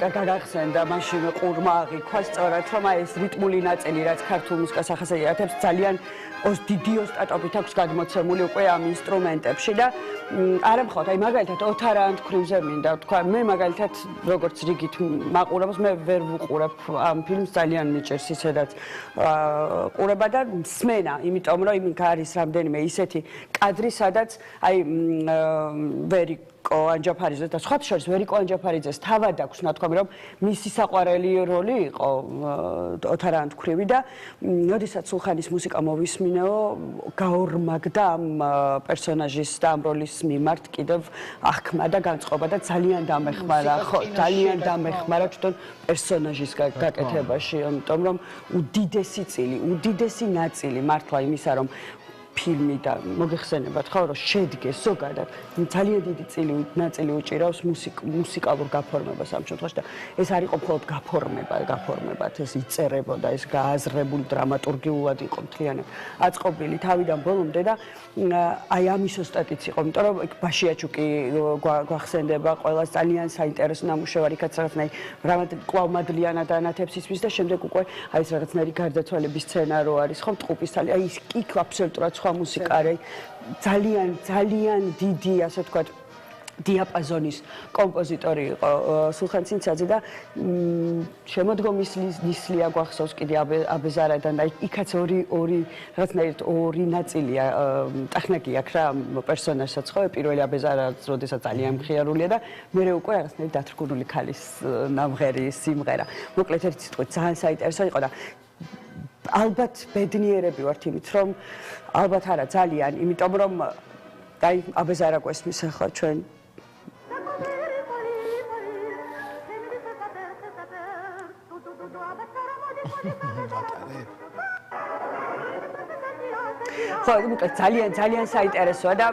გაგახსენდა მაშინ ყურმა აღიქვა სწორად რომ აი ეს რიტმული ნაწილი რაც ქართულ მუსიკას ახასიათებს ძალიან დიდი ოსტატობით აქვს გადმოცემული უკვე ამ ინსტრუმენტებში და არა მხოლოდ აი მაგალითად ოთარა ანთქვრივზე მინდა თქვა მე მაგალითად როგორც რიგით მაყურებელს მე ვერ ვუყურებ ამ ფილმს ძალიან მიჭირს ისედაც ყურება და მსმენა იმიტომ რომ იმიქ არის რამდენიმე ისეთი კადრი სადაც აი ვერიკო ანჯაფარიძე და სხვა შორის ვერიკო ანჯაფარიძეს თავად აქვს ნათქვამი რომ მისი საყვარელი როლი იყო ოთარა ანთქვრივი და როდესაც სულხანის მუსიკა მოვისმინეო გაორმაგდა ამ პერსონაჟის და ამ როლის მიმართ კიდევ აღქმა და განწყობა და ძალიან დამეხმარა ხო ძალიან დამეხმარა თვითონ პერსონაჟის გაკეთებაში იმიტომ რომ უდიდესი წილი უდიდესი ნაწილი მართლა იმისა რომ ფილმი და მოგეხსენებათ ხო რომ შედგეს ზოგადად ძალიან დიდი ნაწილი უჭირავს მუსიკალურ გაფორმებას ამ შემთხვევაში და ეს არ იყო მხოლოდ გაფორმებად ეს იწერებოდა ეს გააზრებული დრამატურგიულად იყო მთლიანად აწყობილი თავიდან ბოლომდე და აი ამის ოსტატიც იყო იმიტომ რომ ბაშიაჩუკი გვახსენდება ყველას ძალიან საინტერესო ნამუშევარი კაც რაღაცნაირი კვლავ მადლიანად ანათებს ისმის და შემდეგ უკვე აი ეს რაღაცნაირი გარდაცვალების სცენარო არის ხო ტყუპის თალი აი ის იქ აბსოლუტურად სხვა მუსიკა არის ძალიან დიდი ასე ვთქვათ დიაპაზონის კომპოზიტორი იყო სულხან ცინცაძე და შემოდგომის ნისლია გვახსოვს კიდე აბეზარადან და იქაც ორი რაღაცნაირად ორი ნაწილია ტექნიკი აქვს რა პერსონაჟსაც ხო პირველი აბეზარადს როდესაც ძალიან მხიარულია და მეორე უკვე რაღაცნაირად დათრგუნული ქალის ნამღერი სიმღერა მოკლედ ერთი სიტყვით ძალიან საინტერესო იყო და ალბათ ბედნიერები ვართ იმით რომ ალბათ არა ძალიან იმიტომ რომ აი აბეზარა გვესმის ახლა ჩვენ ხო, მოკლედ ძალიან საინტერესოა და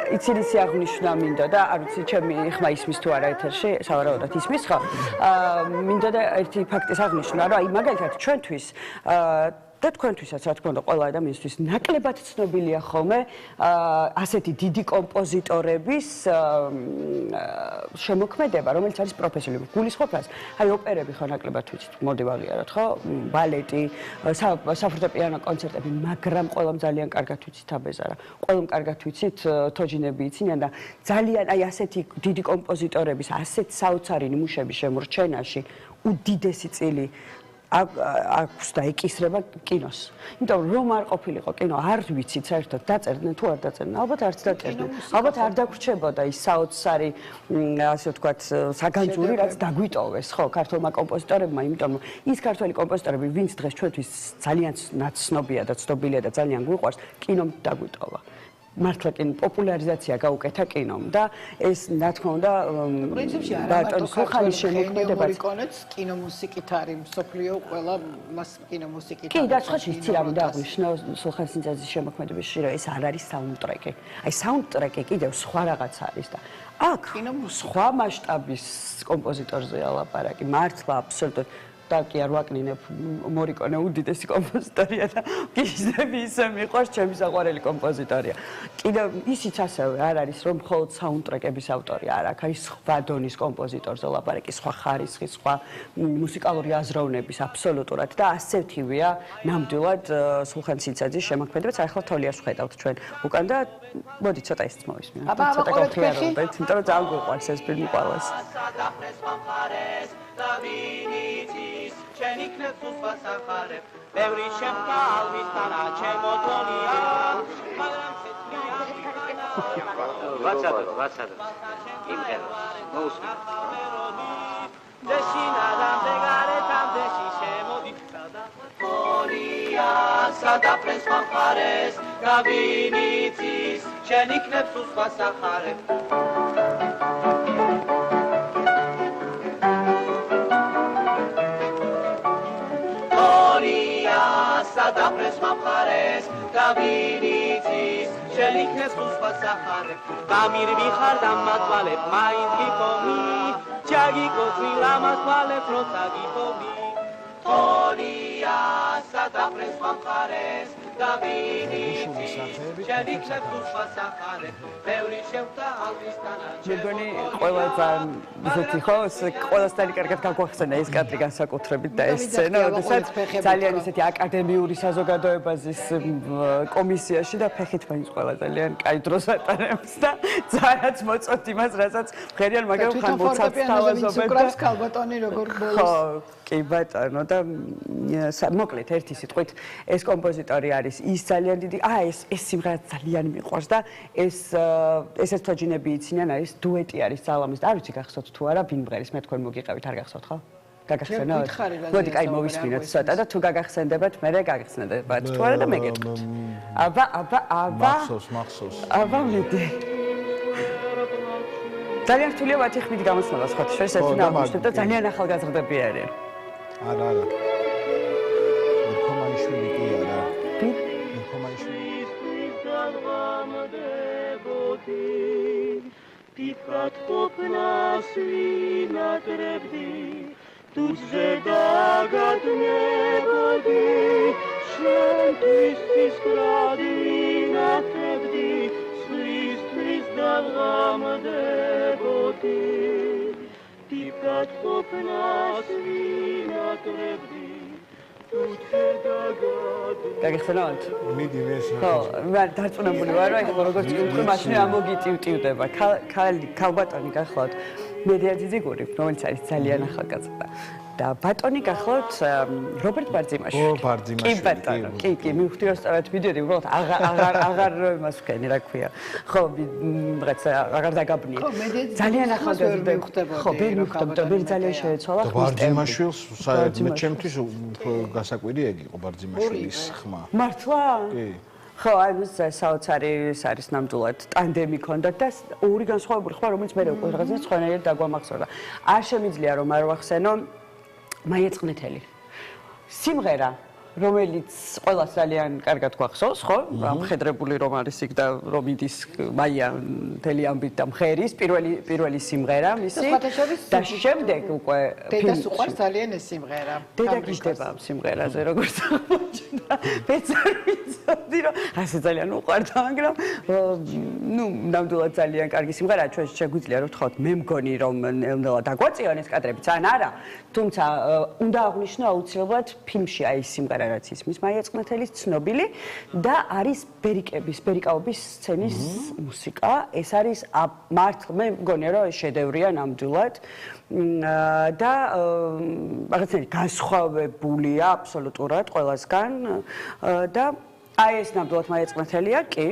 იცი აღნიშნა მინდოდა, არ ვიცი, ჩემი ხმა ისმის თუ არა ეთერში, სავარაუდოდ ისმის, ხო? მინდოდა ერთი ფაქტის აღნიშნა, რომ აი მაგალითად ჩვენთვის და თქვენთვისაც, რა თქმა უნდა, ყველა ადამიანისთვის ნაკლებად ცნობილია ხოლმე ასეთი დიდი კომპოზიტორების შემოქმედება, რომელიც არის პროფესიული. გულისხმობს, აი ოპერები ხო ნაკლებად ვიცით, მოდი ვაღიაროთ, ხო? ბალეტი, საფორტეპიანო კონცერტები, მაგრამ ყველამ ძალიან კარგად ვიცით აბეზარა. ყველამ კარგად ვიცით თოჯინები იციან და ძალიან აი ასეთი დიდი კომპოზიტორების ასეთ საოცარი ნიმუშების შემორჩენაში უდიდესი წილი აქვს და ეკისრება კინოს. იმიტომ რომ არ ყოფილიყო კინო, არ ვიცით საერთოდ დაწერდნენ თუ არ დაწერდნენ. ალბათ არც დაწერდნენ. ალბათ არ დაგვრჩებოდა ის საოცარი, ასე ვთქვათ, საგანძური, რაც დაგვიტოვეს, ხო, ქართულმა კომპოზიტორებმა, იმიტომ რომ ის ქართველი კომპოზიტორები, ვინც დღეს ჩვენთვის ძალიან ნაცნობია და ცნობილია და ძალიან გვიყვარს, კინომ დაგვიტოვა. მართლა კინო პოპულარიზაცია გაუკეთა კინომ და ეს რა თქმა უნდა პრინციპში არა მარტო ხალხის შემოქმედებაც კინომუსიკით არის მსოფლიო ყველა მას კინომუსიკით კი და სხვა შეიძლება რა უნდა აღნიშნო სულხან-სინძაძის შემოქმედებაში რომ ეს არ არის საუნდტრეკი აი საუნდტრეკი კიდევ სხვა რაღაც არის და აქ სხვა მასშტაბის კომპოზიტორზეა ლაპარაკი მართლა აბსოლუტურად და კი არ ვაკნინებ მორიკონე უდიდესი კომპოზიტორია და გიზები ისე მიყვარს ჩემი საყვარელი კომპოზიტორია. კიდევ ისიც ასევე არ არის რომ მხოლოდ საუნდტრეკების ავტორი არ აქვს, არის სხვა დონის კომპოზიტორზე ლაპარაკი, სხვა ხარისხის, სხვა მუსიკალური აზროვნების აბსოლუტურად და ასეთივეა ნამდვილად სულხან-სინძაძის შემოქმედებაც. ახლა თოლიას ვხედავთ ჩვენ უკან და მოდი ცოტა ისიც მოვისმინოთ. ცოტა გავხიაროთ, იმიტომ რომ ძალიან გვიყვარს ეს ფილმი ყველას. Չեն իքնեց ուսված ախարև, բևրի չեմ կա ալվիս տանա, չեմ ոտոնիա, մագրամ չետմիա, վացադր, իմ հերոս, նոսմի։ Դեշին ադամ դեգարետամ դեշի շեմոդի, Կորիա, սադա պրես մախարես, գավինիցիս, չեն իքնեց ուսված ախարև, Դապրես մապարես, գավինիցիս, շելիքնես խուսված սախարև, կամիրվի խարդամ մատվալև, մային գիպոմի, ճագի կոծվի լամատվալև, ռոտագի պոմի, թորիա, սա դապրես մապարես, գավինիցիս, շելիքնես խուսված սախարև, ბევრი შევდა ალვისტანა, მეგონი ყველა ძალიან ისეთი ხო, ყველასთან კარგად გაგვახსენა ეს კადრი განსაკუთრებით და ეს სცენა, როდესაც ძალიან ისეთი აკადემიური საზოგადოებაზის კომისიაში და ფეხით მაინც ყველა ძალიან კაი დროს ატარებს და ძალიანაც მოწოთ იმას, რასაც მღერიან, მაგრამ ხან მოცაცთავაზობენ და ქალბატონი როგორ ბოლოს ხო, კი ბატონო და მოკლედ ერთი სიტყვით ეს კომპოზიტორი არის ის ძალიან დიდი ეს სიმღერა ძალიან მიყვარს და ესეც თოჯინები იციან არის დუეტი არის ძალამის და არ ვიცი გახსოვთ თუ არა ვინ მღერის მე თქვენ მოგიყავით არ გახსოვთ ხო გაგახსენოთ მოდი კაი მოვისმინოთ ცოტა და თუ გაგახსენდებათ მე გაგახსენდებათ თუ არა და მე გეტყვით მახსოვს აბა მიდი ძალიან რთულია მათი ხმით გამოსმოდა სხვა შეიძლება ერთი ნაგვიშნებ და ძალიან ახალგაზრდები არიან არა მიხომაიშვილი კი არა მიხომაიშვილი Пипкат попнас вина требди, тут же дагат небоди, шентвис искради вина требди, свист давгам дебоди. Пипкат попнас вина требди, тут же дагат გაგიხსენოთ? მიდი ეს ხო, მე დარწმუნებული ვარ, რომ ეხლა როგორც ვთქვი, მაშინ ამოგიტივტივდება. ქალბატონი გახლავთ მედიაძიძიგური, რომელიც არის ძალიან ახალგაზრდა. და ბატონი გახლავთ რობერტ ბარძიმაშვილი. ო, ბარძიმაშვილი. კი ბატონო, კი, მივხვდი რომ სწორად მიდიოდი, უბრალოდ აღარ იმას ვქენი, რა ქვია. ხო, რაღაც აღარ დაგაბნიე. ძალიან ახალგაზრდა ხდებოდი. ხო, ვერ მივხვდებოდა, ვერ ძალიან შეეცვალა ხმის. ბარძიმაშვილს საერთოდ ჩემთვის გასაკვირი ეგ იყო ბარძიმაშვილის ხმა. მართლა? კი. ხო, აი ეს საოცარი არის ნამდვილად ტანდემი ქონდათ და ორი განსხვავებული ხმა, რომელიც მე უკვე რაღაცა სხვანაირად დაგვამახსოვრდა. არ შემიძლია რომ არ ვახსენო მაია წყნეთელი. სიმღერა რომელიც ყველას ძალიან კარგად გვახსოვს, ხო? მხედრებული რომ არის იქ და რომ იდის მაია მთელი ამბით და მღერის პირველი სიმღერა მისი და შემდეგ უკვე დედას უყვარს ძალიან ეს სიმღერა. დედა გიждდება ამ სიმღერაზე როგორც აღმოჩნდა. მეც არ ვიცოდი რომ ასე ძალიან უყვარდა, მაგრამ ნამდვილად ძალიან კარგი სიმღერაა. ჩვენ შეგვიძლია რომ ვთქვათ, მე მგონი რომ ნელ-ნელა დაგვაწიონ ეს კადრებიც ან არა, თუმცა უნდა აღვნიშნო აუცილებლად ფილმში აი ეს სიმღერა რაც ისმის მაია წყნეთელის ცნობილი და არის ბერიკაობის სცენის მუსიკა. ეს არის მართლა მე მგონია რომ ეს შედევრია ნამდვილად და რაღაცნაირად განსხვავებულია აბსოლუტურად ყველასგან და აი ეს ნამდვილად მაია წყნეთელია კი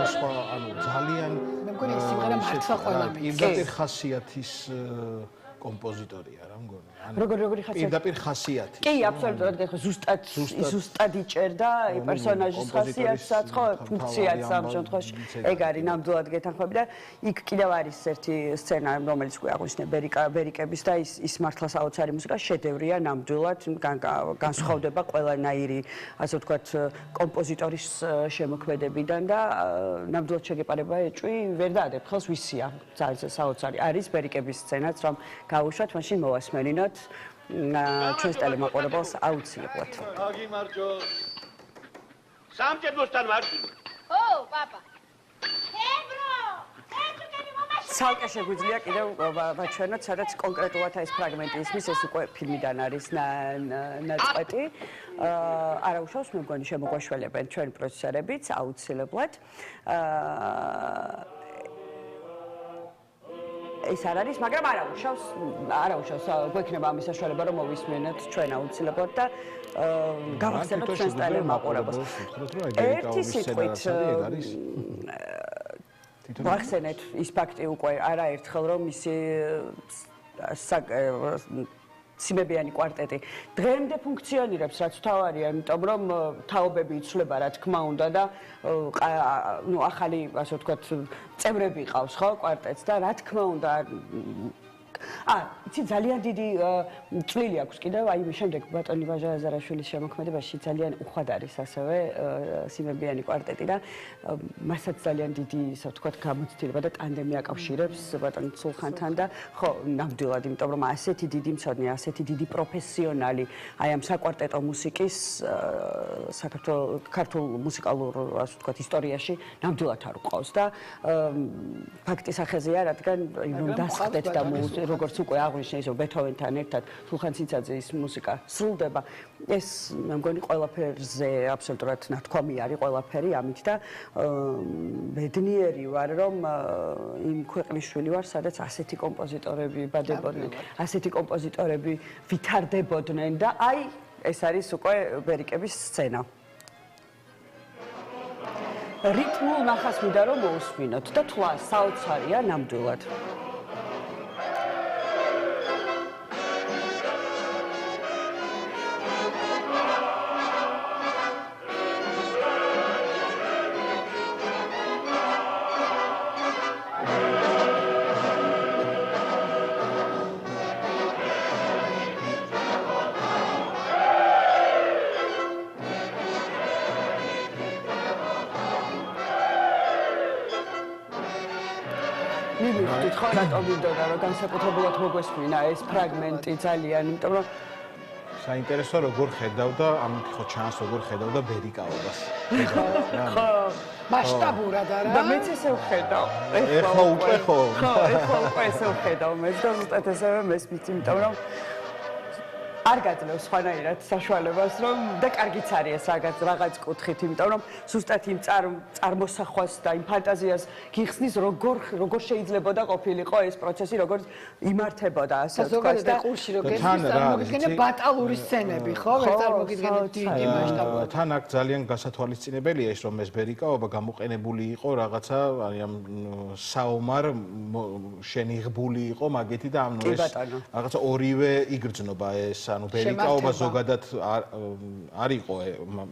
სხვა ანუ ძალიან მე მგონი ეს სიმღერა მართლა ყველა პირდაპირ ხასიათის კომპოზიტორია რა მგონი როგორი ხასიათი პირდაპირ ხასიათი კი აბსოლუტურად გეხო ზუსტად იჭერდა პერსონაჟის ხასიათსაც ხო ფუნქციაც ამ შემთხვევაში ეგ არის ნამდვილად გეთანხმები და იქ კიდევ არის ერთი სცენა რომელიც უკვე აღვნიშნე ბერიკების და ის მართლა საოცარი მუსიკა შედევრია ნამდვილად განსხვავდება ყველანაირი ასე ვთქვათ კომპოზიტორის შემოქმედებიდან და ნამდვილად შეგეპარება ეჭვი ვერ დაადებ ხელს ვისია ძალიან საოცარი არის ბერიკების სცენაც რომ გავუშვათ მაშინ მოვასმენინოთ ჩვენს ტელემაყურებელს აუცილებლად. აგიმარჯო. სამჭედლოსთან ვარდი. ო, პაპა. ებრო! ცალკე შეგვიძლია კიდევ ვაჩვენოთ, სადაც კონკრეტულად ეს ფრაგმენტი ისმის, ეს უკვე ფილმიდან არის ნაწყვეტი. არა უშავს, მე მგონი შემოგვაშველებენ ჩვენი პროდიუსერებიც აუცილებლად. ეს არ არის, მაგრამ არა უშავს, გვექნება ამის საშუალება რომ მოვისმენოთ ჩვენ აუცილებლად და გავახსენოთ ჩვენს ტელემაყურებელს. ერთი სიტყვით ვახსენეთ ის ფაქტი უკვე არაერთხელ რომ მისი სიმებიანი კვარტეტი დღემდე ფუნქციონირებს, რაც თავარია, იმიტომ რომ თაობები იცვლება, რა თქმა უნდა და ახალი, ასე ვთქვათ, წევრები ყავს, ხო, კვარტეტს და რა თქმა უნდა იცი ძალიან დიდი წვლილი აქვს კიდევ აი შემდეგ ბატონი ვაჟა აზარაშვილის შემოქმედებაში ძალიან უხვად არის ასევე სიმებიანი კვარტეტი და მასაც ძალიან დიდი ისე ვთქვათ გამოცდილება და ტანდემი აკავშირებს ბატონ სულხანთან და ხო ნამდვილად იმიტომ რომ ასეთი დიდი მცოდნე ასეთი დიდი პროფესიონალი აი ამ საკვარტეტო მუსიკის საქართველოს ქართულ მუსიკალურ ასე ვთქვათ ისტორიაში ნამდვილად არ უყავს და ფაქტის ახეზეა რადგან რომ დასხდეთ და როგორც უკვე აღვნიშნე ისე ბეთჰოვენთან ერთად სულხან-ცინცაძის მუსიკა სრულდება ეს მე მგონი ყველაფერზე აბსოლუტურად ნათქვამი არის ყველაფერი ამით და ბედნიერი ვარ რომ იმ ქვეყნის შვილი ვარ სადაც ასეთი კომპოზიტორები იბადებოდნენ ასეთი კომპოზიტორები ვითარდებოდნენ და აი ეს არის უკვე ბერიკების სცენა რიტმულ ნახას მინდა რომ მოусმინოთ და თვა საოცარია ნამდვილად მინდოდა რომ განსაკუთრებულად მოგვესმინა ეს ფრაგმენტი ძალიან, იმიტომ რომ საინტერესო როგორ ხედავდა, ამით ხო ჩანს როგორ ხედავდა ბერიკაობას. ხო, მასშტაბურად არა? და მეც ესე ვხედავ. ეხლა უკვე ხო. ხო, ეხლა უკვე ესე ვხედავ, მეც და ზუსტად ესევე მესმის, იმიტომ რომ არ გაძლევს სხვანაირად საშუალებას, რომ და კარგიც არის ეს რაღაც კუთხით, იმიტომ რომ ზუსტად იმ წარმოსახვას და იმ ფანტაზიას გიხსნის, როგორ შეიძლებოდა ყოფილიყო ეს პროცესი, როგორ იმართებოდა, ასე ვთქვათ. და ყურში რო გესმის, ბატალური სცენები, ხო? ვერ წარმოგიდგენთ დიდი მასშტაბური. თან აქ ძალიან გასათვალისწინებელია ის, რომ ეს ბერიკაობა გამოყენებული იყო რაღაცა ამ საომარ შენიღბული იყო მაგეთი და ამ ეს რაღაცა ორივე იგრძნობა ეს ანუ ბერიკაობა ზოგადად არ იყო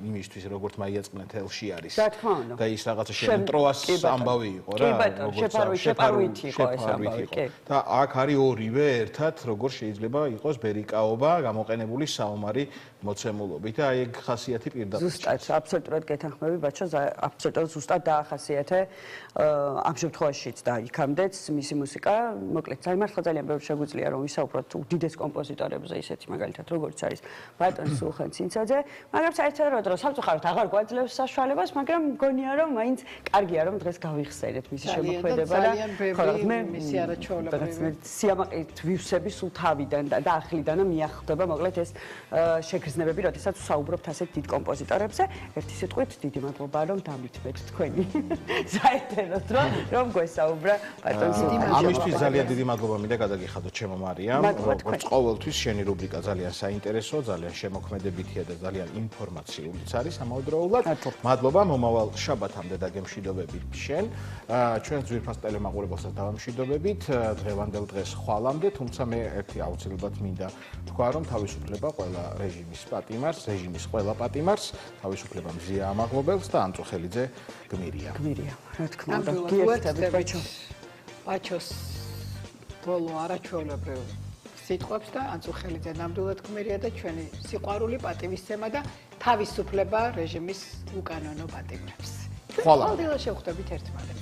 იმისთვის როგორც მაიაწყნეთ ელში არის და ის რაღაცა შემტროას ამბავი იყო რა როგორც შეფარვითი იყო ეს ამბავი და აქ არის ორივე ერთად როგორ შეიძლება იყოს ბერიკაობა გამოყენებული საომარი მოცემულობით და აი ეგ ხასიათი პირდაპირ ზუსტად აბსოლუტურად გეთანხმები ბაჩო აბსოლუტურად ზუსტად დაახასიათე ამ შემთხვევაშიც და იქამდეც მისი მუსიკა მოკლედ მართლა ძალიან ბევრი შეგვიძლია რომ ვისაუბროთ უდიდეს კომპოზიტორებზე ისეთი მაგალითად როგორც არის ბატონ სულხან ცინცაძე მაგრამ საერთოდ რომ სამწუხაროდ აღარ გვაძლევს საშუალებას მაგრამ მგონია რომ მაინც კარგია რომ დღეს გავიხსენეთ მისი შემოქმედება და ხოლმე მე მისი არაჩვეულებრივი სიამაყით ვივსები სულ თავიდან და ახლიდან მიახლდება მოკლედ ეს შეგრძნებები როდესაც ვსაუბრობთ ასეთ დიდ კომპოზიტორებზე ერთი სიტყვით დიდი მადლობა რომ დამითმეთ თქვენი საერთოდ რომ გვესაუბრა ბატონ სულხან ამისთვის ძალიან დიდი მადლობა მინდა გადაგიხადოთ ჩემო მარიამ როგორც ყოველთვის შენი რუბრიკა ძალიან საინტერესო ძალიან შემოქმედებითია და ძალიან ინფორმაციულიც არის ამავდროულად მადლობა მომავალ შაბათამდე დაგემშვიდობებით შენ ჩვენ ძვირფას ტელემაყურებელსაც დავამშვიდობებით დღევანდელ დღეს ხვალამდე თუმცა მე ერთი აუცილებლად მინდა თქვა რომ თავისუფლება ყველა რეჟიმის ყველა პატიმარს თავისუფლება მზია ამაღლობელს და ანწუხელიძე გმირია რა თქმა უნდა გიერთებით ბაჩოს ბოლო არაჩვეულებრივ სიტყვებს და ანწუხელიძე ნამდვილად გმირია და ჩვენი სიყვარული პატივისცემა და თავისუფლება რეჟიმის უკანონო პატიმრებს. ხვალ. ყოველდღიურად შევხვდებით ერთმანეთს.